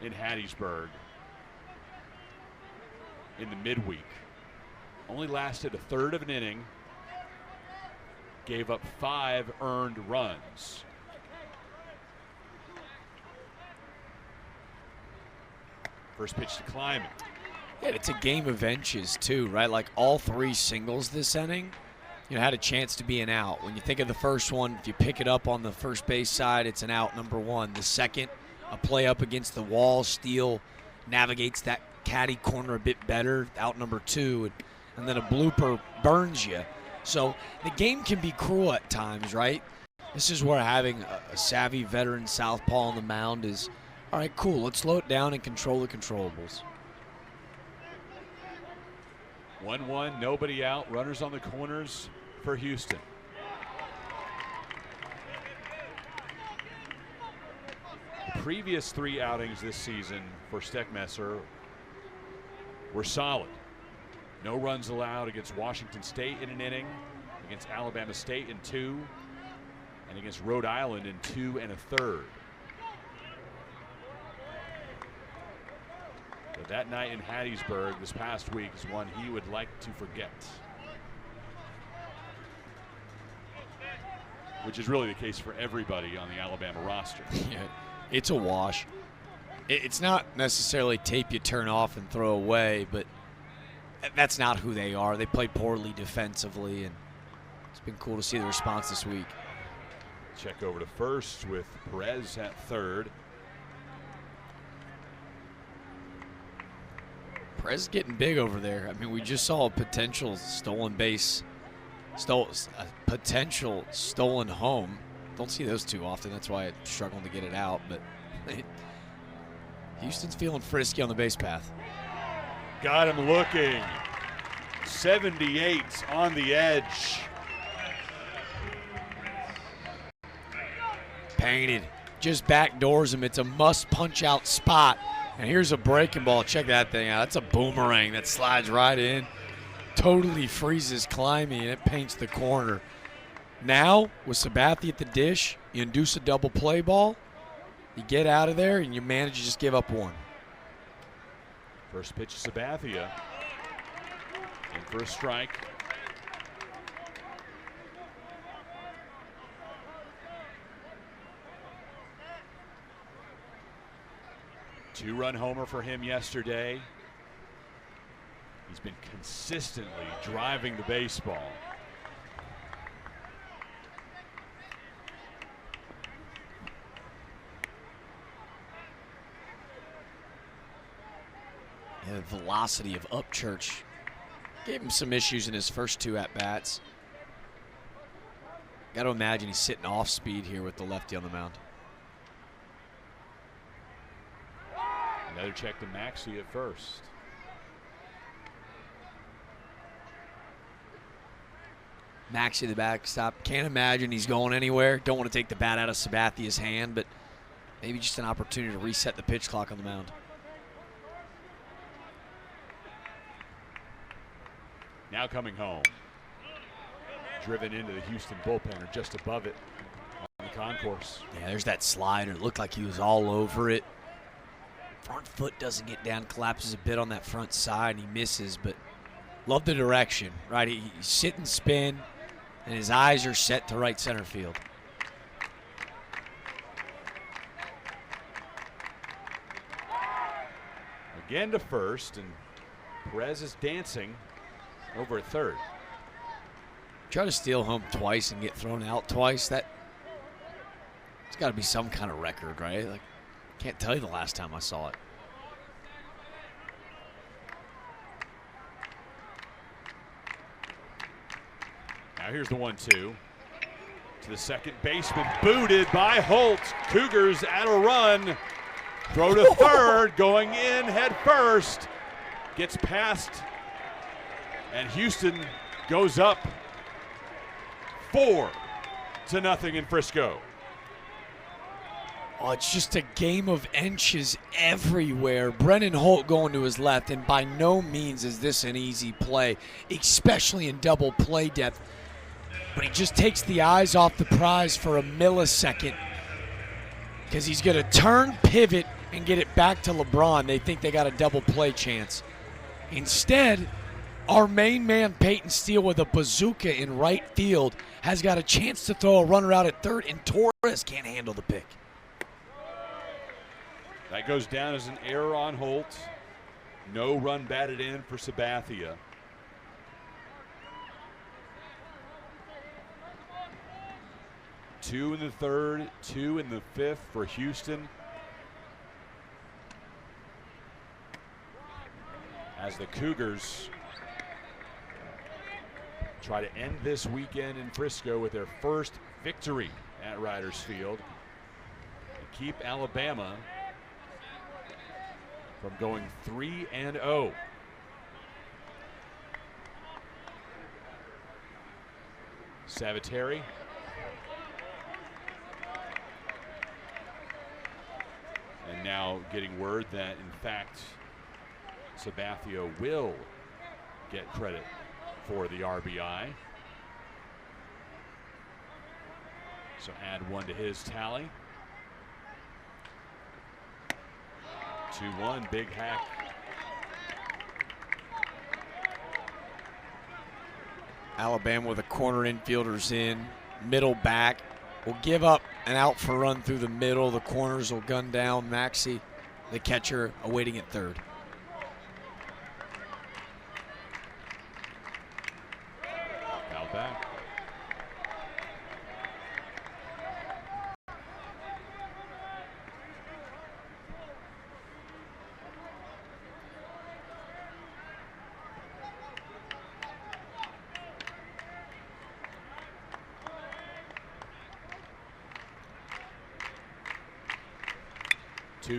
in Hattiesburg in the midweek. Only lasted a third of an inning. Gave up 5 earned runs. First pitch to Kleiman. Yeah, it's a game of inches too, right? Like all 3 singles this inning, you know, had a chance to be an out. When you think of the first one, if you pick it up on the first base side, it's an out, number 1. The second, a play up against the wall. Steele navigates that caddy corner a bit better, out number 2, and then a blooper burns you. So the game can be cruel at times, right? This is where having a savvy veteran southpaw on the mound is, all right, cool, let's slow it down and control the controllables. 1-1, nobody out. Runners on the corners for Houston. previous 3 outings this season for Steckmesser were solid. No runs allowed against Washington State in an inning, against Alabama State in 2, and against Rhode Island in 2 1/3. But that night in Hattiesburg this past week is one he would like to forget. Which is really the case for everybody on the Alabama roster. Yeah, it's a wash. It's not necessarily tape you turn off and throw away, but that's not who they are. They play poorly defensively, and it's been cool to see the response this week. Check over to first with Perez at third. Perez is getting big over there. I mean, we just saw a potential stolen base, a potential stolen home. Don't see those too often. That's why I'm struggling to get it out. But Houston's feeling frisky on the base path. Got him looking. 78 on the edge. Painted. Just backdoors him. It's a must punch out spot. And here's a breaking ball. Check that thing out. That's a boomerang that slides right in. Totally freezes climbing, and it paints the corner. Now, with Sabathia at the dish, you induce a double play ball. You get out of there, and you manage to just give up one. First pitch to Sabathia. In for a strike. Two-run homer for him yesterday. He's been consistently driving the baseball. Yeah, the velocity of Upchurch gave him some issues in his first 2 at-bats. Got to imagine he's sitting off speed here with the lefty on the mound. Another check to Maxey at first. Maxey the backstop. Can't imagine he's going anywhere. Don't want to take the bat out of Sabathia's hand, but maybe just an opportunity to reset the pitch clock on the mound. Now coming home. Driven into the Houston bullpen, or just above it on the concourse. Yeah, there's that slider. It looked like he was all over it. Front foot doesn't get down, collapses a bit on that front side, and he misses, but love the direction, right? He's sit and spin, and his eyes are set to right center field. Again to first, and Perez is dancing over at third. Try to steal home twice and get thrown out twice. It's got to be some kind of record, right? Like, can't tell you the last time I saw it. Now here's the 1-2 to the second baseman, booted by Holt. Cougars at a run. Throw to third, going in head first. Gets past, and Houston goes up 4-0 in Frisco. Oh, it's just a game of inches everywhere. Brennan Holt going to his left, and by no means is this an easy play, especially in double play depth. But he just takes the eyes off the prize for a millisecond because he's going to turn, pivot, and get it back to LeBron. They think they got a double play chance. Instead, our main man, Peyton Steele, with a bazooka in right field, has got a chance to throw a runner out at third, and Torres can't handle the pick. That goes down as an error on Holt. No run batted in for Sabathia. Two in the third, 2 in the fifth for Houston. As the Cougars try to end this weekend in Frisco with their first victory at Riders Field and keep Alabama from going 3-0. Sabateri. And now getting word that, in fact, Sabathia will get credit for the RBI. So add one to his tally. 2-1, big hack. Alabama with a corner infielders in, middle back. Will give up an out for run through the middle. The corners will gun down Maxey, the catcher, awaiting at third. Foul back.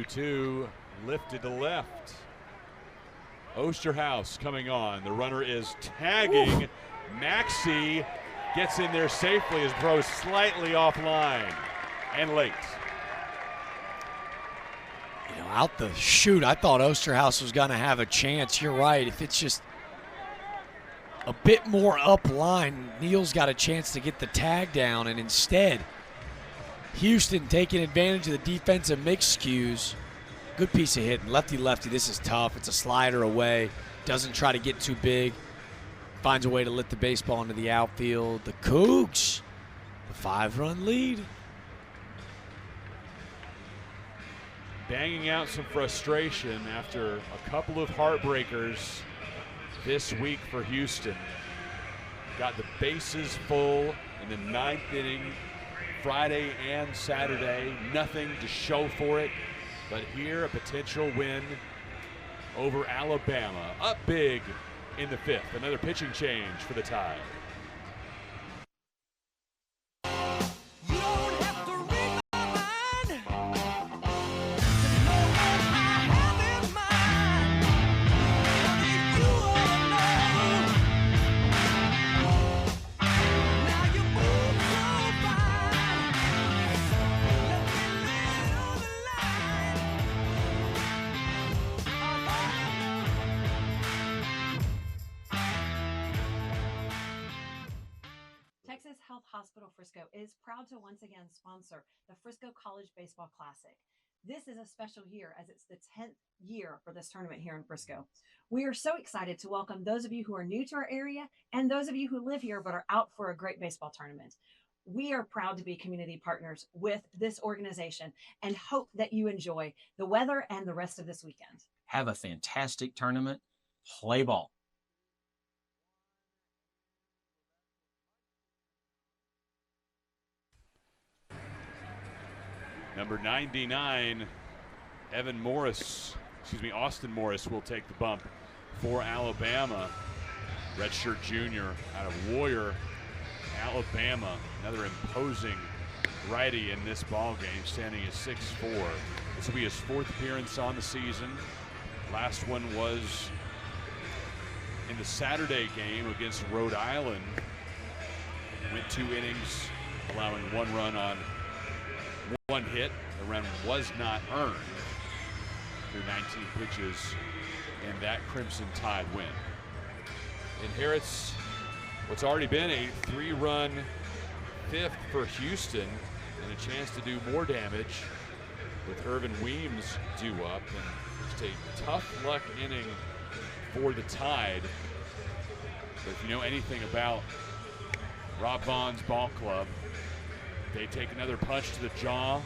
Two lifted to left. Osterhaus coming on. The runner is tagging. Maxey gets in there safely as throws slightly offline and late. You know, out the chute, I thought Osterhaus was going to have a chance. You're right. If it's just a bit more up line, Neal's got a chance to get the tag down, and instead, Houston taking advantage of the defensive miscues. Good piece of hitting. Lefty-lefty, this is tough. It's a slider away. Doesn't try to get too big. Finds a way to lift the baseball into the outfield. The Cougs, the 5-run lead. Banging out some frustration after a couple of heartbreakers this week for Houston. Got the bases full in the 9th inning. Friday and Saturday, nothing to show for it, but here a potential win over Alabama. Up big in the 5th. Another pitching change for the Tide. Hospital Frisco is proud to once again sponsor the Frisco College Baseball Classic. This is a special year as it's the 10th year for this tournament here in Frisco. We are so excited to welcome those of you who are new to our area and those of you who live here but are out for a great baseball tournament. We are proud to be community partners with this organization and hope that you enjoy the weather and the rest of this weekend. Have a fantastic tournament. Play ball. Number 99, Austin Morris will take the bump for Alabama. Redshirt junior out of Warrior, Alabama. Another imposing righty in this ball game, standing at 6'4". This will be his 4th appearance on the season. Last one was in the Saturday game against Rhode Island. Went 2 innings, allowing 1 run on 1 hit. The run was not earned through 19 pitches in that Crimson Tide win. Inherits what's already been a 3-run 5th for Houston and a chance to do more damage with Irvin Weems due up, and just a tough luck inning for the Tide. But if you know anything about Rob Vaughn's ball club, they take another punch to the jaw,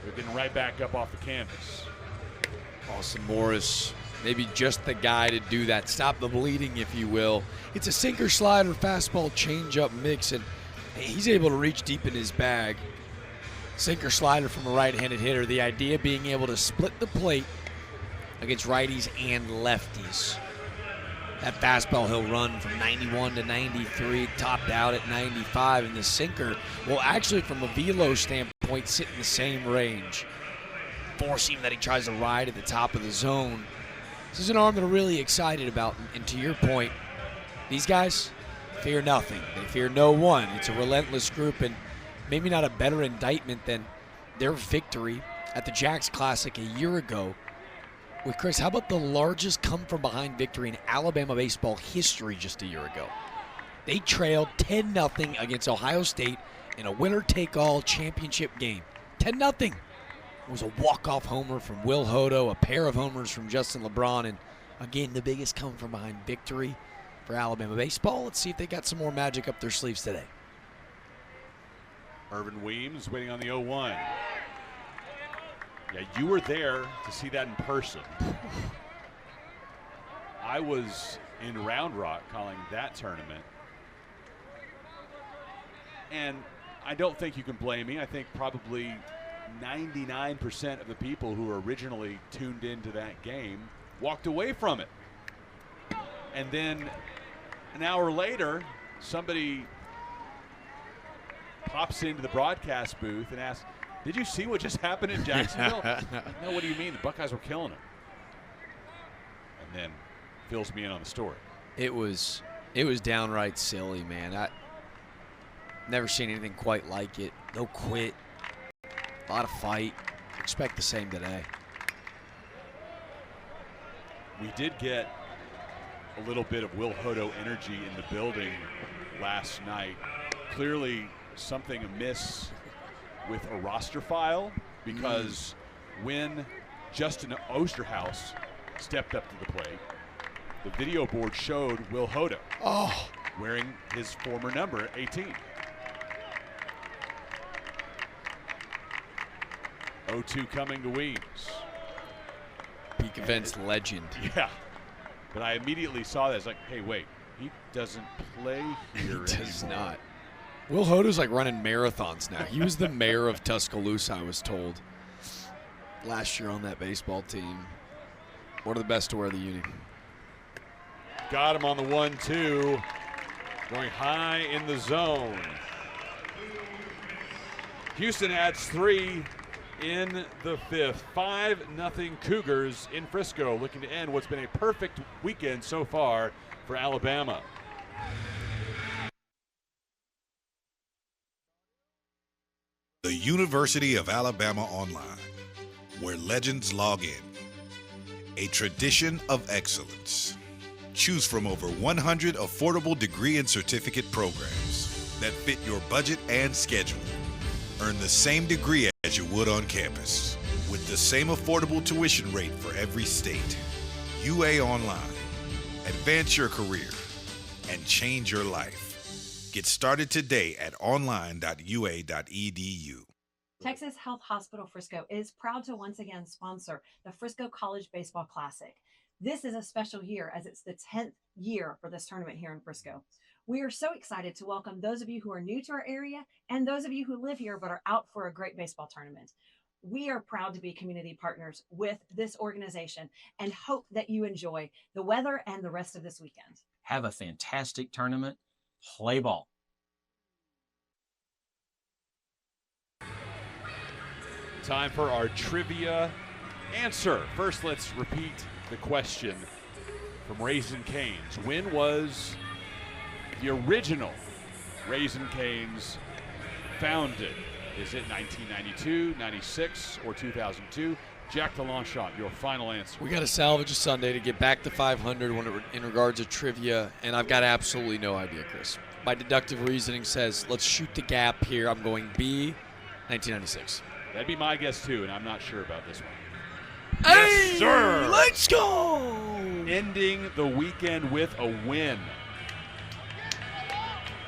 they're getting right back up off the canvas. Austin Morris, maybe just the guy to do that. Stop the bleeding, if you will. It's a sinker, slider, fastball, changeup mix, and he's able to reach deep in his bag. Sinker, slider from a right-handed hitter. The idea being able to split the plate against righties and lefties. That fastball he'll run from 91 to 93, topped out at 95, and the sinker will actually, from a velo standpoint, sit in the same range. Four-seam that he tries to ride at the top of the zone. This is an arm that I'm really excited about, and to your point, these guys fear nothing. They fear no one. It's a relentless group, and maybe not a better indictment than their victory at the Jacks Classic a year ago. With Chris, how about the largest come-from-behind victory in Alabama baseball history just a year ago? They trailed 10-0 against Ohio State in a winner-take-all championship game. 10-0. It was a walk-off homer from Will Hodo, a pair of homers from Justin LeBron, and again, the biggest come-from-behind victory for Alabama baseball. Let's see if they got some more magic up their sleeves today. Irvin Weems waiting on the 0-1. Yeah, you were there to see that in person. I was in Round Rock calling that tournament. And I don't think you can blame me. I think probably 99% of the people who were originally tuned into that game walked away from it. And then an hour later, somebody pops into the broadcast booth and asks, "Did you see what just happened in Jacksonville?" No, what do you mean? The Buckeyes were killing them. And then fills me in on the story. It was downright silly, man. I never seen anything quite like it. No quit. A lot of fight. Expect the same today. We did get a little bit of Will Hodo energy in the building last night. Clearly something amiss with a roster file, because when Justin Osterhaus stepped up to the plate, the video board showed Will Hodo wearing his former number, 18. 0-2 coming to Weems. Peak events legend. Yeah. But I immediately saw that. It's like, hey, wait, he doesn't play here He does anymore. not. Will Hodo's like running marathons now. He was the mayor of Tuscaloosa, I was told, last year on that baseball team. One of the best to wear the uni. Got him on the 1-2. Going high in the zone. Houston adds 3 in the 5th. 5-0 Cougars in Frisco, looking to end what's been a perfect weekend so far for Alabama. The University of Alabama Online, where legends log in. A tradition of excellence. Choose from over 100 affordable degree and certificate programs that fit your budget and schedule. Earn the same degree as you would on campus, with the same affordable tuition rate for every state. UA Online. Advance your career and change your life. Get started today at online.ua.edu. Texas Health Hospital Frisco is proud to once again sponsor the Frisco College Baseball Classic. This is a special year as it's the 10th year for this tournament here in Frisco. We are so excited to welcome those of you who are new to our area and those of you who live here but are out for a great baseball tournament. We are proud to be community partners with this organization and hope that you enjoy the weather and the rest of this weekend. Have a fantastic tournament. Play ball. Time for our trivia answer. First, let's repeat the question from Raising Cane's. When was the original Raising Cane's founded? Is it 1992, 96, or 2002? Jack DeLongchamp, your final answer. We got to salvage a Sunday to get back to 500 in regards to trivia, and I've got absolutely no idea, Chris. My deductive reasoning says let's shoot the gap here. I'm going B, 1996. That'd be my guess, too, and I'm not sure about this one. Hey, yes, sir! Let's go! Ending the weekend with a win.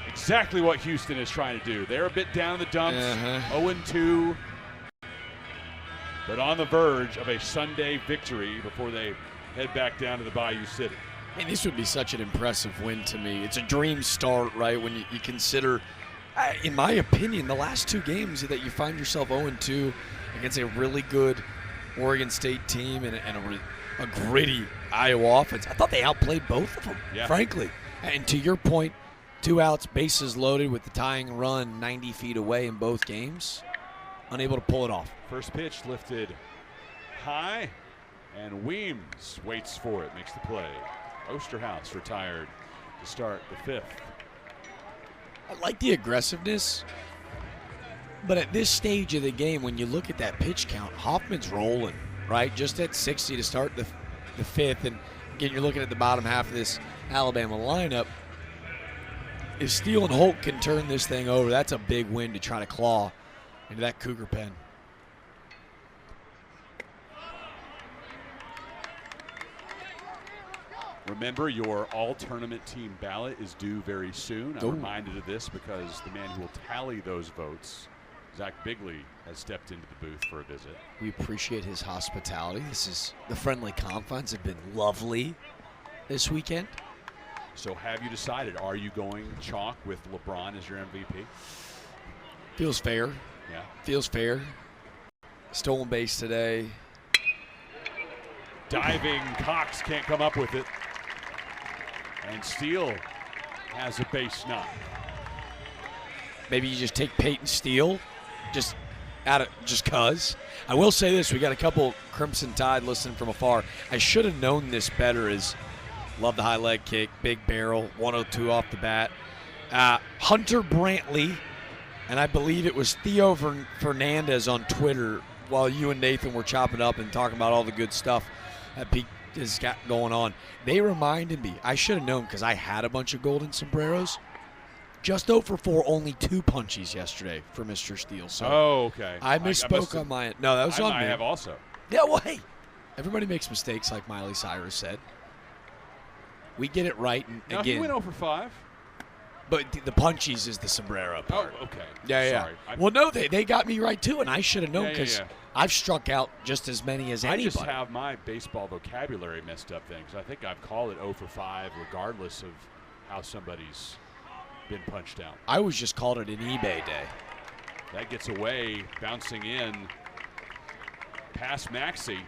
Exactly what Houston is trying to do. They're a bit down in the dumps, 0-2, but on the verge of a Sunday victory before they head back down to the Bayou City. I mean, this would be such an impressive win to me. It's a dream start, right, when you consider, in my opinion, the last 2 games that you find yourself 0-2 against a really good Oregon State team and a gritty Iowa offense. I thought they outplayed both of them, frankly. And to your point, 2 outs, bases loaded with the tying run 90 feet away in both games. Unable to pull it off. First pitch lifted high, and Weems waits for it, makes the play. Osterhaus retired to start the 5th. I like the aggressiveness But at this stage of the game, when you look at that pitch count, Hoffman's rolling, right? Just at 60 to start the fifth. And again, you're looking at the bottom half of this Alabama lineup. If Steele and Holt can turn this thing over, that's a big win to try to claw into that Cougar pen. Remember, your all-tournament team ballot is due very soon. I'm reminded of this because the man who will tally those votes, Zach Bigley, has stepped into the booth for a visit. We appreciate his hospitality. The friendly confines have been lovely this weekend. So have you decided, are you going chalk with LeBron as your MVP? Feels fair. Yeah. Feels fair. Stolen base today. Diving Cox can't come up with it. And Steele has a base knock. Maybe you just take Peyton Steele just cuz. I will say this, we got a couple Crimson Tide listening from afar. I should have known this better. Love the high leg kick, big barrel, 102 off the bat. Hunter Brantley, and I believe it was Theo Fernandez on Twitter while you and Nathan were chopping up and talking about all the good stuff that Pete has got going on. They reminded me, I should have known because I had a bunch of golden sombreros. Just 0 for 4, only 2 punchies yesterday for Mr. Steele. So okay. I misspoke on my end. No, that was on me. I have also. Yeah, well, hey, everybody makes mistakes, like Miley Cyrus said. We get it right. And now, again, he went 0 for 5. But the punchies is the sombrero part. Oh, okay. Yeah, Sorry. yeah. Well, no, they got me right, too, and I should have known because Yeah. I've struck out just as many as anybody. I just have my baseball vocabulary messed up things. I think I've called it 0 for 5 regardless of how somebody's been punched out. I always just called it an eBay day. That gets away, bouncing in past Maxey.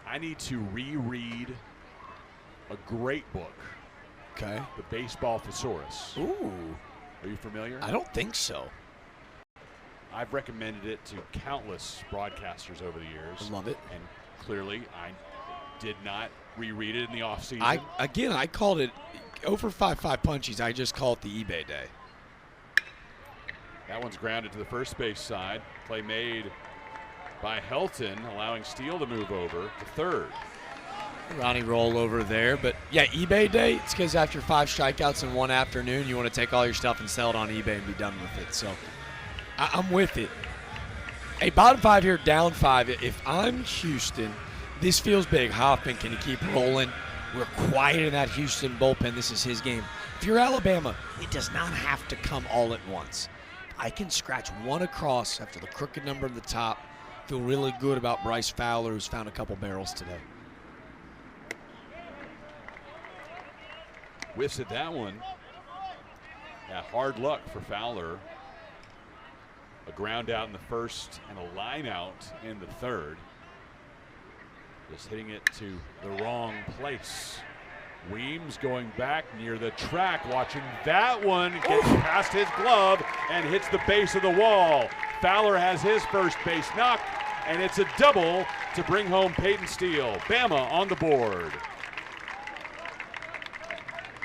I need to reread a great book. Okay. The Baseball Thesaurus. Ooh. Are you familiar? I don't think so. I've recommended it to countless broadcasters over the years. I love it. And clearly, I did not reread it in the offseason. I called it over 5 punchies. I just call it the eBay day. That one's grounded to the first base side. Play made by Helton, allowing Steele to move over to third. Ronnie roll over there. But, yeah, eBay day, it's because after 5 strikeouts in one afternoon, you want to take all your stuff and sell it on eBay and be done with it. So I'm with it. Hey, bottom 5 here, down 5. If I'm Houston, this feels big. Hoffman, can he keep rolling? We're quiet in that Houston bullpen. This is his game. If you're Alabama, it does not have to come all at once. I can scratch one across after the crooked number at the top. Feel really good about Bryce Fowler, who's found a couple barrels today. Whiffs at that one. Yeah, hard luck for Fowler. A ground out in the first and a line out in the third. Just hitting it to the wrong place. Weems going back near the track, watching that one, gets past his glove and hits the base of the wall. Fowler has his first base knock, and it's a double to bring home Peyton Steele. Bama on the board.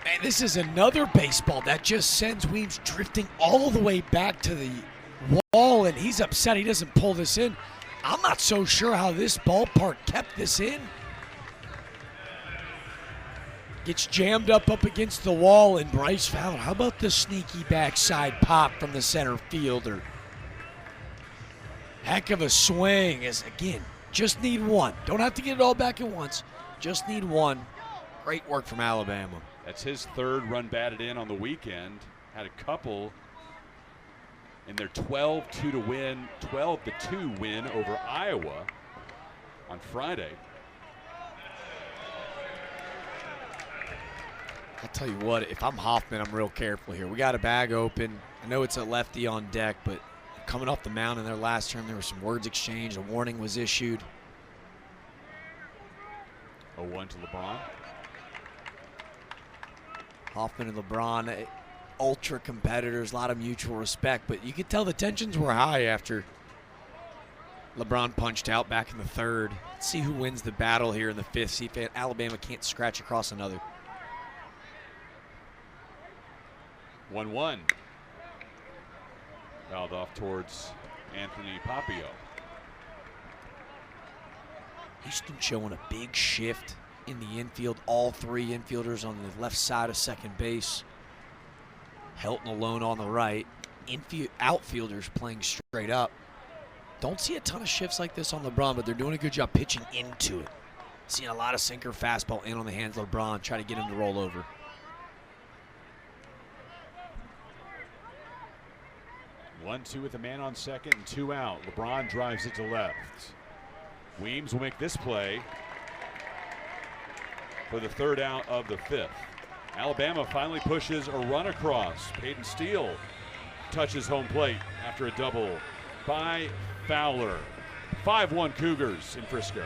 And this is another baseball that just sends Weems drifting all the way back to the wall, and he's upset he doesn't pull this in. I'm not so sure how this ballpark kept this in. Gets jammed up against the wall, and Bryce Fowler, how about the sneaky backside pop from the center fielder? Heck of a swing, as again, just need one. Don't have to get it all back at once. Just need one. Great work from Alabama. That's his third run batted in on the weekend. Had a couple in their 12-2 win over Iowa on Friday. I'll tell you what, if I'm Hoffman, I'm real careful here. We got a bag open. I know it's a lefty on deck, but coming off the mound in their last term, there were some words exchanged. A warning was issued. 0-1 to LeBron. Hoffman and LeBron, ultra competitors, a lot of mutual respect, but you could tell the tensions were high after LeBron punched out back in the third. Let's see who wins the battle here in the fifth. See if Alabama can't scratch across another. 1-1. Fouled off towards Anthony Papio. Houston showing a big shift in the infield. All three infielders on the left side of second base. Helton alone on the right. Outfielders playing straight up. Don't see a ton of shifts like this on LeBron, but they're doing a good job pitching into it. Seeing a lot of sinker fastball in on the hands of LeBron, try to get him to roll over. 1-2 with a man on second and 2 out. LeBron drives it to left. Weems will make this play for the 3rd out of the 5th. Alabama finally pushes a run across. Peyton Steele touches home plate after a double by Fowler. 5-1 Cougars in Frisco.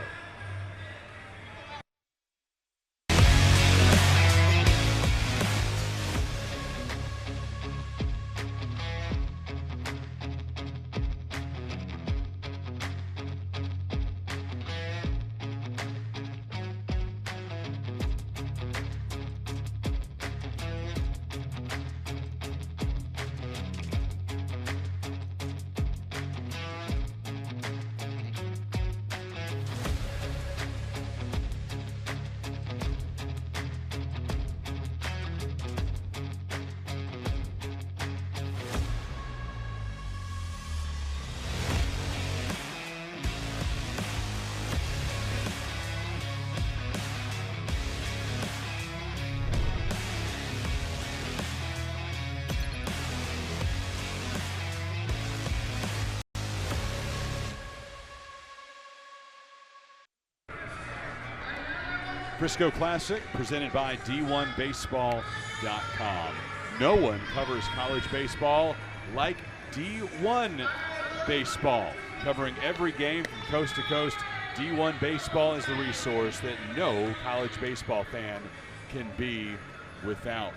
Frisco Classic presented by D1Baseball.com. No one covers college baseball like D1 Baseball. Covering every game from coast to coast, D1 Baseball is the resource that no college baseball fan can be without.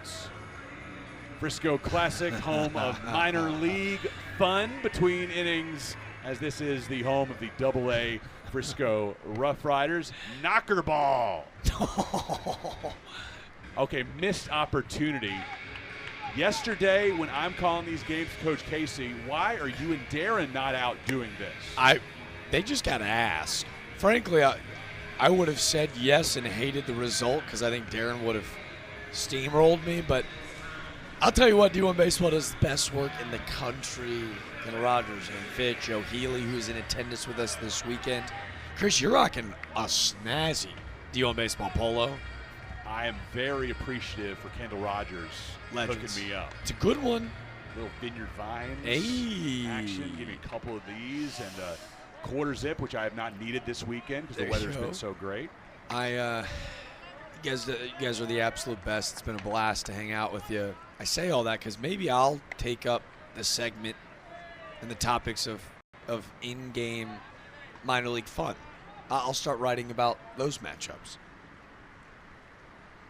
Frisco Classic, home of minor league fun between innings, as this is the home of the Double-A Frisco Rough Riders. Knocker ball. Okay, missed opportunity. Yesterday, when I'm calling these games, Coach Casey, why are you and Darren not out doing this? They just got to ask. Frankly, I would have said yes and hated the result because I think Darren would have steamrolled me. But I'll tell you what, D1 Baseball does the best work in the country. Kendall Rogers and Fitch, Joe Healy, who's in attendance with us this weekend. Chris, you're rocking a snazzy D1 Baseball polo. I am very appreciative for Kendall Rogers hooking me up. It's a good one. Little Vineyard Vines action. Give me a couple of these and a quarter zip, which I have not needed this weekend because the weather's been so great. You guys are the absolute best. It's been a blast to hang out with you. I say all that because maybe I'll take up the segment and the topics of in-game minor league fun. I'll start writing about those matchups.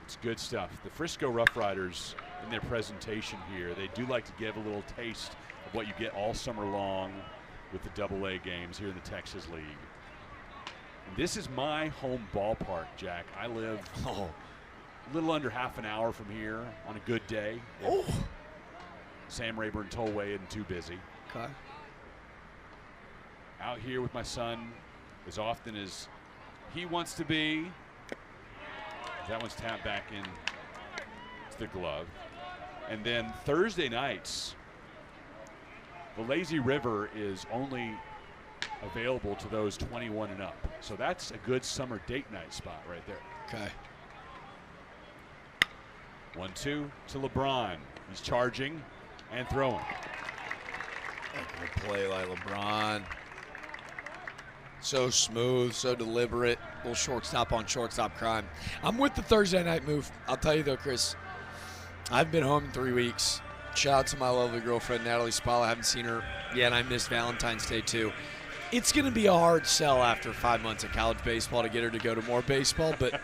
It's good stuff. The Frisco Rough Riders, in their presentation here, they do like to give a little taste of what you get all summer long with the Double-A games here in the Texas League. And this is my home ballpark, Jack. I live a little under half an hour from here on a good day. Oh. Sam Rayburn Tollway isn't too busy. Okay. Out here with my son as often as he wants to be. That one's tapped back in to the glove. And then Thursday nights, the Lazy River is only available to those 21 and up. So that's a good summer date night spot right there. Okay. 1-2 to LeBron. He's charging and throwing. Good play by LeBron. So smooth, so deliberate. Little shortstop on shortstop crime. I'm with the Thursday night move. I'll tell you though, Chris, I've been home in 3 weeks. Shout out to my lovely girlfriend, Natalie Spalla. I haven't seen her yet, and I missed Valentine's Day too. It's going to be a hard sell after 5 months of college baseball to get her to go to more baseball, but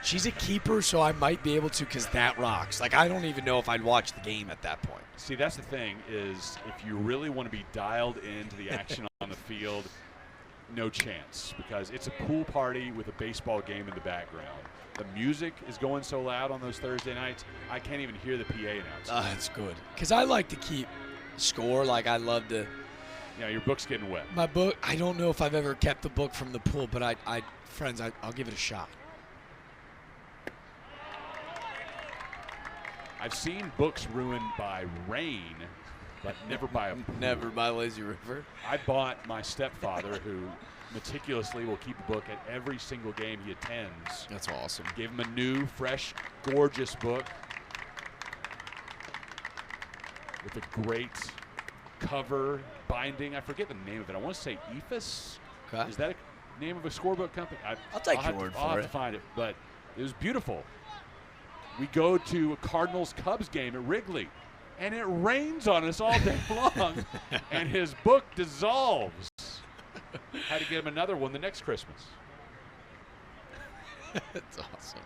she's a keeper, so I might be able to because that rocks. Like, I don't even know if I'd watch the game at that point. See, that's the thing is if you really want to be dialed into the action on the field, no chance because it's a pool party with a baseball game in the background. The music is going so loud on those Thursday nights, I can't even hear the PA announcer. That's good because I like to keep score. Like, I love to. Yeah, your book's getting wet. My book, I don't know if I've ever kept the book from the pool, but I'll give it a shot. I've seen books ruined by rain, but never by a pool. Never by lazy river. I bought my stepfather, who meticulously will keep a book at every single game he attends. That's awesome. Gave him a new, fresh, gorgeous book with a great cover binding. I forget the name of it. I want to say Ephus. Okay. Is that a name of a scorebook company? I'll take your word I'll for have it. to find it, but it was beautiful. We go to a Cardinals-Cubs game at Wrigley, and it rains on us all day long, and his book dissolves. Had to get him another one the next Christmas. That's awesome.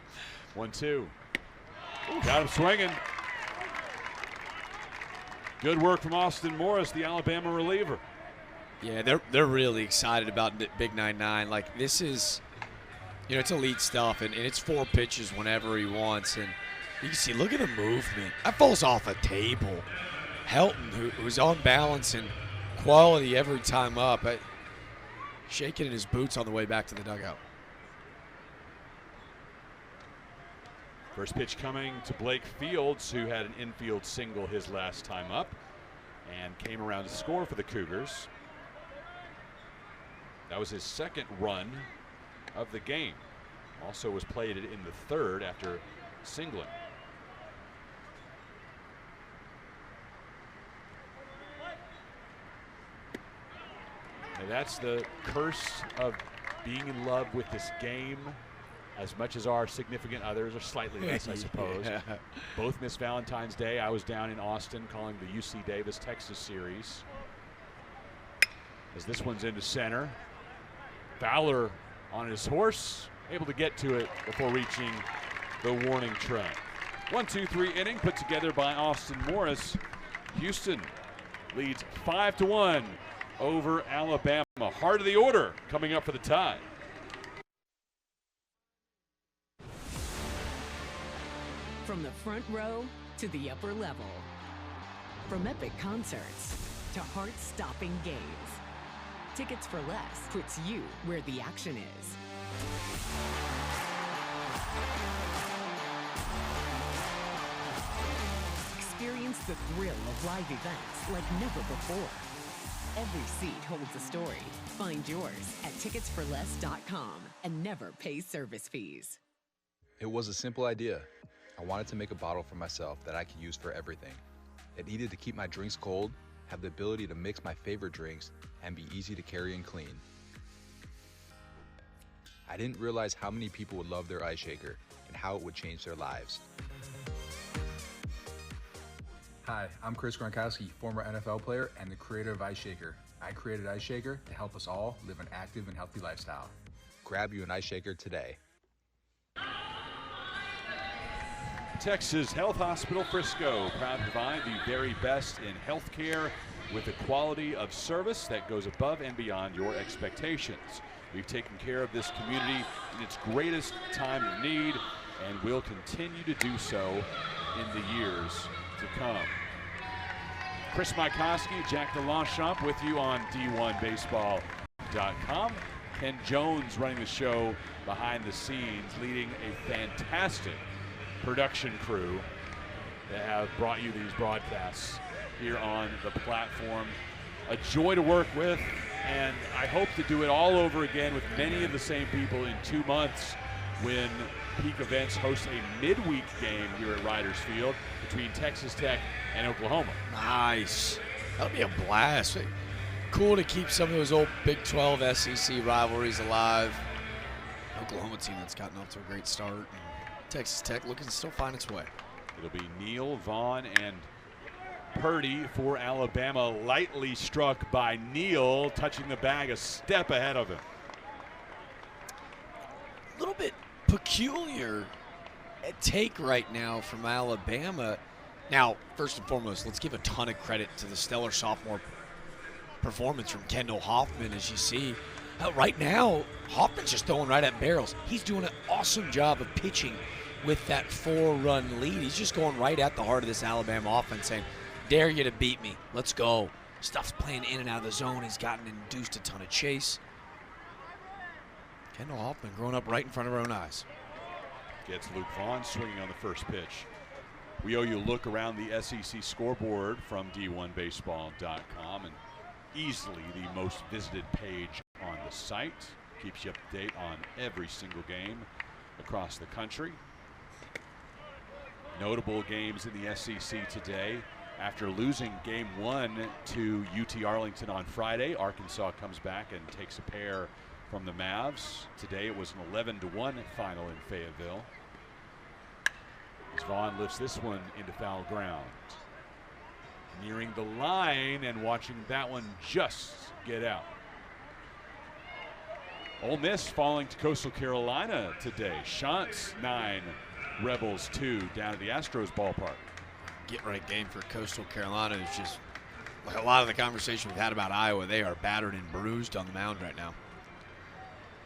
1-2. Got him swinging. Good work from Austin Morris, the Alabama reliever. Yeah, they're really excited about Big 9-9. Like, this is, it's elite stuff, and it's 4 pitches whenever he wants. And you can see, look at the movement. That falls off a table. Helton, who's on balance and quality every time up, shaking in his boots on the way back to the dugout. First pitch coming to Blake Fields, who had an infield single his last time up and came around to score for the Cougars. That was his second run of the game. Also was played in the third after singling. And that's the curse of being in love with this game. As much as our significant others, or slightly less, I suppose. Yeah. Both missed Valentine's Day. I was down in Austin calling the UC Davis Texas series. As this one's into center. Fowler on his horse, able to get to it before reaching the warning track. 1-2-3 inning put together by Austin Morris. Houston leads 5-1 over Alabama. Heart of the order coming up for the tie. From the front row to the upper level. From epic concerts to heart-stopping games. Tickets for Less puts you where the action is. Experience the thrill of live events like never before. Every seat holds a story. Find yours at ticketsforless.com and never pay service fees. It was a simple idea. I wanted to make a bottle for myself that I could use for everything. It needed to keep my drinks cold, have the ability to mix my favorite drinks, and be easy to carry and clean. I didn't realize how many people would love their ice shaker and how it would change their lives. Hi, I'm Chris Gronkowski, former NFL player and the creator of Ice Shaker. I created Ice Shaker to help us all live an active and healthy lifestyle. Grab you an ice shaker today. Texas Health Hospital Frisco, proud to provide the very best in healthcare with a quality of service that goes above and beyond your expectations. We've taken care of this community in its greatest time of need and will continue to do so in the years to come. Chris Mikoski, Jack DeLongchamp with you on D1Baseball.com. Ken Jones running the show behind the scenes, leading a fantastic production crew that have brought you these broadcasts here on the platform. A joy to work with, and I hope to do it all over again with many of the same people in 2 months when Peak Events hosts a midweek game here at Riders Field between Texas Tech and Oklahoma. Nice. That'll be a blast. Cool to keep some of those old Big 12 SEC rivalries alive. Oklahoma team that's gotten off to a great start. And Texas Tech looking to still find its way. It'll be Neal, Vaughn, and Purdy for Alabama. Lightly struck by Neal, touching the bag a step ahead of him. A little bit peculiar take right now from Alabama. Now, first and foremost, let's give a ton of credit to the stellar sophomore performance from Kendall Hoffman. As you see, right now, Hoffman's just throwing right at barrels. He's doing an awesome job of pitching with that 4-run lead. He's just going right at the heart of this Alabama offense, saying, Dare you to beat me. Let's go. Stuff's playing in and out of the zone. He's gotten induced a ton of chase. Kendall Hoffman growing up right in front of our own eyes. Gets Luke Vaughn swinging on the first pitch. We owe you a look around the SEC scoreboard from D1Baseball.com, and easily the most visited page on the site. Keeps you up to date on every single game across the country. Notable games in the SEC today. After losing game 1 to UT Arlington on Friday, Arkansas comes back and takes a pair from the Mavs. Today it was an 11-1 final in Fayetteville. As Vaughn lifts this one into foul ground. Nearing the line and watching that one just get out. Ole Miss falling to Coastal Carolina today. Shantz 9, Rebels 2 down at the Astros ballpark. Get right game for Coastal Carolina. It's just like a lot of the conversation we've had about Iowa. They are battered and bruised on the mound right now.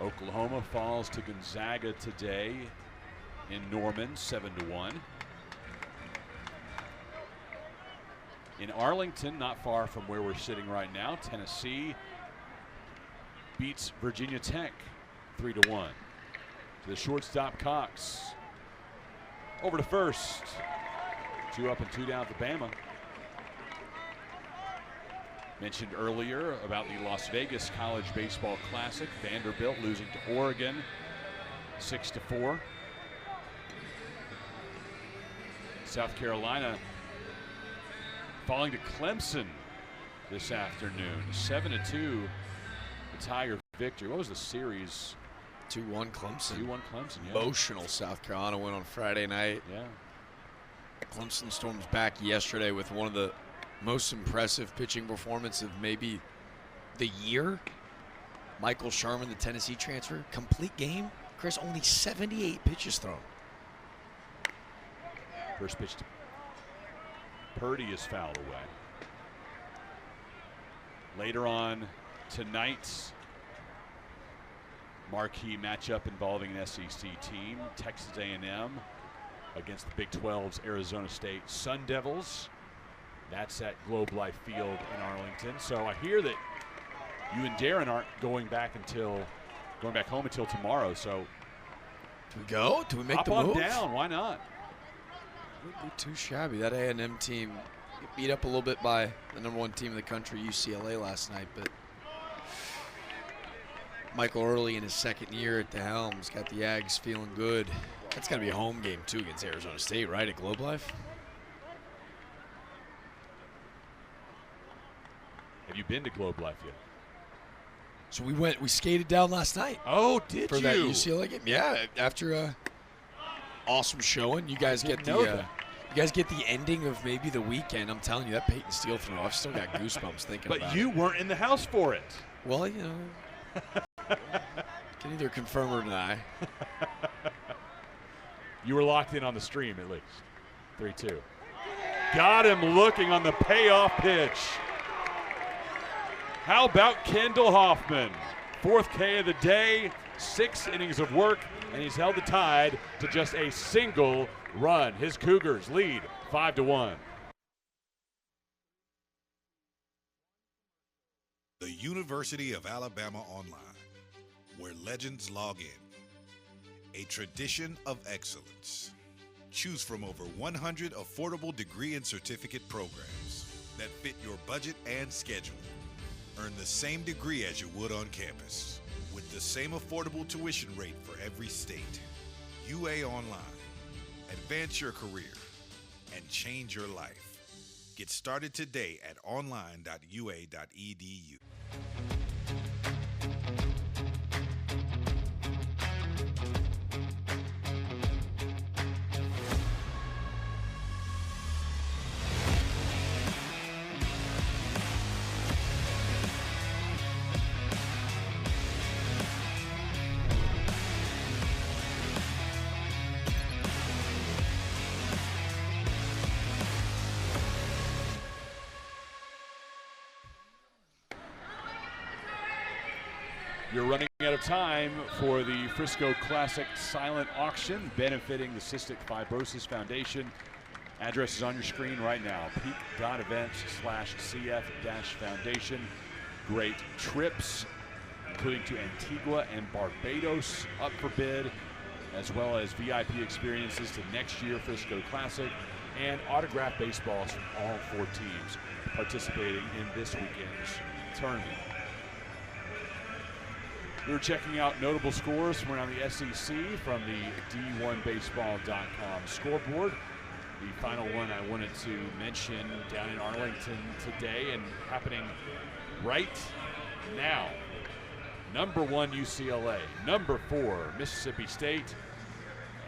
Oklahoma falls to Gonzaga today in Norman, 7-1. In Arlington, not far from where we're sitting right now, Tennessee beats Virginia Tech 3-1. To the shortstop, Cox. Over to first. 2 up and 2 down to Bama. Mentioned earlier about the Las Vegas College Baseball Classic. Vanderbilt losing to Oregon 6-4. South Carolina falling to Clemson this afternoon. 7-2, the Tiger victory. What was the series? 2-1 Clemson. 2-1 Clemson, yeah. Emotional South Carolina win on Friday night. Yeah. Clemson storms back yesterday with one of the most impressive pitching performance of maybe the year. Michael Sherman, the Tennessee transfer, complete game. Chris, only 78 pitches thrown. First pitch to Purdy is fouled away. Later on tonight's marquee matchup involving an SEC team, Texas A&M against the Big 12's Arizona State Sun Devils. That's at Globe Life Field in Arlington. So I hear that you and Darren aren't going back home until tomorrow. So do we go? Do we make the move? Hop on down. Why not? Wouldn't be too shabby. That A&M team get beat up a little bit by the #1 team in the country, UCLA, last night, but Michael Early in his second year at the helm has got the Ags feeling good. That's got to be a home game, too, against Arizona State, right, at Globe Life? Have you been to Globe Life yet? So we skated down last night. Oh, did for you? That UCLA game. Yeah, after a awesome showing. You guys get the ending of maybe the weekend. I'm telling you, that Peyton Steele throw, I've still got goosebumps thinking about it. But you weren't in the house for it. Well, you know, can either confirm or deny. You were locked in on the stream at least. 3-2. Got him looking on the payoff pitch. How about Kendall Hoffman? 4th K of the day, 6 innings of work, and he's held the Tide to just a single run. His Cougars lead 5-1. The University of Alabama Online, where legends log in. A tradition of excellence. Choose from over 100 affordable degree and certificate programs that fit your budget and schedule. Earn the same degree as you would on campus, with the same affordable tuition rate for every state. UA Online. Advance your career and change your life. Get started today at online.ua.edu. You're running out of time for the Frisco Classic silent auction benefiting the Cystic Fibrosis Foundation. Address is on your screen right now, peak.events/CF-Foundation. Great trips, including to Antigua and Barbados, up for bid, as well as VIP experiences to next year Frisco Classic and autographed baseballs from all 4 teams participating in this weekend's tournament. We were checking out notable scores from around the SEC from the D1Baseball.com scoreboard. The final one I wanted to mention down in Arlington today and happening right now. Number 1 UCLA, number 4 Mississippi State,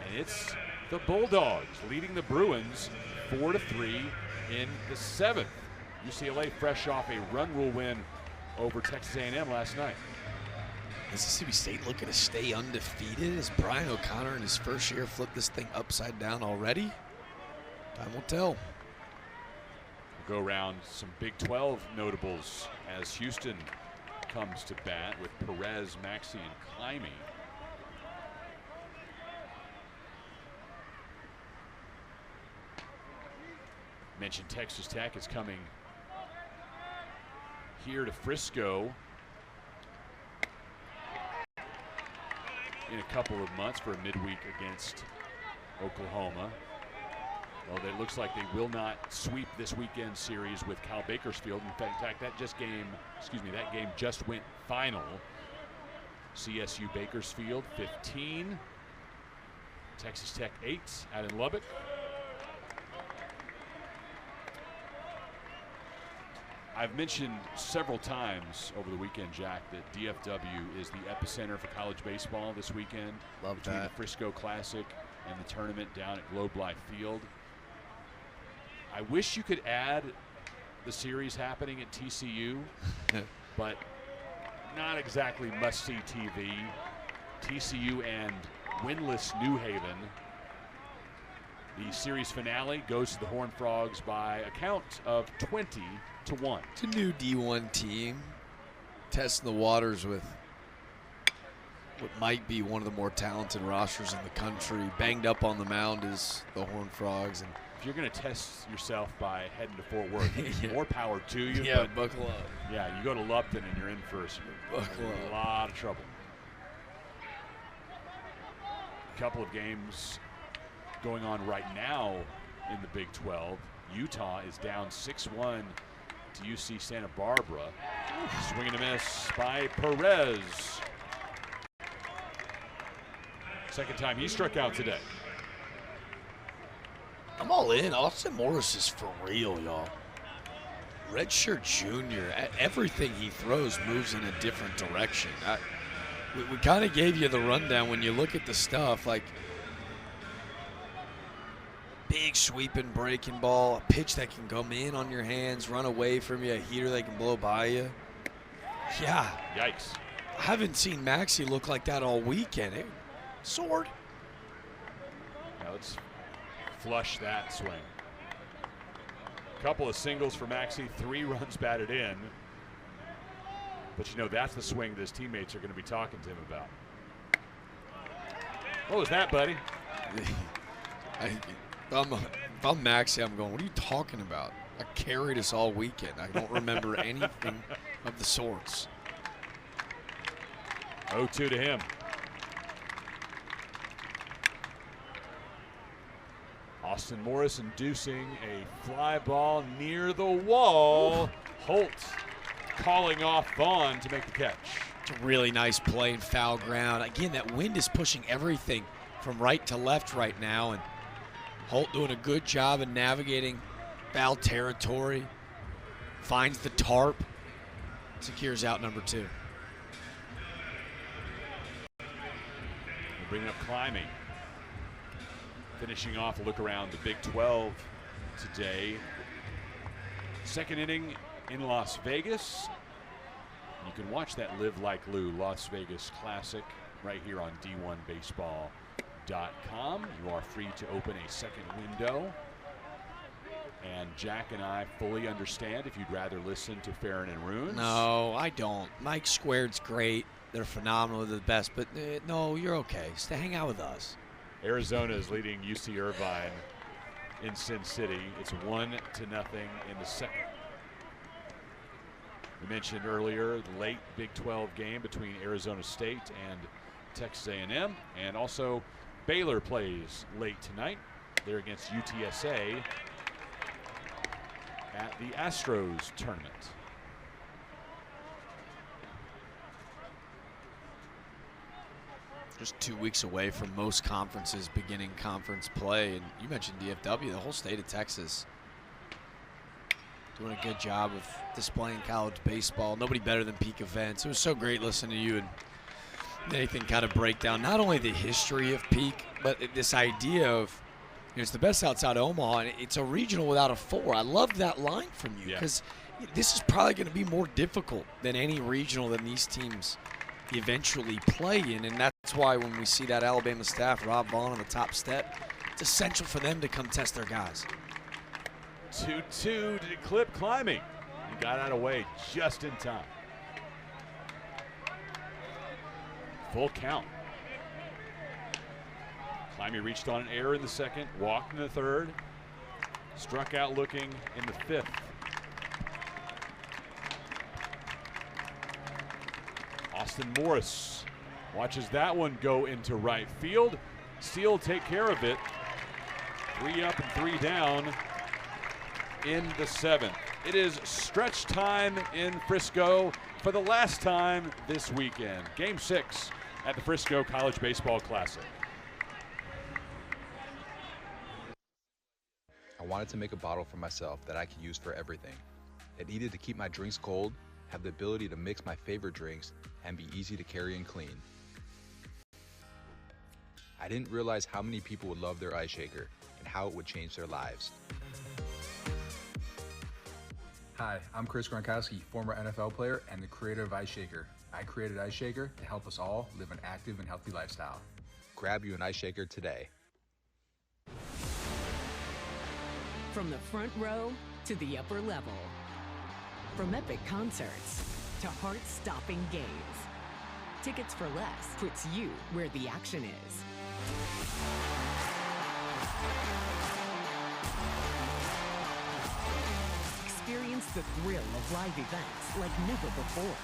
and it's the Bulldogs leading the Bruins 4-3 in the 7th. UCLA fresh off a run rule win over Texas A&M last night. Mississippi State looking to stay undefeated as Brian O'Connor in his first year flipped this thing upside down already. Time will tell. We'll go around some Big 12 notables as Houston comes to bat with Perez, Maxey, and Climby. Mentioned Texas Tech is coming here to Frisco in a couple of months for a midweek against Oklahoma. Well, it looks like they will not sweep this weekend series with Cal Bakersfield. In fact, that game just went final. CSU Bakersfield 15, Texas Tech 8 out in Lubbock. I've mentioned several times over the weekend, Jack, that DFW is the epicenter for college baseball this weekend. Love between that. the Frisco Classic and the tournament down at Globe Life Field. I wish you could add the series happening at TCU, but not exactly must-see TV. TCU and winless New Haven. The series finale goes to the Horned Frogs by a count of 20-1. It's a new D1 team testing the waters with what might be one of the more talented rosters in the country. Banged up on the mound is the Horned Frogs. And if you're going to test yourself by heading to Fort Worth, more power to you. Yeah, but buckle up. Yeah, you go to Lupton and you're in for a lot of trouble. A couple of games going on right now in the Big 12. Utah is down 6-1 to UC Santa Barbara. Swing and a miss by Perez. Second time he struck out today. I'm all in. Austin Morris is for real, y'all. Redshirt junior. Everything he throws moves in a different direction. We kind of gave you the rundown when you look at the stuff. Like, big sweeping breaking ball, a pitch that can come in on your hands, run away from you, a heater that can blow by you. Yeah. Yikes. I haven't seen Maxey look like that all weekend. Sword. Now let's flush that swing. Couple of singles for Maxey, 3 runs batted in. But you know, that's the swing that his teammates are going to be talking to him about. What was that, buddy? If I'm Maxey, I'm going, what are you talking about? I carried us all weekend. I don't remember anything of the sorts. 0-2 to him. Austin Morris inducing a fly ball near the wall. Holt calling off Vaughn to make the catch. It's a really nice play in foul ground. Again, that wind is pushing everything from right to left right now, and Holt doing a good job of navigating foul territory. Finds the tarp. Secures out number 2. We're bringing up Climby. Finishing off a look around the Big 12 today. Second inning in Las Vegas. You can watch that Live Like Lou Las Vegas Classic right here on D1Baseball.com. You are free to open a second window. And Jack and I fully understand if you'd rather listen to Farron and Runes. No, I don't. Mike Squared's great. They're phenomenal. They're the best. But no, you're okay. Stay hang out with us. Arizona is leading UC Irvine in Sin City. It's 1-0 in the second. We mentioned earlier the late Big 12 game between Arizona State and Texas A&M, and also Baylor plays late tonight. They're against UTSA at the Astros tournament. Just 2 weeks away from most conferences beginning conference play. And you mentioned DFW, the whole state of Texas doing a good job of displaying college baseball. Nobody better than Peak Events. It was so great listening to you and Nathan kind of break down not only the history of Peak, but this idea of, you know, it's the best outside of Omaha, and it's a regional without a 4. I loved that line from you, because this is probably going to be more difficult than any regional that these teams eventually play in, and that's why when we see that Alabama staff, Rob Vaughn on the top step, it's essential for them to come test their guys. 2-2 to clip climbing. He got out of the way just in time. Full count. Climby reached on an error in the second, walked in the third, struck out looking in the fifth. Austin Morris watches that one go into right field. Steele will take care of it. 3 up and 3 down in the seventh. It is stretch time in Frisco for the last time this weekend. Game 6 at the Frisco College Baseball Classic. I wanted to make a bottle for myself that I could use for everything. It needed to keep my drinks cold, have the ability to mix my favorite drinks, and be easy to carry and clean. I didn't realize how many people would love their ice shaker and how it would change their lives. Hi, I'm Chris Gronkowski, former NFL player and the creator of Ice Shaker. I created Ice Shaker to help us all live an active and healthy lifestyle. Grab you an ice shaker today. From the front row to the upper level. From epic concerts to heart-stopping games. Tickets for Less puts you where the action is. Experience the thrill of live events like never before.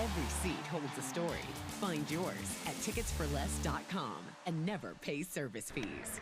Every seat holds a story. Find yours at ticketsforless.com and never pay service fees.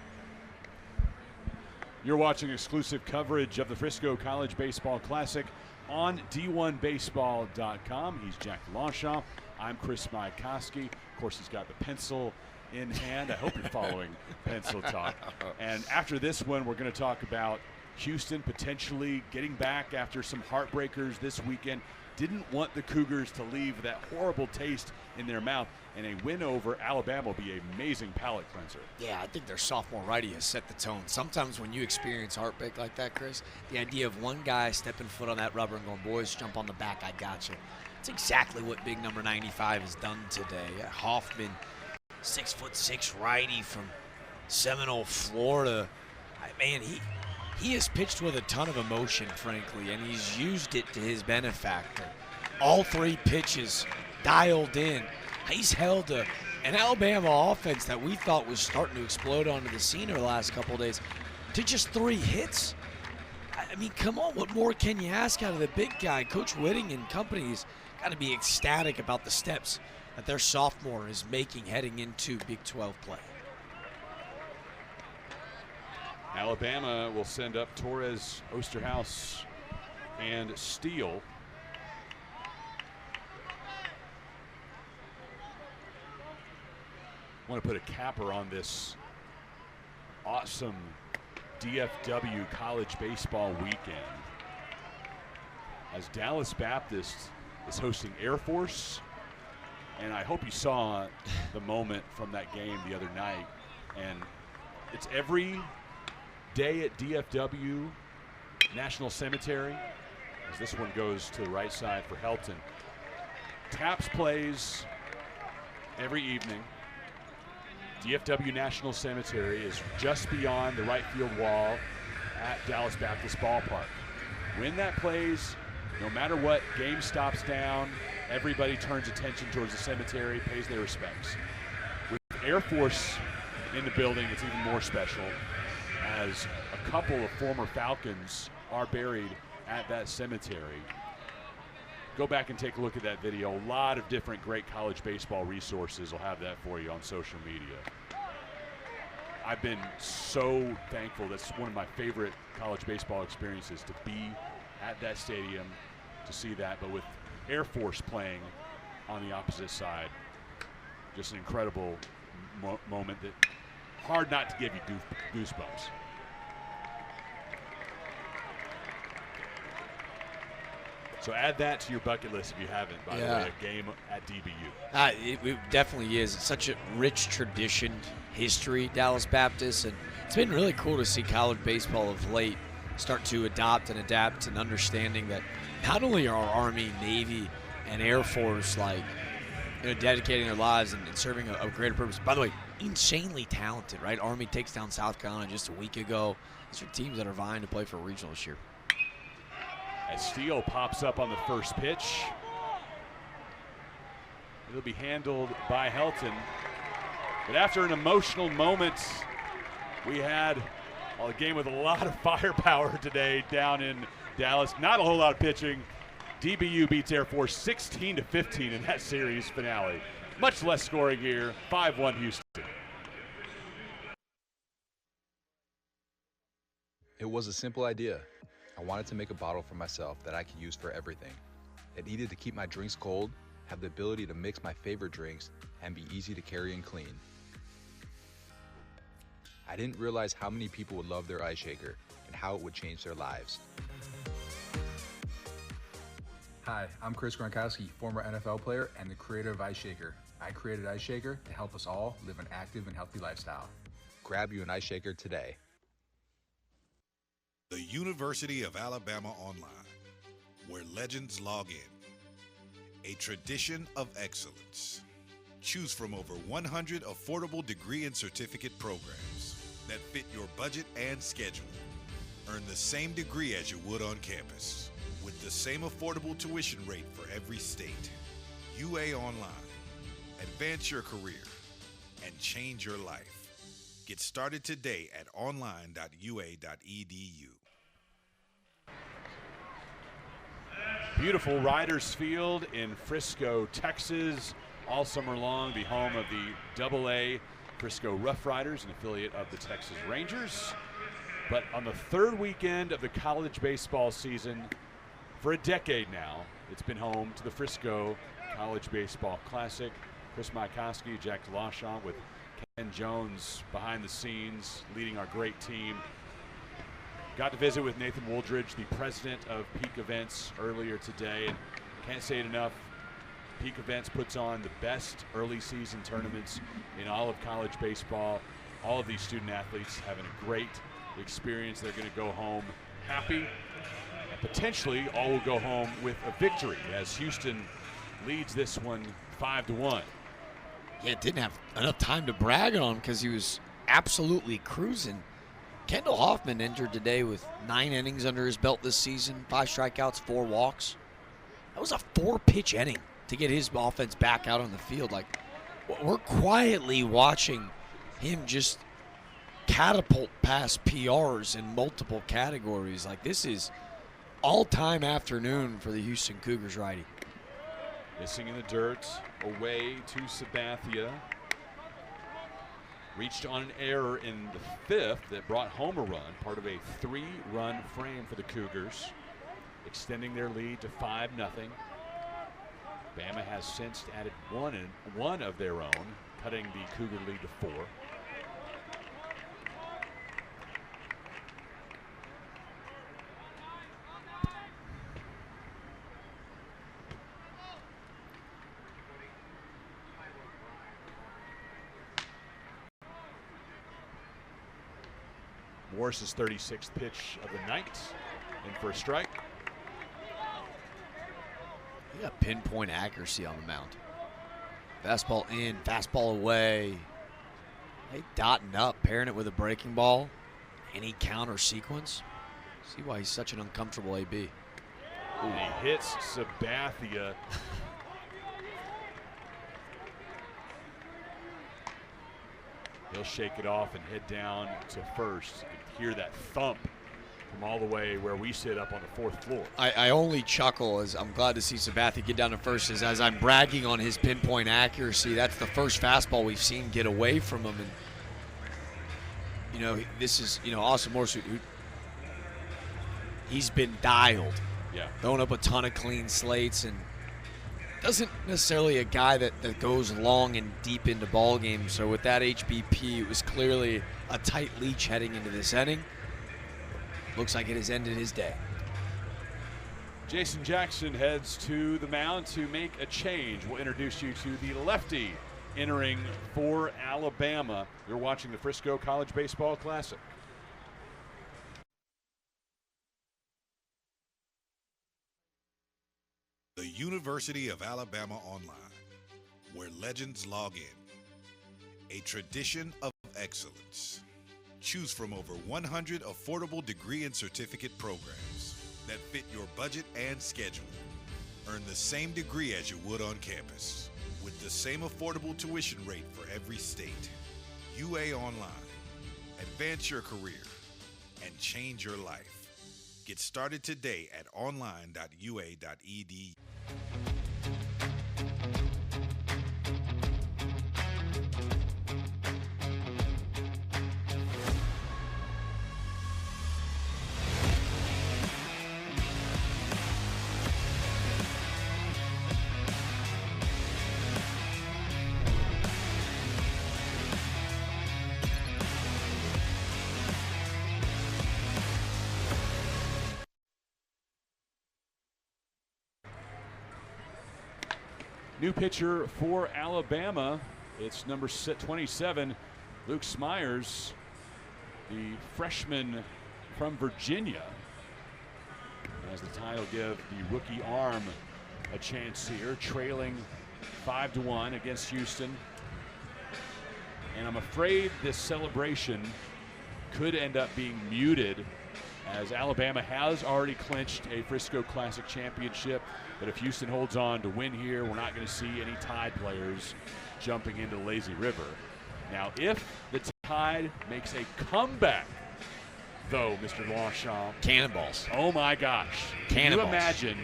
You're watching exclusive coverage of the Frisco College Baseball Classic on D1Baseball.com. He's Jack Longchamp. I'm Chris Majakowski. Of course, he's got the pencil in hand. I hope you're following Pencil Talk. And after this one, we're going to talk about Houston potentially getting back after some heartbreakers this weekend. Didn't want the Cougars to leave that horrible taste in their mouth, and a win over Alabama will be an amazing palate cleanser. Yeah, I think their sophomore righty has set the tone. Sometimes when you experience heartbreak like that, Chris, the idea of one guy stepping foot on that rubber and going, boys, jump on the back, I got you. It's exactly what big number 95 has done today. Hoffman, 6'6" righty from Seminole, Florida. Man, he has pitched with a ton of emotion, frankly, and he's used it to his benefactor. All 3 pitches dialed in. He's held an Alabama offense that we thought was starting to explode onto the scene over the last couple of days to just 3 hits. I mean, come on, what more can you ask out of the big guy? Coach Whitting and company's got to be ecstatic about the steps that their sophomore is making heading into Big 12 play. Alabama will send up Torres, Osterhaus, and Steele. I want to put a capper on this awesome DFW college baseball weekend, as Dallas Baptist is hosting Air Force. And I hope you saw the moment from that game the other night. And it's every day at DFW National Cemetery, as this one goes to the right side for Helton. Taps plays every evening. DFW National Cemetery is just beyond the right field wall at Dallas Baptist Ballpark. When that plays, no matter what, game stops down, everybody turns attention towards the cemetery, pays their respects. With Air Force in the building, it's even more special, as a couple of former Falcons are buried at that cemetery. Go back and take a look at that video. A lot of different great college baseball resources will have that for you on social media. I've been so thankful. That's one of my favorite college baseball experiences, to be at that stadium, to see that, but with Air Force playing on the opposite side. Just an incredible moment that hard not to give you goosebumps. So add that to your bucket list if you haven't, by the way, a game at DBU. It definitely is. It's such a rich tradition, history, Dallas Baptist, and it's been really cool to see college baseball of late start to adopt and adapt, and understanding that not only are our Army, Navy, and Air Force dedicating their lives and serving a greater purpose. By the way, insanely talented, right? Army takes down South Carolina just a week ago. These are teams that are vying to play for a regional this year. As Steele pops up on the first pitch, it'll be handled by Helton. But after an emotional moment, we had a game with a lot of firepower today down in Dallas. Not a whole lot of pitching. DBU beats Air Force 16-15 in that series finale. Much less scoring here, 5-1 Houston. It was a simple idea. I wanted to make a bottle for myself that I could use for everything. It needed to keep my drinks cold, have the ability to mix my favorite drinks, and be easy to carry and clean. I didn't realize how many people would love their ice shaker and how it would change their lives. Hi, I'm Chris Gronkowski, former NFL player and the creator of Ice Shaker. I created Ice Shaker to help us all live an active and healthy lifestyle. Grab you an ice shaker today. The University of Alabama Online, where legends log in. A tradition of excellence. Choose from over 100 affordable degree and certificate programs that fit your budget and schedule. Earn the same degree as you would on campus, with the same affordable tuition rate for every state. UA Online. Advance your career and change your life. Get started today at online.ua.edu. Beautiful Riders Field in Frisco, Texas. All summer long, the home of the AA Frisco Rough Riders, an affiliate of the Texas Rangers. But on the third weekend of the college baseball season, for a decade now, it's been home to the Frisco College Baseball Classic. Chris Maikowski, Jack DeLachant with Ken Jones behind the scenes, leading our great team. Got to visit with Nathan Wooldridge, the president of Peak Events, earlier today. And can't say it enough, Peak Events puts on the best early season tournaments in all of college baseball. All of these student athletes having a great experience. They're going to go home happy. And potentially all will go home with a victory as Houston leads this one 5-1. Yeah, didn't have enough time to brag on him because he was absolutely cruising. Kendall Hoffman entered today with 9 innings under his belt this season, 5 strikeouts, 4 walks. That was a 4-pitch inning to get his offense back out on the field. Like, we're quietly watching him just catapult past PRs in multiple categories. Like, this is all-time afternoon for the Houston Cougars righty. Missing in the dirt, away to Sabathia. Reached on an error in the 5th that brought home a run, part of a 3-run frame for the Cougars, extending their lead to 5-0. Bama has since added one of their own, cutting the Cougar lead to 4. Morris's 36th pitch of the night, in for a strike. He got pinpoint accuracy on the mound. Fastball in, fastball away. They dotting up, pairing it with a breaking ball. Any counter sequence. See why he's such an uncomfortable AB. And he hits Sabathia. He'll shake it off and head down to first and hear that thump from all the way where we sit up on the 4th floor. I only chuckle as I'm glad to see Sabathia get down to first as I'm bragging on his pinpoint accuracy. That's the first fastball we've seen get away from him. And, you know, this is, you know, Austin Morris, who he's been dialed. Yeah. Throwing up a ton of clean slates and doesn't necessarily a guy that goes long and deep into ball games. So with that HBP, it was clearly a tight leash heading into this inning. Looks like it has ended his day. Jason Jackson heads to the mound to make a change. We'll introduce you to the lefty entering for Alabama. You're watching the Frisco College Baseball Classic. The University of Alabama Online, where legends log in. A tradition of excellence. Choose from over 100 affordable degree and certificate programs that fit your budget and schedule. Earn the same degree as you would on campus, with the same affordable tuition rate for every state. UA Online. Advance your career and change your life. Get started today at online.ua.edu. New pitcher for Alabama. It's number 27, Luke Smyers, the freshman from Virginia. As the Tide will give the rookie arm a chance here, trailing 5-1 against Houston. And I'm afraid this celebration could end up being muted, as Alabama has already clinched a Frisco Classic championship. But if Houston holds on to win here, we're not going to see any Tide players jumping into the Lazy River. Now, if the Tide makes a comeback, though, Mr. Longchamp. Cannonballs. Oh, my gosh. Cannonballs. Can you imagine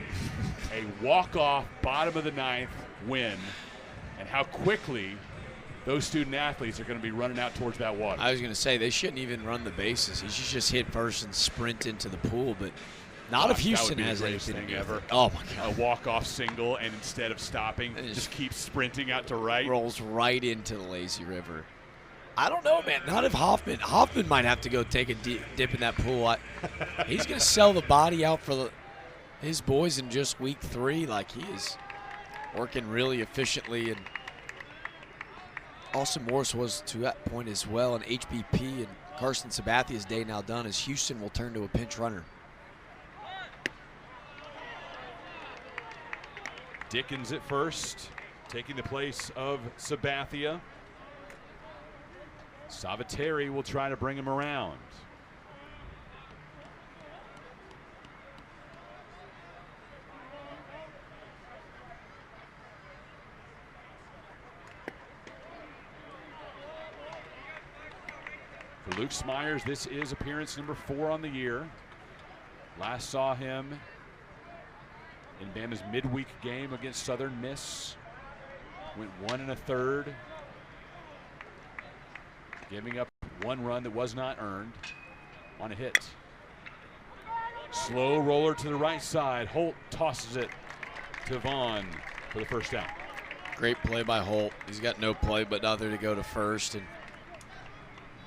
a walk-off bottom of the 9th win and how quickly those student athletes are going to be running out towards that water? I was going to say, they shouldn't even run the bases. He should just hit first and sprint into the pool, but not if Houston has anything thing ever. Oh, my God. A walk-off single, and instead of stopping, just keep sprinting out to right. Rolls right into the Lazy River. I don't know, man. Not if Hoffman. Hoffman might have to go take a dip in that pool. He's going to sell the body out for his boys in just week 3. Like, he is working really efficiently. And Austin Morris was to that point as well. And HBP and Carson Sabathia's day now done, as Houston will turn to a pinch runner. Dickens at first, taking the place of Sabathia. Savateri will try to bring him around. For Luke Smyers, this is appearance number 4 on the year. Last saw him in Bama's midweek game against Southern Miss. Went 1 1/3, giving up 1 run that was not earned on a hit. Slow roller to the right side. Holt tosses it to Vaughn for the first down. Great play by Holt. He's got no play but other to go to first. And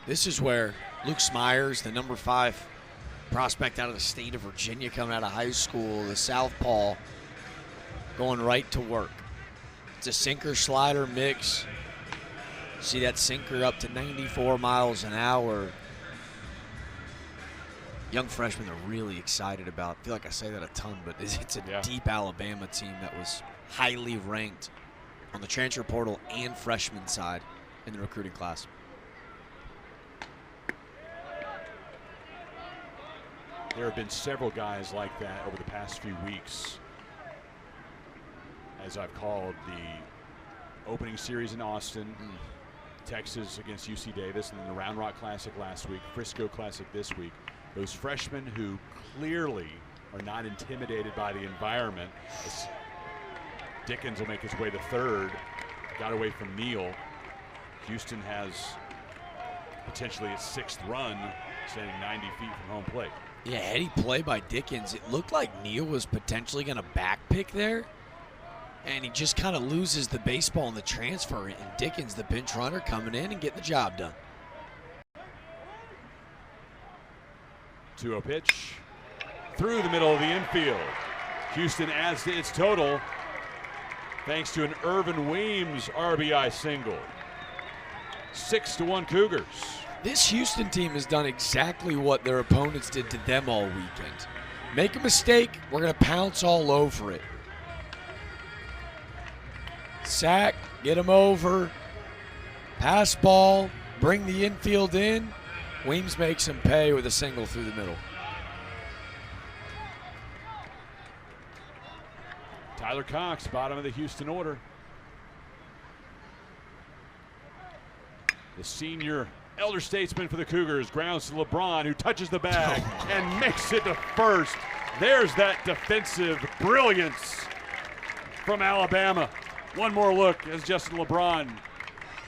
this is where Luke Smyers, the number 5 prospect out of the state of Virginia, coming out of high school, the southpaw, going right to work. It's a sinker slider mix. See that sinker up to 94 miles an hour. Young freshmen are really excited about. I feel like I say that a ton, but it's a deep Alabama team that was highly ranked on the transfer portal and freshman side in the recruiting class. There have been several guys like that over the past few weeks, as I've called the opening series in Austin, Texas against UC Davis, and then the Round Rock Classic last week, Frisco Classic this week. Those freshmen who clearly are not intimidated by the environment. As Dickens will make his way to third, got away from Neal. Houston has potentially a sixth run, standing 90 feet from home plate. Yeah, heady play by Dickens. It looked like Neal was potentially going to backpick there, and he just kind of loses the baseball in the transfer, and Dickens, the pinch runner, coming in and getting the job done. 2-0 pitch through the middle of the infield. Houston adds to its total thanks to an Irvin Weems RBI single. 6-1 Cougars. This Houston team has done exactly what their opponents did to them all weekend. Make a mistake, we're going to pounce all over it. Sack, get him over, pass ball, bring the infield in. Weems makes him pay with a single through the middle. Tyler Cox, bottom of the Houston order. The senior elder statesman for the Cougars grounds to LeBron, who touches the bag and makes it to first. There's that defensive brilliance from Alabama. One more look as Justin LeBron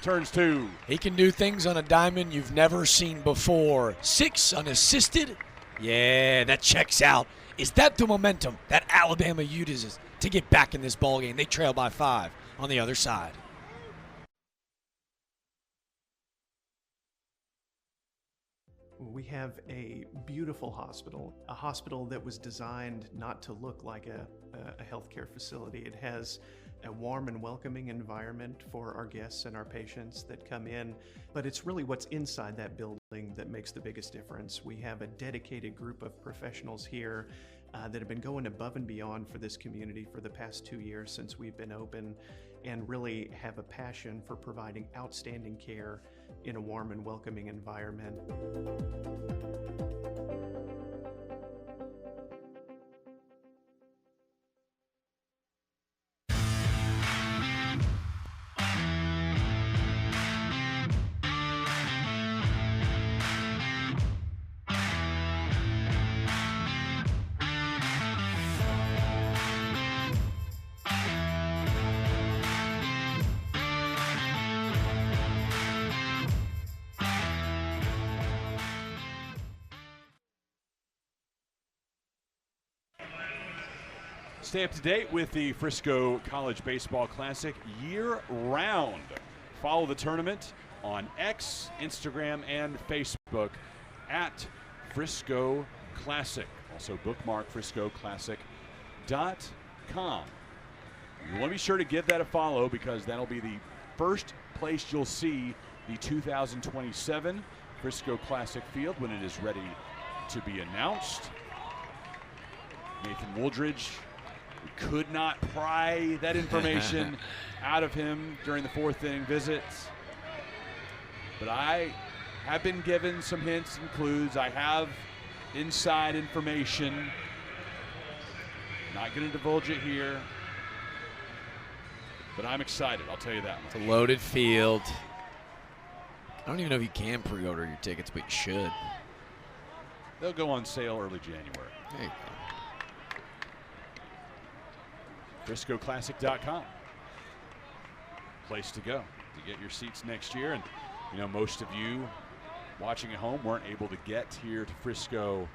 turns two. He can do things on a diamond you've never seen before. 6 unassisted. Yeah, that checks out. Is that the momentum that Alabama uses to get back in this ballgame? They trail by 5 on the other side. We have a beautiful hospital, a hospital that was designed not to look like a healthcare facility. It has a warm and welcoming environment for our guests and our patients that come in, but it's really what's inside that building that makes the biggest difference. We have a dedicated group of professionals here that have been going above and beyond for this community for the past 2 years since we've been open, and really have a passion for providing outstanding care in a warm and welcoming environment. Stay up to date with the Frisco College Baseball Classic year-round. Follow the tournament on X, Instagram, and Facebook at Frisco Classic. Also bookmark friscoclassic.com. You want to be sure to give that a follow, because that'll be the first place you'll see the 2027 Frisco Classic field when it is ready to be announced. Nathan Wooldridge, we could not pry that information out of him during the 4th inning visit, but I have been given some hints and clues. I have inside information. Not going to divulge it here, but I'm excited, I'll tell you that. It's a loaded field. I don't even know if you can pre-order your tickets, but you should. They'll go on sale early January. There you go. FriscoClassic.com. Place to go to get your seats next year. And, you know, most of you watching at home weren't able to get here to Frisco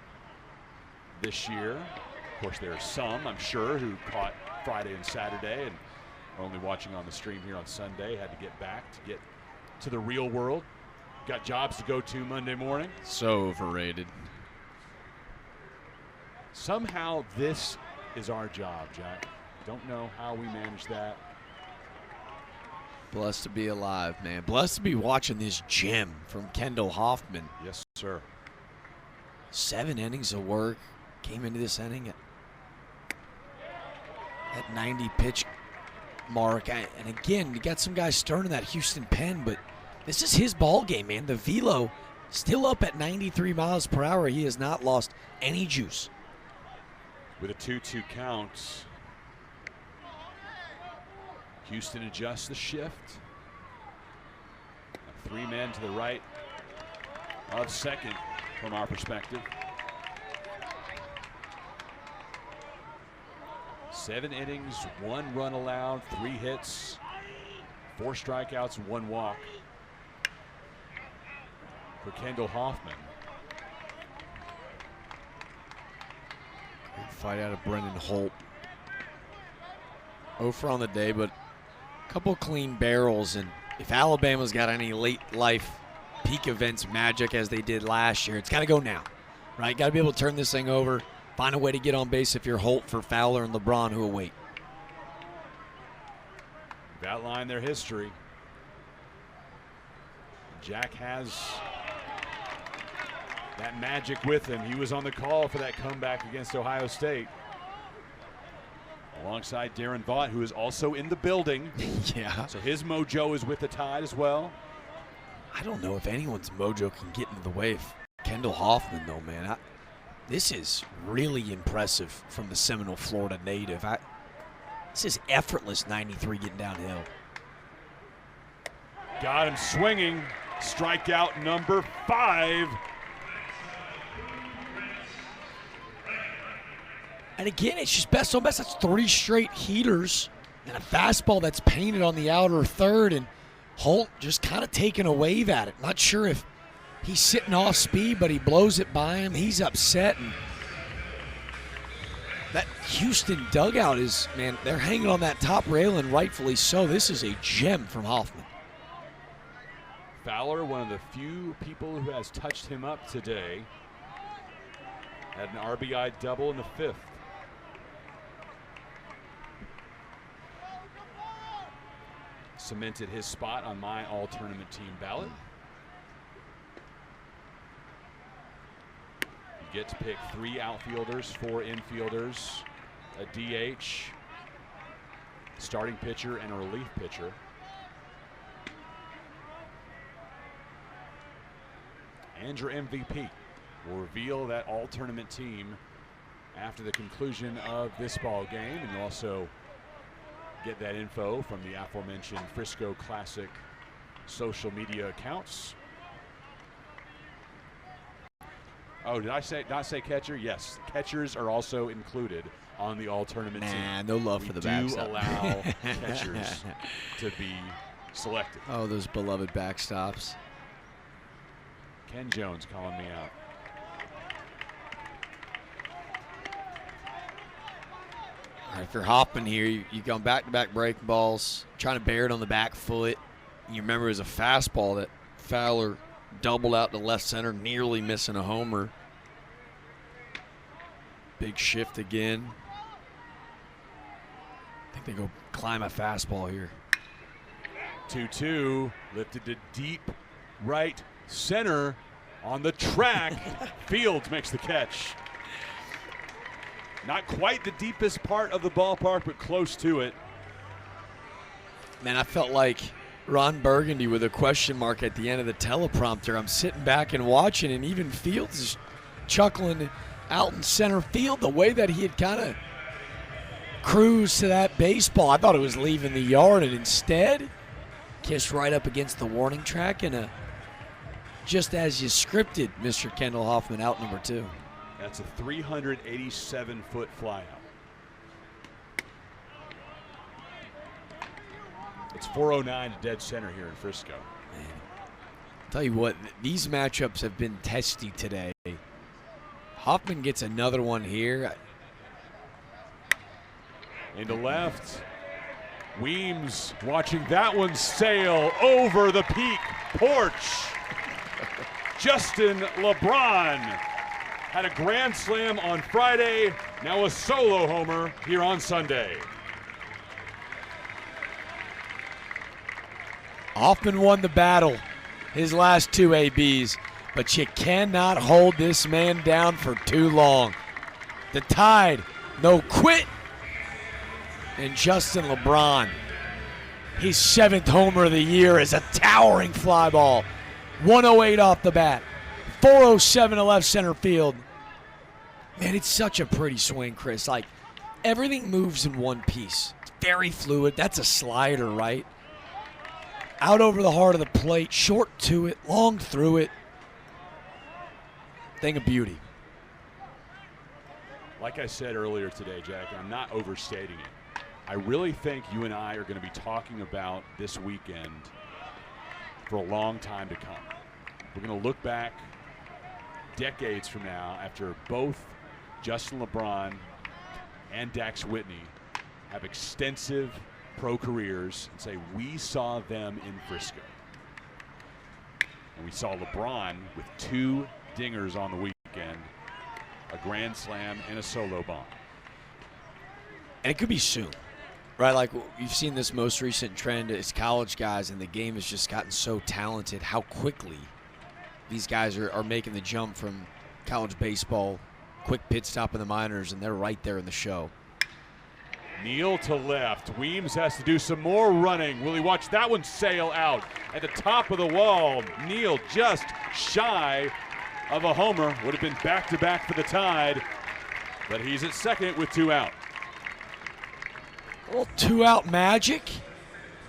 this year. Of course, there are some, I'm sure, who caught Friday and Saturday and are only watching on the stream here on Sunday. Had to get back to get to the real world. Got jobs to go to Monday morning. So overrated. Somehow this is our job, Jack. Don't know how we manage that. Blessed to be alive, man. Blessed to be watching this gem from Kendall Hoffman. Yes, sir. 7 innings of work. Came into this inning at 90 pitch mark. And again, you got some guys stirring that Houston pen, but this is his ball game, man. The velo still up at 93 miles per hour. He has not lost any juice. With a 2-2 count, Houston adjusts the shift. 3 men to the right of second from our perspective. 7 innings, 1 run allowed, 3 hits, 4 strikeouts, and 1 walk for Kendall Hoffman. Great fight out of Brendan Holt. 0 for on the day, but a couple clean barrels. And if Alabama's got any late life peak events magic as they did last year, it's got to go now, right? Got to be able to turn this thing over, find a way to get on base if you're Holt for Fowler and LeBron, who will wait. We've outlined their history. Jack has that magic with him. He was on the call for that comeback against Ohio State. Alongside Darren Vaught, who is also in the building. Yeah. So his mojo is with the Tide as well. I don't know if anyone's mojo can get into the way of Kendall Hoffman, though, man. This is really impressive from the Seminole, Florida native. This is effortless 93 getting downhill. Got him swinging. Strikeout number 5. And again, it's just best on best. That's 3 straight heaters and a fastball that's painted on the outer third. And Holt just kind of taking a wave at it. Not sure if he's sitting off speed, but he blows it by him. He's upset. And that Houston dugout is, man, they're hanging on that top rail, and rightfully so. This is a gem from Hoffman. Fowler, one of the few people who has touched him up today, had an RBI double in the 5th. Cemented his spot on my all-tournament team ballot. You get to pick 3 outfielders, 4 infielders, a DH, starting pitcher, and a relief pitcher. And your MVP will reveal that all-tournament team after the conclusion of this ball game, and you'll also get that info from the aforementioned Frisco Classic social media accounts. Oh, did I not say catcher? Yes, catchers are also included on the all-tournament team. Nah, no love for the backstop. We do allow catchers to be selected. Oh, those beloved backstops. Ken Jones calling me out. All right, if you're Hoffman here, you've gone back-to-back breaking balls, trying to bear it on the back foot. You remember it was a fastball that Fowler doubled out to left center, nearly missing a homer. Big shift again. I think they go climb a fastball here. 2-2, lifted to deep right center on the track. Fields makes the catch. Not quite the deepest part of the ballpark, but close to it. Man, I felt like Ron Burgundy with a question mark at the end of the teleprompter. I'm sitting back and watching, and even Fields is chuckling out in center field the way that he had kind of cruised to that baseball. I thought it was leaving the yard, and instead kissed right up against the warning track, and just as you scripted, Mr. Kendall Hoffman out number 2. That's a 387-foot flyout. It's 409 to dead center here in Frisco. Man, tell you what, these matchups have been testy today. Hoffman gets another one here. Into left. Weems watching that one sail over the peak porch. Justin LeBron had a grand slam on Friday, now a solo homer here on Sunday. Hoffman won the battle, his last 2 ABs, but you cannot hold this man down for too long. The Tide, no quit, and Justin LeBron, his 7th homer of the year, is a towering fly ball. 108 off the bat. 407 to left center field. Man, it's such a pretty swing, Chris. Like, everything moves in one piece. It's very fluid. That's a slider, right? Out over the heart of the plate, short to it, long through it. Thing of beauty. Like I said earlier today, Jack, and I'm not overstating it, I really think you and I are going to be talking about this weekend for a long time to come. We're going to look back decades from now after both Justin LeBron and Dax Whitney have extensive pro careers and say, we saw them in Frisco. And we saw LeBron with 2 dingers on the weekend, a grand slam and a solo bomb. And it could be soon, right? Like you've seen this most recent trend as college guys, and the game has just gotten so talented, how quickly these guys are making the jump from college baseball, quick pit stop in the minors, and they're right there in the show. Neal to left. Weems has to do some more running. Will he watch that one sail out at the top of the wall? Neal just shy of a homer. Would have been back-to-back for the Tide, but he's at second with 2 out. A little 2-out magic.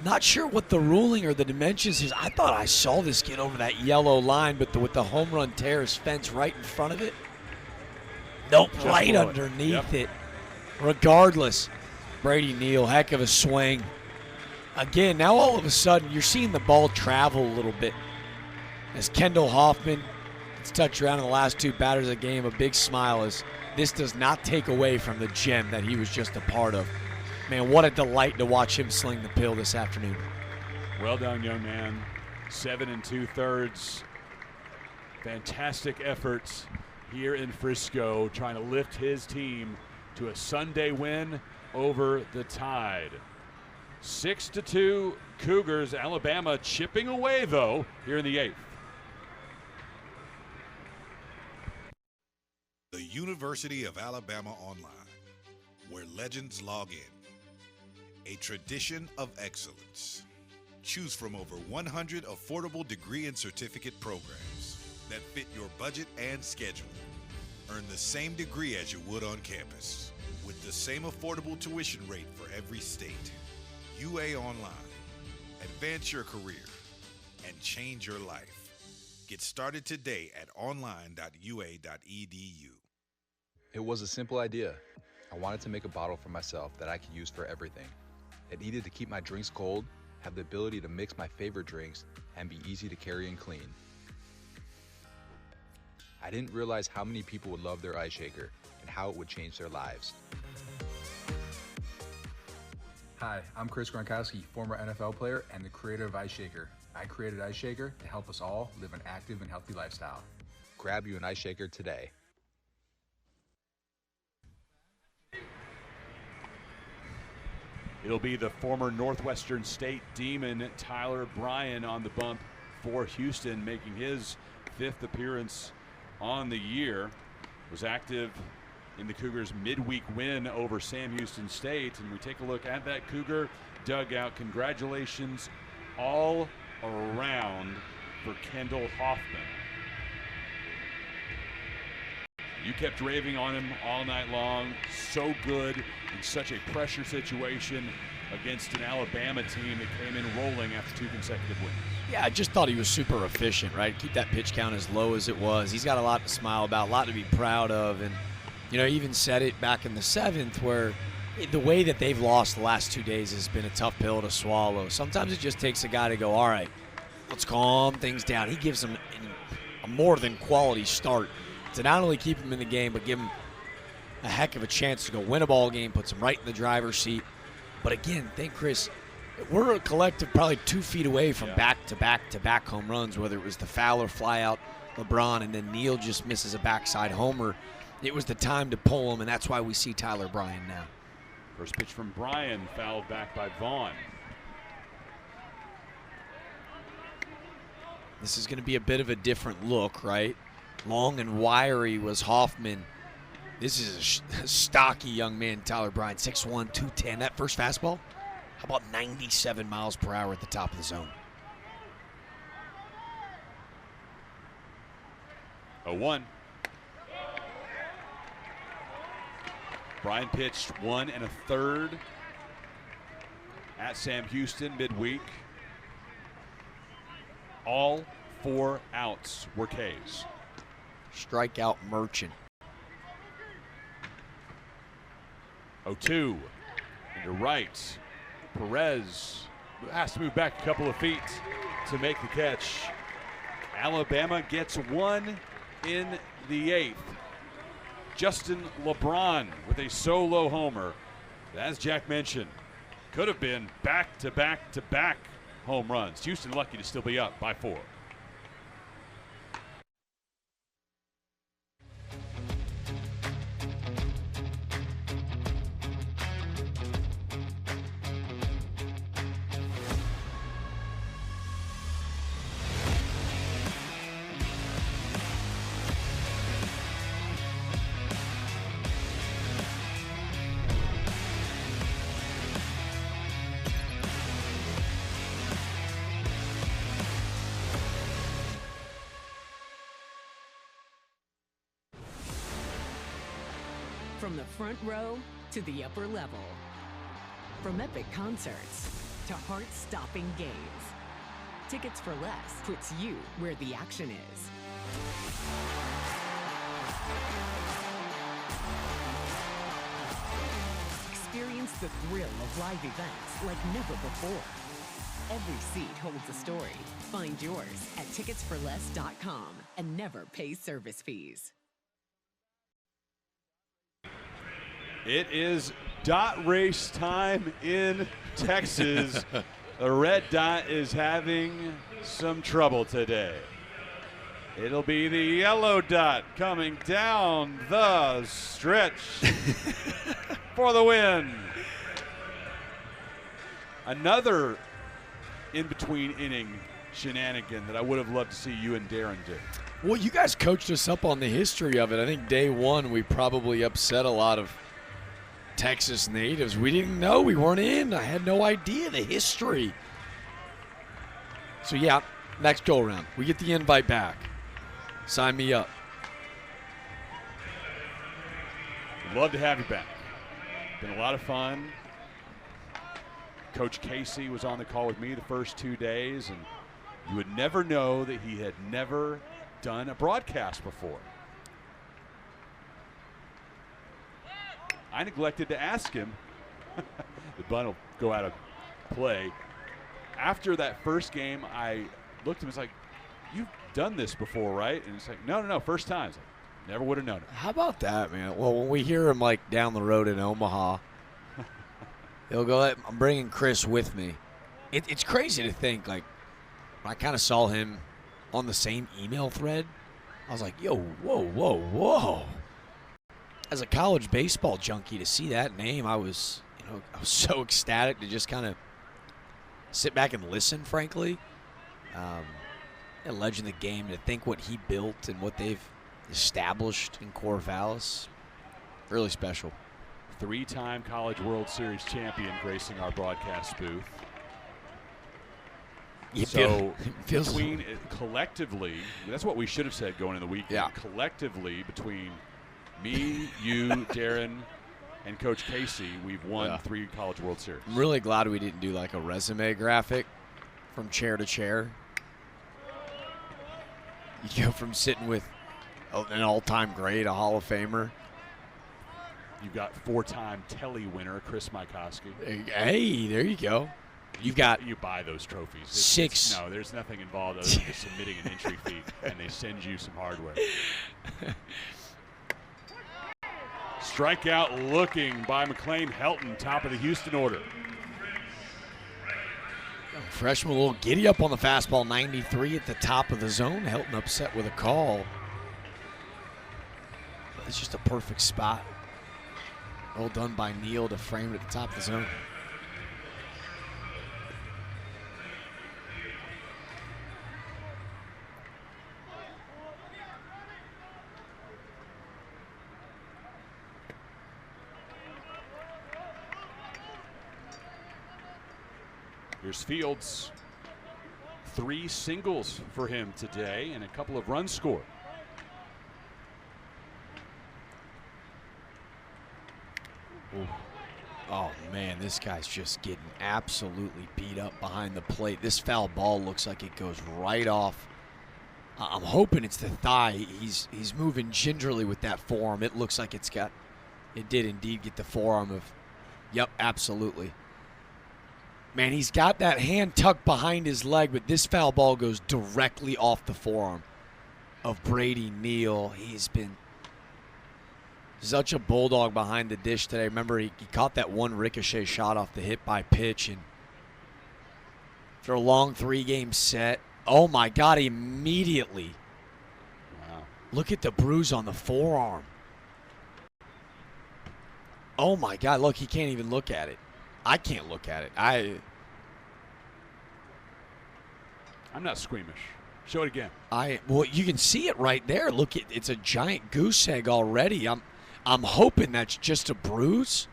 Not sure what the ruling or the dimensions is. I thought I saw this get over that yellow line, but with the home run terrace fence right in front of it. Nope, Just right below it. underneath it. Regardless, Brady Neal, heck of a swing. Again, now all of a sudden you're seeing the ball travel a little bit. As Kendall Hoffman gets touched around in the last 2 batters of the game, a big smile as this does not take away from the gem that he was just a part of. Man, what a delight to watch him sling the pill this afternoon. Well done, young man. 7 2/3. Fantastic efforts here in Frisco, trying to lift his team to a Sunday win over the Tide. 6-2 Cougars. Alabama chipping away, though, here in the 8th. The University of Alabama Online, where legends log in. A tradition of excellence. Choose from over 100 affordable degree and certificate programs that fit your budget and schedule. Earn the same degree as you would on campus, with the same affordable tuition rate for every state. UA Online. Advance your career and change your life. Get started today at online.ua.edu. It was a simple idea. I wanted to make a bottle for myself that I could use for everything. It needed to keep my drinks cold, have the ability to mix my favorite drinks, and be easy to carry and clean. I didn't realize how many people would love their ice shaker and how it would change their lives. Hi, I'm Chris Gronkowski, former NFL player and the creator of Ice Shaker. I created Ice Shaker to help us all live an active and healthy lifestyle. Grab you an ice shaker today. It'll be the former Northwestern State Demon Tyler Bryan on the bump for Houston, making his 5th appearance on the year. Was active in the Cougars' midweek win over Sam Houston State. And we take a look at that Cougar dugout. Congratulations all around for Kendall Hoffman. You kept raving on him all night long. So good in such a pressure situation against an Alabama team that came in rolling after 2 consecutive wins. Yeah, I just thought he was super efficient, right? Keep that pitch count as low as it was. He's got a lot to smile about, a lot to be proud of. And, you know, he even said it back in the 7th where the way that they've lost the last 2 days has been a tough pill to swallow. Sometimes it just takes a guy to go, all right, let's calm things down. He gives them a more than quality start to not only keep him in the game, but give him a heck of a chance to go win a ball game, puts him right in the driver's seat. But again, think, Chris, we're a collective probably 2 feet away from back-to-back-to-back home runs, whether it was the Fowler fly-out, LeBron, and then Neal just misses a backside homer. It was the time to pull him, and that's why we see Tyler Bryan now. First pitch from Bryan, fouled back by Vaughn. This is going to be a bit of a different look, right? Long and wiry was Hoffman. This is a stocky young man, Tyler Bryan, 6'1", 210. That first fastball, how about 97 miles per hour at the top of the zone? 0-1. Bryan pitched 1 1/3 at Sam Houston midweek. All 4 outs were K's. Strikeout merchant. 0-2 into right. Perez has to move back a couple of feet to make the catch. Alabama gets 1 in the 8th. Justin LeBron with a solo homer. As Jack mentioned, could have been back-to-back-to-back home runs. Houston lucky to still be up by 4. From the front row to the upper level. From epic concerts to heart-stopping games. Tickets for Less puts you where the action is. Experience the thrill of live events like never before. Every seat holds a story. Find yours at ticketsforless.com and never pay service fees. It is dot race time in Texas. The red dot is having some trouble today. It'll be the yellow dot coming down the stretch for the win. Another in-between inning shenanigan that I would have loved to see you and Darren do. Well, you guys coached us up on the history of it. I think day one we probably upset a lot of Texas natives. We didn't know. We weren't in. I had no idea the history. So, yeah, next go-around. We get the invite back. Sign me up. Love to have you back. Been a lot of fun. Coach Casey was on the call with me the first 2 days, and you would never know that he had never done a broadcast before. I neglected to ask him. The bunt will go out of play. After that first game, I looked at him and was like, "You've done this before, right?" And it's like, no, first time. It's like, never would have known it. How about that, man? Well, when we hear him, like, down the road in Omaha, he'll go, "I'm bringing Chris with me." It's crazy to think, like, I kind of saw him on the same email thread. I was like, yo, whoa. As a college baseball junkie, to see that name, I was so ecstatic to just kind of sit back and listen, frankly. A legend of the game, to think what he built and what they've established in Corvallis, really special. 3-time College World Series champion gracing our broadcast booth. Between collectively, that's what we should have said going in the weekend. Yeah. Collectively, between me, you, Darren, and Coach Casey, we've won 3 College World Series. I'm really glad we didn't do like a resume graphic from chair to chair. You go from sitting with an all-time great, a Hall of Famer. You've got 4-time Telly winner Chris Mikoski. Hey, there you go. You buy those trophies. No, there's nothing involved other than just submitting an entry fee, and they send you some hardware. Strikeout looking by McLean Helton, top of the Houston order. Freshman a little giddy up on the fastball, 93 at the top of the zone. Helton upset with a call. It's just a perfect spot. Well done by Neal to frame it at the top of the zone. Here's Fields. 3 singles for him today and a couple of runs scored. Oh, man, this guy's just getting absolutely beat up behind the plate. This foul ball looks like it goes right off. I'm hoping it's the thigh. He's moving gingerly with that forearm. It looks like it did indeed get the forearm of, yep, absolutely. Man, he's got that hand tucked behind his leg, but this foul ball goes directly off the forearm of Brady Neal. He's been such a bulldog behind the dish today. Remember, he caught that one ricochet shot off the hit by pitch, and after a long 3-game set, oh my God, immediately. Wow. Look at the bruise on the forearm. Oh my God, look, he can't even look at it. I can't look at it. I'm not squeamish. Show it again. Well, you can see it right there. Look, it's a giant goose egg already. I'm hoping that's just a bruise.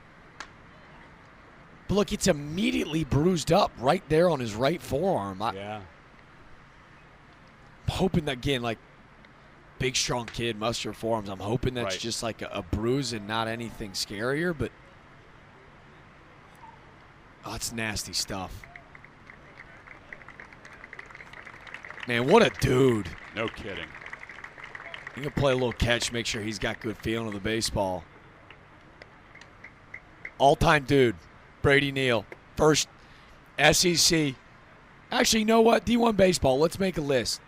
But look, it's immediately bruised up right there on his right forearm. Yeah. I'm hoping that, again, like big, strong kid, muscular forearms. I'm hoping that's just like a bruise and not anything scarier. But that's nasty stuff. Man, what a dude. No kidding. You can play a little catch, make sure he's got good feeling of the baseball. All-time dude, Brady Neal. First SEC. Actually, you know what? D1 baseball. Let's make a list.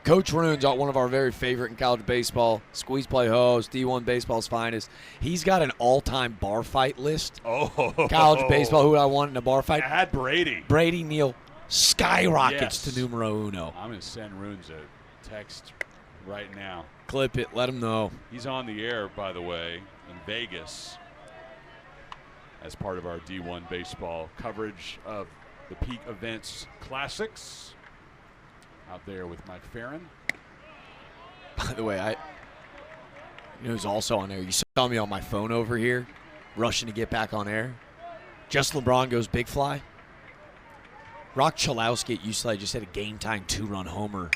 Coach Rune's one of our very favorite in college baseball. Squeeze play host, D1 baseball's finest. He's got an all-time bar fight list. Oh. College baseball, who I want in a bar fight? Add Brady. Brady Neal skyrockets to numero uno. I'm going to send Runes a text right now. Clip it. Let him know. He's on the air, by the way, in Vegas as part of our D1 baseball coverage of the Peak Events Classics. Out there with Mike Farron. By the way, you know who's also on air? You saw me on my phone over here, rushing to get back on air. Just LeBron goes big fly. Rock Chalowski at UCLA just had a game-time 2-run homer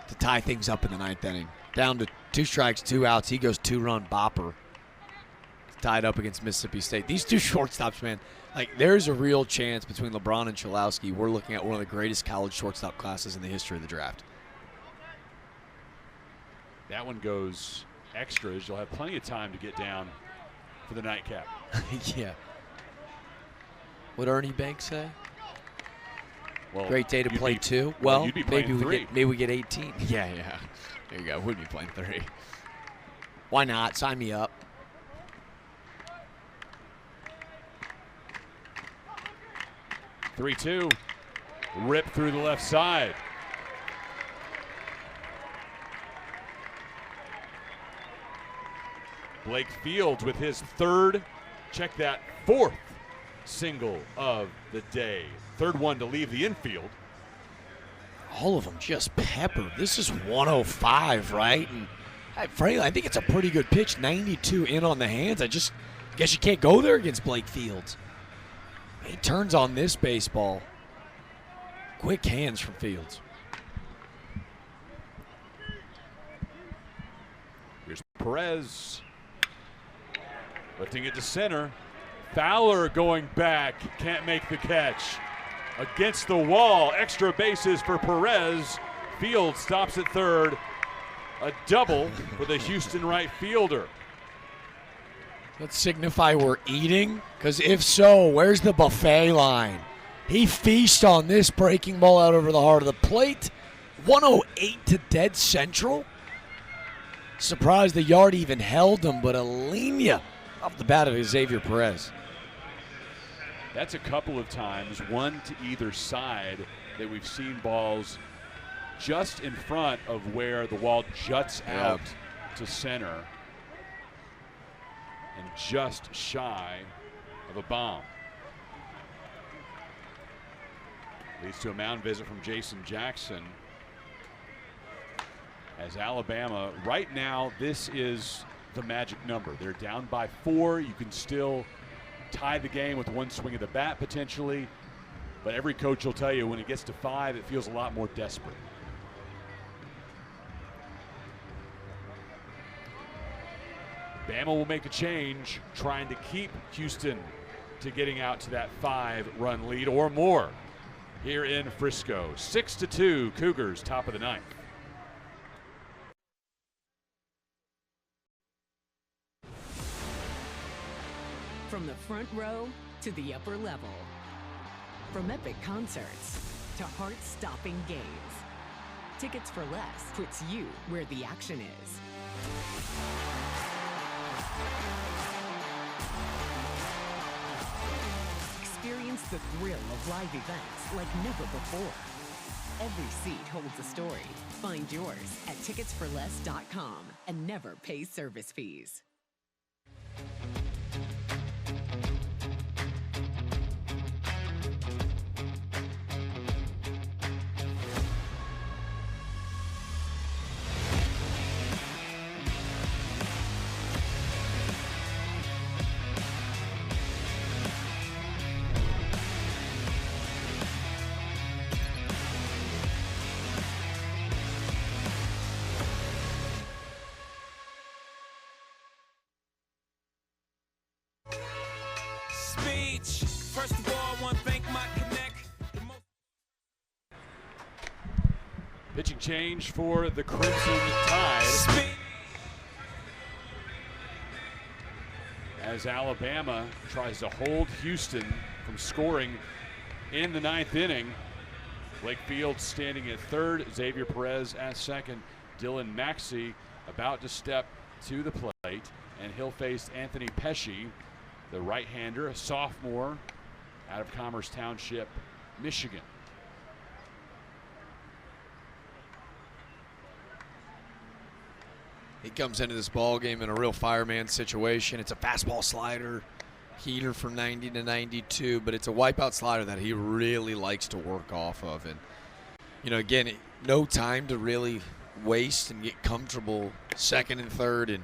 to tie things up in the 9th inning. Down to 2 strikes, 2 outs. He goes 2-run bopper. Tied up against Mississippi State. These two shortstops, man, like there's a real chance between LeBron and Chalowski. We're looking at one of the greatest college shortstop classes in the history of the draft. That one goes extras. You'll have plenty of time to get down for the nightcap. Yeah. What'd Ernie Banks say? Well, great day to play 2. Well, Well, you'd be maybe playing 3. maybe we get 18. Yeah. There you go. We'd be playing 3. Why not? Sign me up. Three-two. Rip through the left side. Blake Fields with his 3rd, check that, 4th single of the day. 3rd one to leave the infield. All of them just peppered. This is 105, right? And frankly, I think it's a pretty good pitch. 92 in on the hands. I guess you can't go there against Blake Fields. He turns on this baseball. Quick hands from Fields. Here's Perez. Lifting it to center. Fowler going back. Can't make the catch. Against the wall. Extra bases for Perez. Fields stops at 3rd. A double for the Houston right fielder. Let's signify we're eating, because if so, where's the buffet line? He feasts on this breaking ball out over the heart of the plate. 108 to dead central. Surprised the yard even held him, but a linea off the bat of Xavier Perez. That's a couple of times, one to either side, that we've seen balls just in front of where the wall juts out to center. And just shy of a bomb. Leads to a mound visit from Jason Jackson. As Alabama, right now, this is the magic number. They're down by 4. You can still tie the game with one swing of the bat potentially. But every coach will tell you when it gets to 5, it feels a lot more desperate. Bama will make a change, trying to keep Houston to getting out to that 5-run lead or more here in Frisco. 6-2, Cougars, top of the ninth. From the front row to the upper level. From epic concerts to heart-stopping games. Tickets for Less puts you where the action is. Experience the thrill of live events like never before. Every seat holds a story. Find yours at ticketsforless.com and never pay service fees. First of all, I want to thank my connect. Pitching change for the Crimson Tide. As Alabama tries to hold Houston from scoring in the ninth inning. Blake Fields standing at third, Xavier Perez at second. Dylan Maxey about to step to the plate, and he'll face Anthony Pesci, the right-hander, a sophomore out of Commerce Township, Michigan. He comes into this ball game in a real fireman situation. It's a fastball slider, heater from 90 to 92, but it's a wipeout slider that he really likes to work off of. And, you know, again, no time to really waste and get comfortable second and third. And,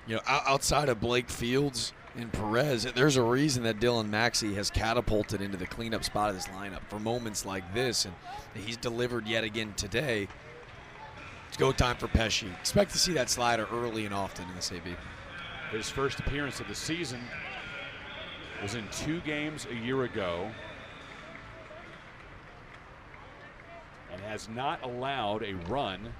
you know, outside of Blake Fields and Perez, there's a reason that Dylan Maxey has catapulted into the cleanup spot of this lineup for moments like this, and he's delivered yet again today. It's go time for Pesci. Expect to see that slider early and often in this AB. His first appearance of the season was in 2 games a year ago and has not allowed a run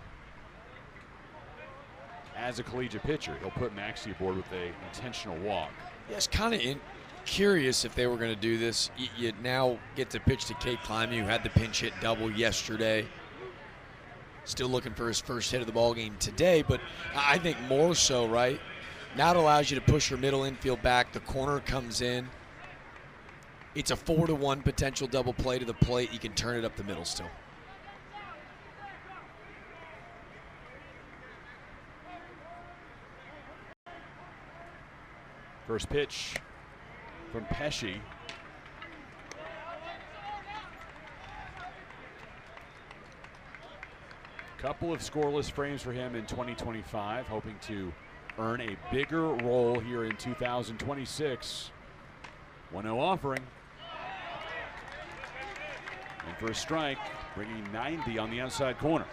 as a collegiate pitcher. He'll put Maxey aboard with an intentional walk. Yeah, it's kind of curious if they were going to do this. You now get to pitch to Cade Climby, who had the pinch hit double yesterday. Still looking for his first hit of the ball game today, but I think more so, right? Now it allows you to push your middle infield back. The corner comes in. It's a 4-1 potential double play to the plate. You can turn it up the middle still. First pitch from Pesci. Couple of scoreless frames for him in 2025, hoping to earn a bigger role here in 2026. 1-0 offering. And for a strike, bringing 90 on the outside corner.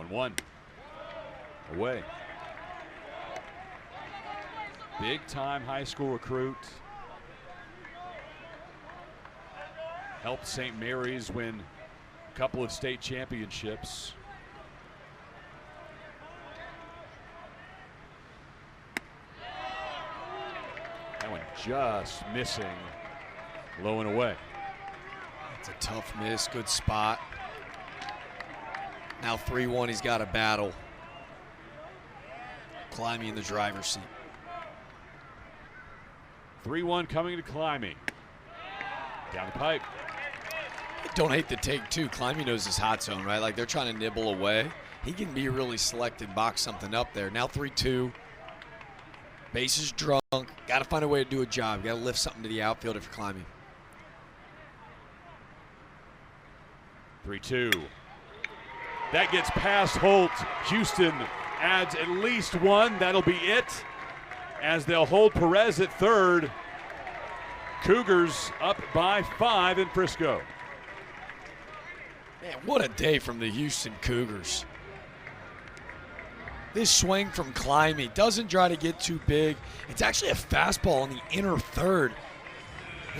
One away. Big time high school recruit. Helped St. Mary's win a couple of state championships. That one just missing, low and away. It's a tough miss, good spot. Now 3-1, he's got a battle. Climby in the driver's seat. 3-1 coming to Climby. Down the pipe. I don't hate the take, too. Climby knows his hot zone, right? Like, they're trying to nibble away. He can be really selective, box something up there. Now 3-2. Bases drunk. Got to find a way to do a job. Got to lift something to the outfield if you're Climby. 3-2. That gets past Holt. Houston adds at least one. That'll be it. as they'll hold Perez at third. Cougars up by 5 in Frisco. Man, what a day from the Houston Cougars. This swing from Climby doesn't try to get too big. It's actually a fastball in the inner third.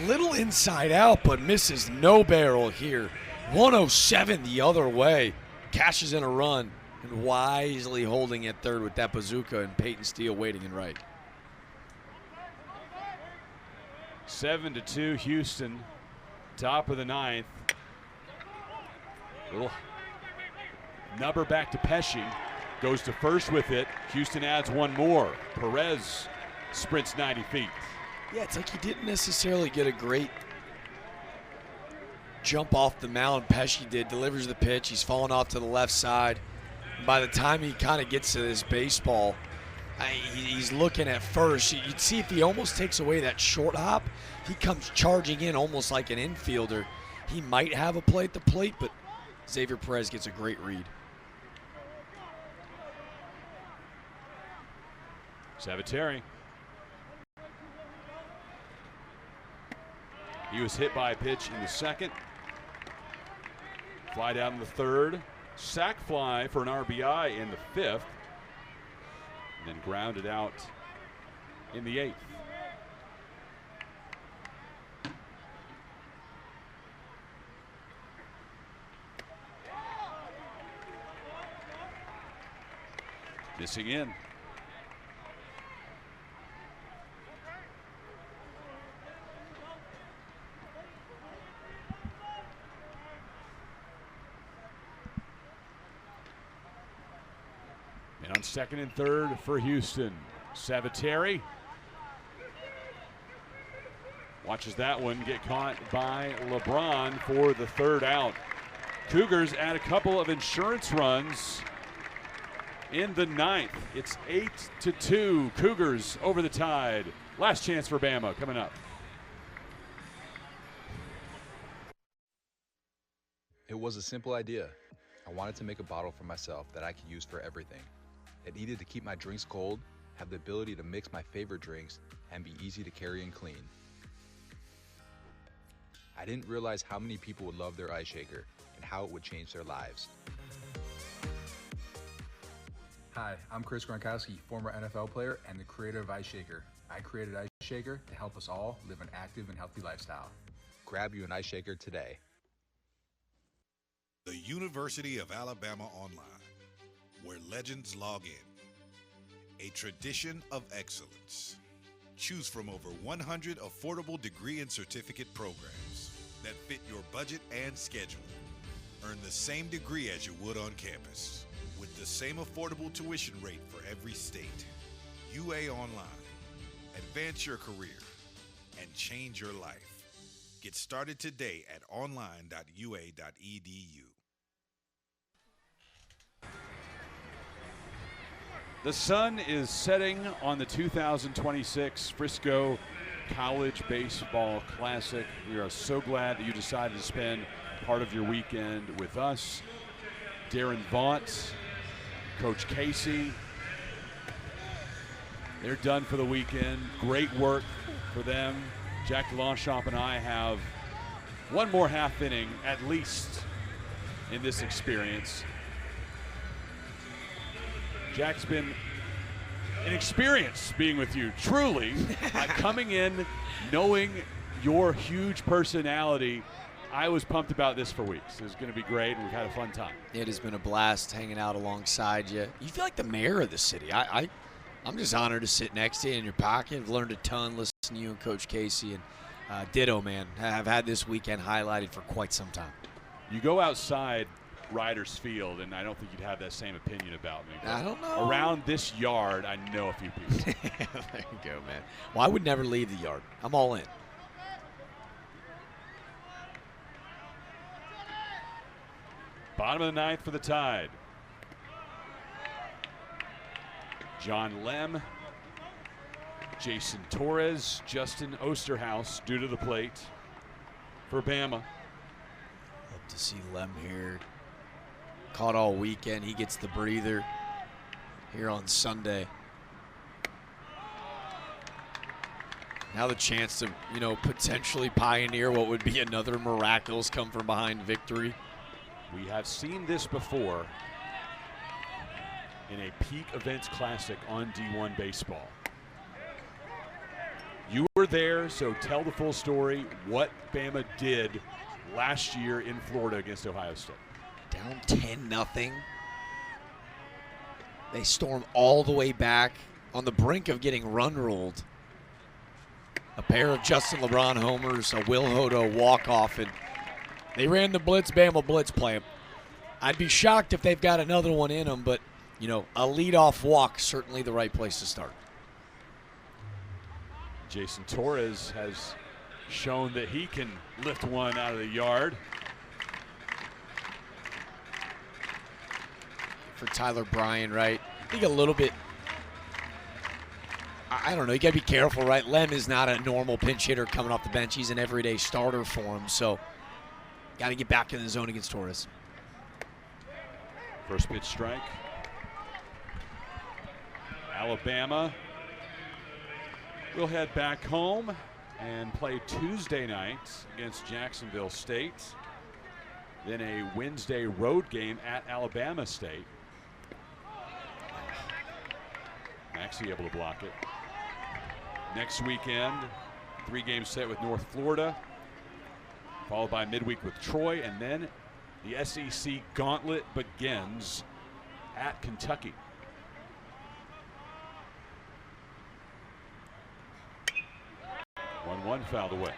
Little inside out, but misses no barrel here. 107 the other way. Cashes in a run and wisely holding at third with that bazooka and Peyton Steele waiting in right. 7-2 Houston, top of the ninth. Little nubber back to Pesci. Goes to first with it. Houston adds one more. Perez sprints 90 feet. Yeah, it's like he didn't necessarily get a great jump off the mound. Pesci did, delivers the pitch. He's falling off to the left side. And by the time he kind of gets to this baseball, he's looking at first. You'd see if he almost takes away that short hop, he comes charging in almost like an infielder. He might have a play at the plate, but Xavier Perez gets a great read. Sabateri. He was hit by a pitch in the second. Fly down in the third. Sac fly for an RBI in the fifth. And then grounded out in the eighth. Missing in. And on second and third for Houston, Sabateri watches that one get caught by LeBron for the third out. Cougars add a couple of insurance runs in the ninth. It's 8-2. Cougars over the Tide. Last chance for Bama coming up. It was a simple idea. I wanted to make a bottle for myself that I could use for everything. It needed to keep my drinks cold, have the ability to mix my favorite drinks, and be easy to carry and clean. I didn't realize how many people would love their ice shaker and how it would change their lives. Hi, I'm Chris Gronkowski, former NFL player and the creator of Ice Shaker. I created Ice Shaker to help us all live an active and healthy lifestyle. Grab you an ice shaker today. The University of Alabama Online, where legends log in. A tradition of excellence. Choose from over 100 affordable degree and certificate programs that fit your budget and schedule. Earn the same degree as you would on campus, with the same affordable tuition rate for every state. UA Online. Advance your career and change your life. Get started today at online.ua.edu. The sun is setting on the 2026 Frisco College Baseball Classic. We are so glad that you decided to spend part of your weekend with us. Darren Vaught, Coach Casey, they're done for the weekend. Great work for them. Jack DeLongchamp and I have one more half inning at least in this experience. Jack's been an experience being with you, truly. Coming in, knowing your huge personality, I was pumped about this for weeks. It was going to be great, and we've had a fun time. It has been a blast hanging out alongside you. You feel like the mayor of the city. I'm just honored to sit next to you in your pocket. I've learned a ton listening to you and Coach Casey, and ditto, man. I've had this weekend highlighted for quite some time. You go outside Riders Field, and I don't think you'd have that same opinion about me. I don't know. Around this yard, I know a few people. There you go, man. Well, I would never leave the yard. I'm all in. Bottom of the ninth for the Tide. John Lem, Jason Torres, Justin Osterhaus due to the plate for Bama. Love to see Lem here. Caught all weekend. He gets the breather here on Sunday. Now the chance to, potentially pioneer what would be another miraculous come from behind victory. We have seen this before in a peak events classic on D1 baseball. You were there, so tell the full story. What Bama did last year in Florida against Ohio State. Down 10-0. They storm all the way back on the brink of getting run-rolled. A pair of Justin LeBron homers, a Will Hodo walk-off, and they ran the blitz, Bama blitz play. I'd be shocked if they've got another one in them, but, a leadoff walk, certainly the right place to start. Jason Torres has shown that he can lift one out of the yard. For Tyler Bryan, right? I think a little bit, I don't know, you got to be careful, right? Lem is not a normal pinch hitter coming off the bench. He's an everyday starter for him, so got to get back in the zone against Torres. First pitch strike. Alabama will head back home and play Tuesday night against Jacksonville State. Then a Wednesday road game at Alabama State. Maxey able to block it. Next weekend, 3-game set with North Florida, followed by midweek with Troy, and then the SEC gauntlet begins at Kentucky. One fouled away.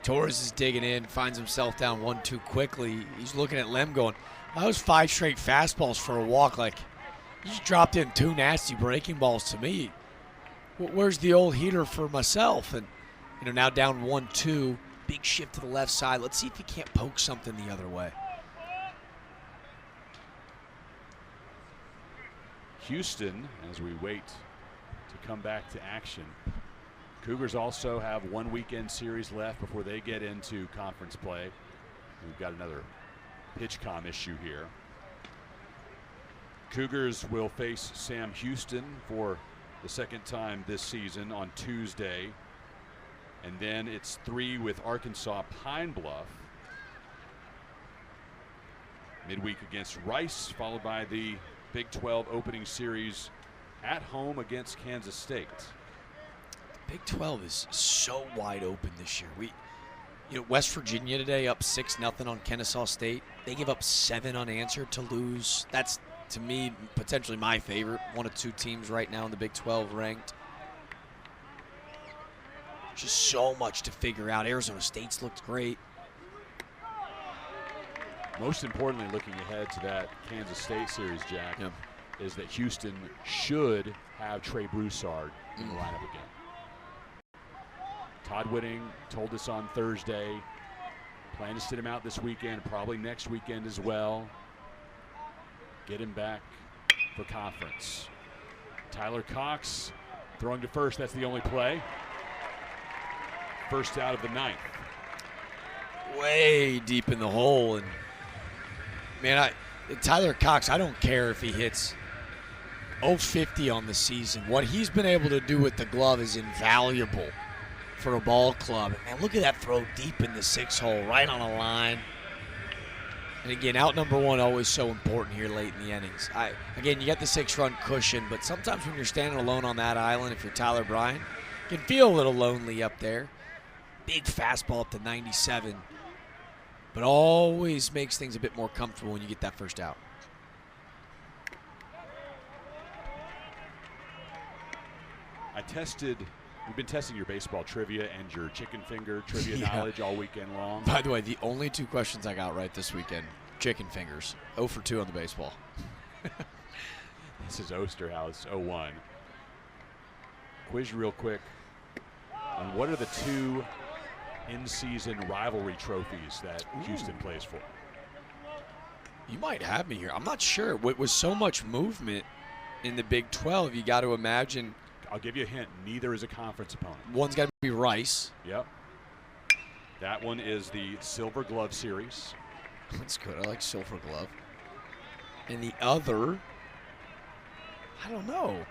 Torres is digging in, finds himself down 1-2 quickly. He's looking at Lem going, that was 5 straight fastballs for a walk. Like, you just dropped in 2 nasty breaking balls to me. Where's the old heater for myself? And, now down 1-2, big shift to the left side. Let's see if he can't poke something the other way. Houston, as we wait to come back to action. Cougars also have 1 weekend series left before they get into conference play. We've got another pitch comm issue here. Cougars will face Sam Houston for the second time this season on Tuesday. And then it's 3 with Arkansas Pine Bluff. Midweek against Rice, followed by the Big 12 opening series at home against Kansas State. Big 12 is so wide open this year. West Virginia today up 6-0 on Kennesaw State. They give up 7 unanswered to lose. That's, to me, potentially my favorite. 1 of 2 teams right now in the Big 12 ranked. Just so much to figure out. Arizona State's looked great. Most importantly, looking ahead to that Kansas State series, Jack, is that Houston should have Trey Broussard in the lineup again. Todd Whitting told us on Thursday, plan to sit him out this weekend, probably next weekend as well. Get him back for conference. Tyler Cox throwing to first, that's the only play. First out of the 9th. Way deep in the hole. And man, Tyler Cox, I don't care if he hits 050 on the season. What he's been able to do with the glove is invaluable for a ball club. And man, look at that throw deep in the 6 hole, right on a line. And again, out number 1 always so important here late in the innings. Again, you got the 6-run cushion, but sometimes when you're standing alone on that island, if you're Tyler Bryan, you can feel a little lonely up there. Big fastball up to 97, but always makes things a bit more comfortable when you get that first out. We've been testing your baseball trivia and your chicken finger trivia knowledge all weekend long. By the way, the only 2 questions I got right this weekend, chicken fingers. 0 for 2 on the baseball. This is Osterhaus, 0-1. Quiz real quick on what are the 2 in-season rivalry trophies that Houston plays for? You might have me here. I'm not sure. With so much movement in the Big 12, you got to imagine. I'll give you a hint. Neither is a conference opponent. One's got to be Rice. Yep. That one is the Silver Glove Series. That's good. I like Silver Glove. And the other, I don't know.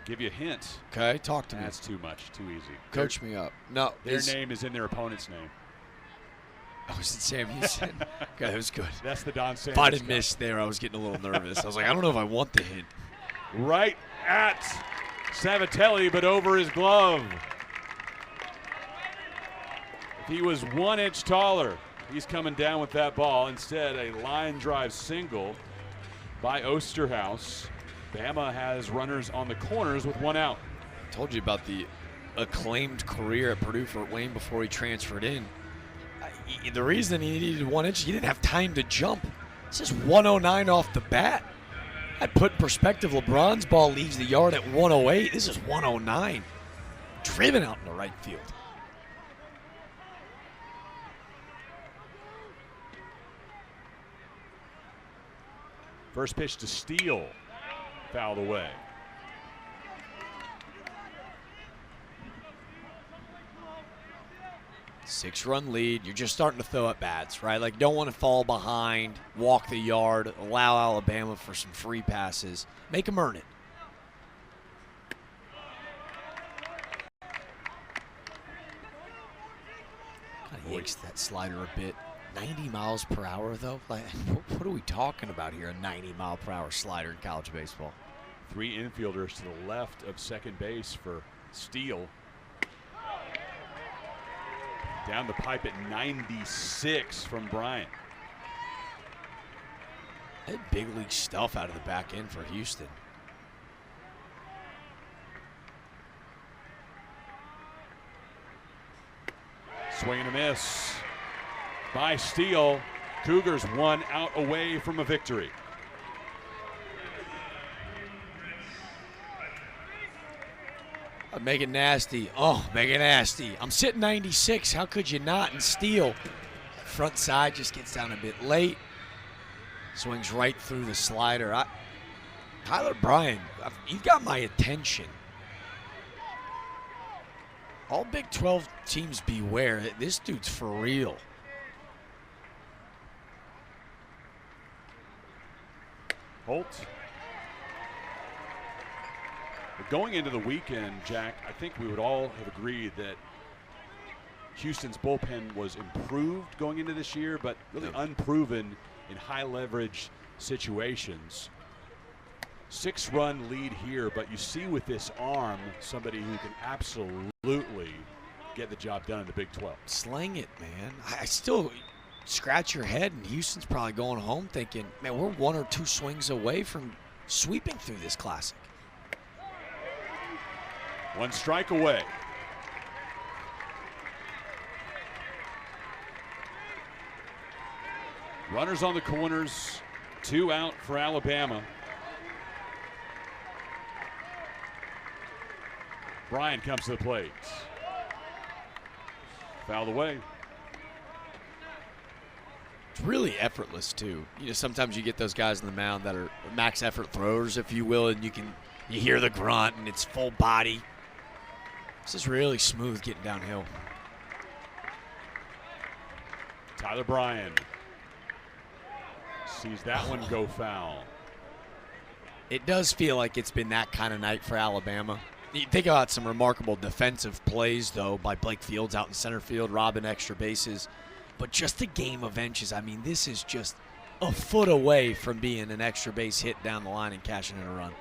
Give you a hint. Okay, talk to me. That's too much, too easy. Coach me up. No. Their name is in their opponent's name. Oh, was it Sam Houston? Okay, that was good. That's the Don Sanders. If I didn't miss there, I was getting a little nervous. I was like, I don't know if I want the hint. Right at Savatelli, but over his glove. If he was 1 inch taller, he's coming down with that ball. Instead, a line drive single by Osterhaus. Bama has runners on the corners with 1 out. I told you about the acclaimed career at Purdue Fort Wayne before he transferred in. The reason he needed 1 inch, he didn't have time to jump. This is 109 off the bat. I'd put in perspective, LeBron's ball leaves the yard at 108. This is 109. Driven out into right field. First pitch to Steele. Fouled away. Six-run lead. You're just starting to throw at bats, right? Like, don't want to fall behind, walk the yard, allow Alabama for some free passes. Make them earn it. Kind of yanks that slider a bit. 90 miles per hour, though? Like, what are we talking about here? A 90-mile-per-hour slider in college baseball. 3 infielders to the left of second base for Steele. Down the pipe at 96 from Bryant. That big league stuff out of the back end for Houston. Swing and a miss by Steele. Cougars 1 out away from a victory. Make it nasty. Oh, make it nasty. I'm sitting 96. How could you not? And Steele, front side just gets down a bit late. Swings right through the slider. Tyler Bryant, you've got my attention. All Big 12 teams beware. This dude's for real. Holt. Going into the weekend, Jack, I think we would all have agreed that Houston's bullpen was improved going into this year, but really unproven in high leverage situations. 6-run lead here, but you see with this arm somebody who can absolutely get the job done in the Big 12. Sling it, man. I still scratch your head, and Houston's probably going home thinking, man, we're 1 or 2 swings away from sweeping through this Classic. 1 strike away. Runners on the corners, 2 out for Alabama. Bryant comes to the plate. Fouled away. It's really effortless, too. You know, sometimes you get those guys on the mound that are max effort throwers, if you will, and you hear the grunt, and it's full body. This is really smooth getting downhill. Tyler Bryant sees that one go foul. It does feel like it's been that kind of night for Alabama. You think about some remarkable defensive plays, though, by Blake Fields out in center field, robbing extra bases. But just a game of inches. I mean, this is just a foot away from being an extra base hit down the line and cashing in a run.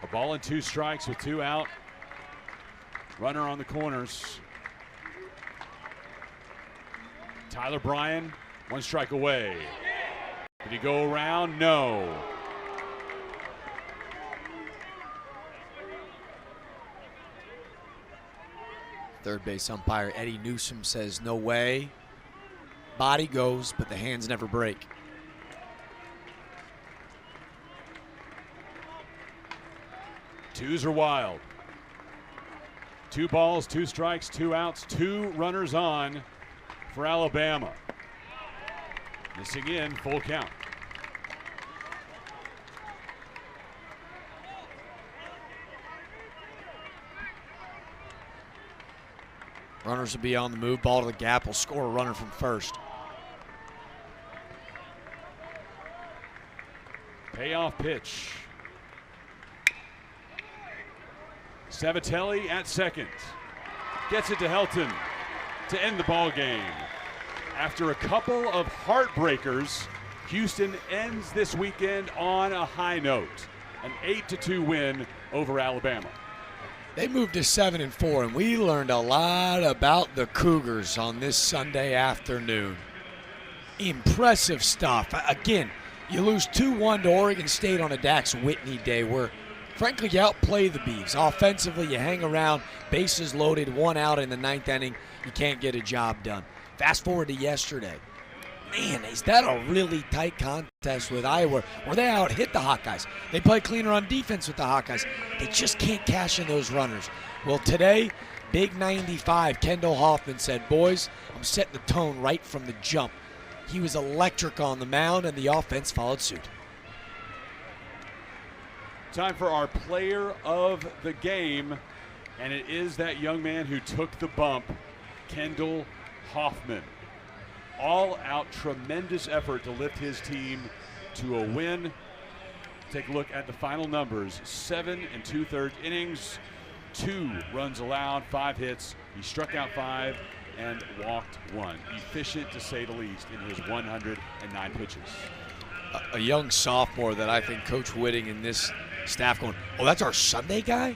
A ball and 2 strikes with 2 out. Runner on the corners. Tyler Bryant, 1 strike away. Did he go around? No. Third base umpire Eddie Newsom says no way. Body goes, but the hands never break. Twos are wild. 2 balls, 2 strikes, 2 outs, 2 runners on for Alabama. Missing in, full count. Runners will be on the move. Ball to the gap will score a runner from first. Payoff pitch. Savatelli at second. Gets it to Helton to end the ball game. After a couple of heartbreakers, Houston ends this weekend on a high note. An 8-2 win over Alabama. They moved to 7-4, and we learned a lot about the Cougars on this Sunday afternoon. Impressive stuff. Again, you lose 2-1 to Oregon State on a Dax Whitney day where, frankly, you outplay the Beavs. Offensively, you hang around, bases loaded, 1 out in the 9th inning. You can't get a job done. Fast forward to yesterday. Man, is that a really tight contest with Iowa where they out-hit the Hawkeyes. They play cleaner on defense with the Hawkeyes. They just can't cash in those runners. Well, today, Big 95, Kendall Hoffman said, boys, I'm setting the tone right from the jump. He was electric on the mound, and the offense followed suit. Time for our player of the game, and it is that young man who took the bump, Kendall Hoffman. All-out tremendous effort to lift his team to a win. Take a look at the final numbers. 7 2/3 innings, 2 runs allowed, 5 hits. He struck out 5 and walked 1. Efficient, to say the least, in his 109 pitches. A young sophomore that I think Coach Whitting and this staff going, oh, that's our Sunday guy?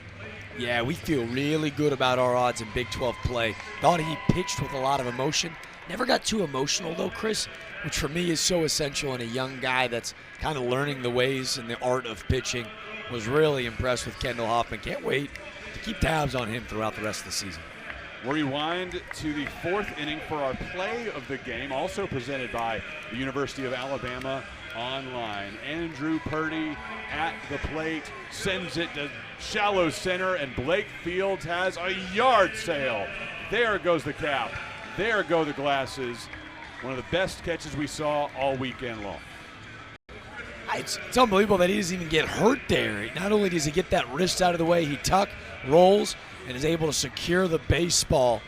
Yeah, we feel really good about our odds in Big 12 play. Thought he pitched with a lot of emotion. Never got too emotional, though, Chris, which for me is so essential in a young guy that's kind of learning the ways and the art of pitching. Was really impressed with Kendall Hoffman. Can't wait to keep tabs on him throughout the rest of the season. We'll rewind to the 4th inning for our play of the game, also presented by the University of Alabama Online. Andrew Purdy at the plate, sends it to shallow center, and Blake Fields has a yard sale. There goes the cap. There go the glasses. One of the best catches we saw all weekend long. It's unbelievable that he doesn't even get hurt there. Not only does he get that wrist out of the way, he rolls, and is able to secure the baseball.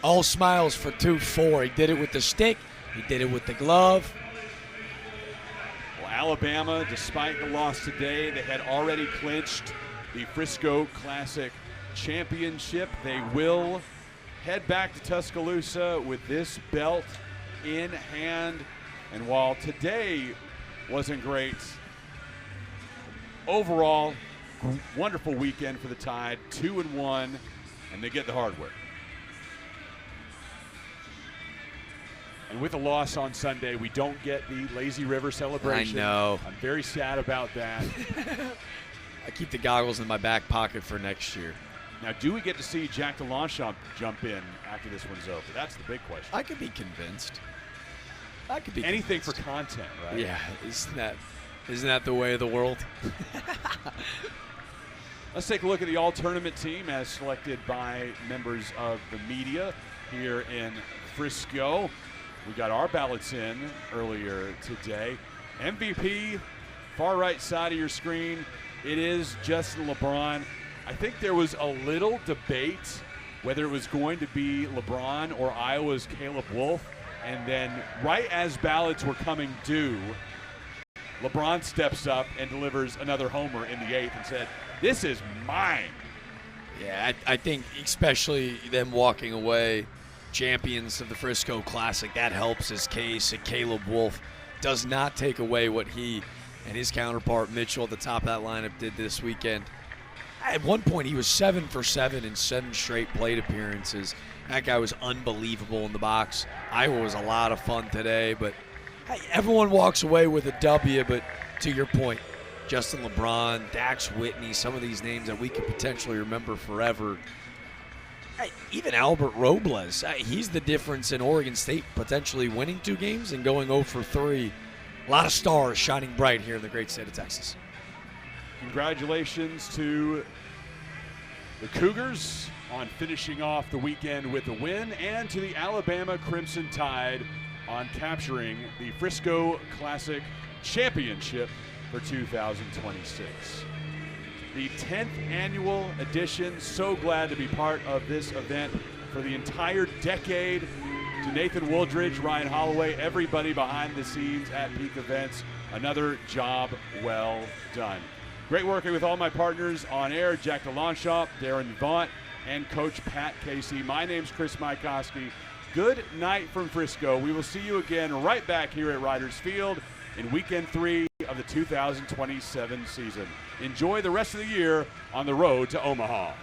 All smiles for 2-4. He did it with the stick. He did it with the glove. Well, Alabama, despite the loss today, they had already clinched the Frisco Classic Championship. They will head back to Tuscaloosa with this belt in hand. And while today wasn't great, overall, wonderful weekend for the Tide, 2-1, and they get the hardware. And with a loss on Sunday, we don't get the Lazy River celebration. I know. I'm very sad about that. I keep the goggles in my back pocket for next year. Now, do we get to see Jack DeLongchamp jump in after this one's over? That's the big question. I could be convinced. Anything for content, right? Yeah, isn't that the way of the world? Let's take a look at the all-tournament team as selected by members of the media here in Frisco. We got our ballots in earlier today. MVP, far right side of your screen, it is Justin LeBron. I think there was a little debate whether it was going to be LeBron or Iowa's Caleb Wolf. And then right as ballots were coming due, LeBron steps up and delivers another homer in the 8th and said, this is mine. Yeah, I think especially them walking away champions of the Frisco Classic, that helps his case. And Caleb Wolf does not take away what he and his counterpart Mitchell at the top of that lineup did this weekend. At one point, he was 7 for 7 in 7 straight plate appearances. That guy was unbelievable in the box. Iowa was a lot of fun today, but hey, everyone walks away with a W. But to your point, Justin LeBron, Dax Whitney, some of these names that we could potentially remember forever. Hey, even Albert Robles, he's the difference in Oregon State potentially winning 2 games and going 0 for 3. A lot of stars shining bright here in the great state of Texas. Congratulations to the Cougars on finishing off the weekend with a win, and to the Alabama Crimson Tide on capturing the Frisco Classic Championship for 2026. The 10th annual edition. So glad to be part of this event for the entire decade. To Nathan Wooldridge, Ryan Holloway, everybody behind the scenes at Peak Events, another job well done. Great working with all my partners on air, Jack DeLongchamp, Darren Vaught, and Coach Pat Casey. My name's Chris Mykowski. Good night from Frisco. We will see you again right back here at Riders Field in Weekend 3 of the 2027 season. Enjoy the rest of the year on the road to Omaha.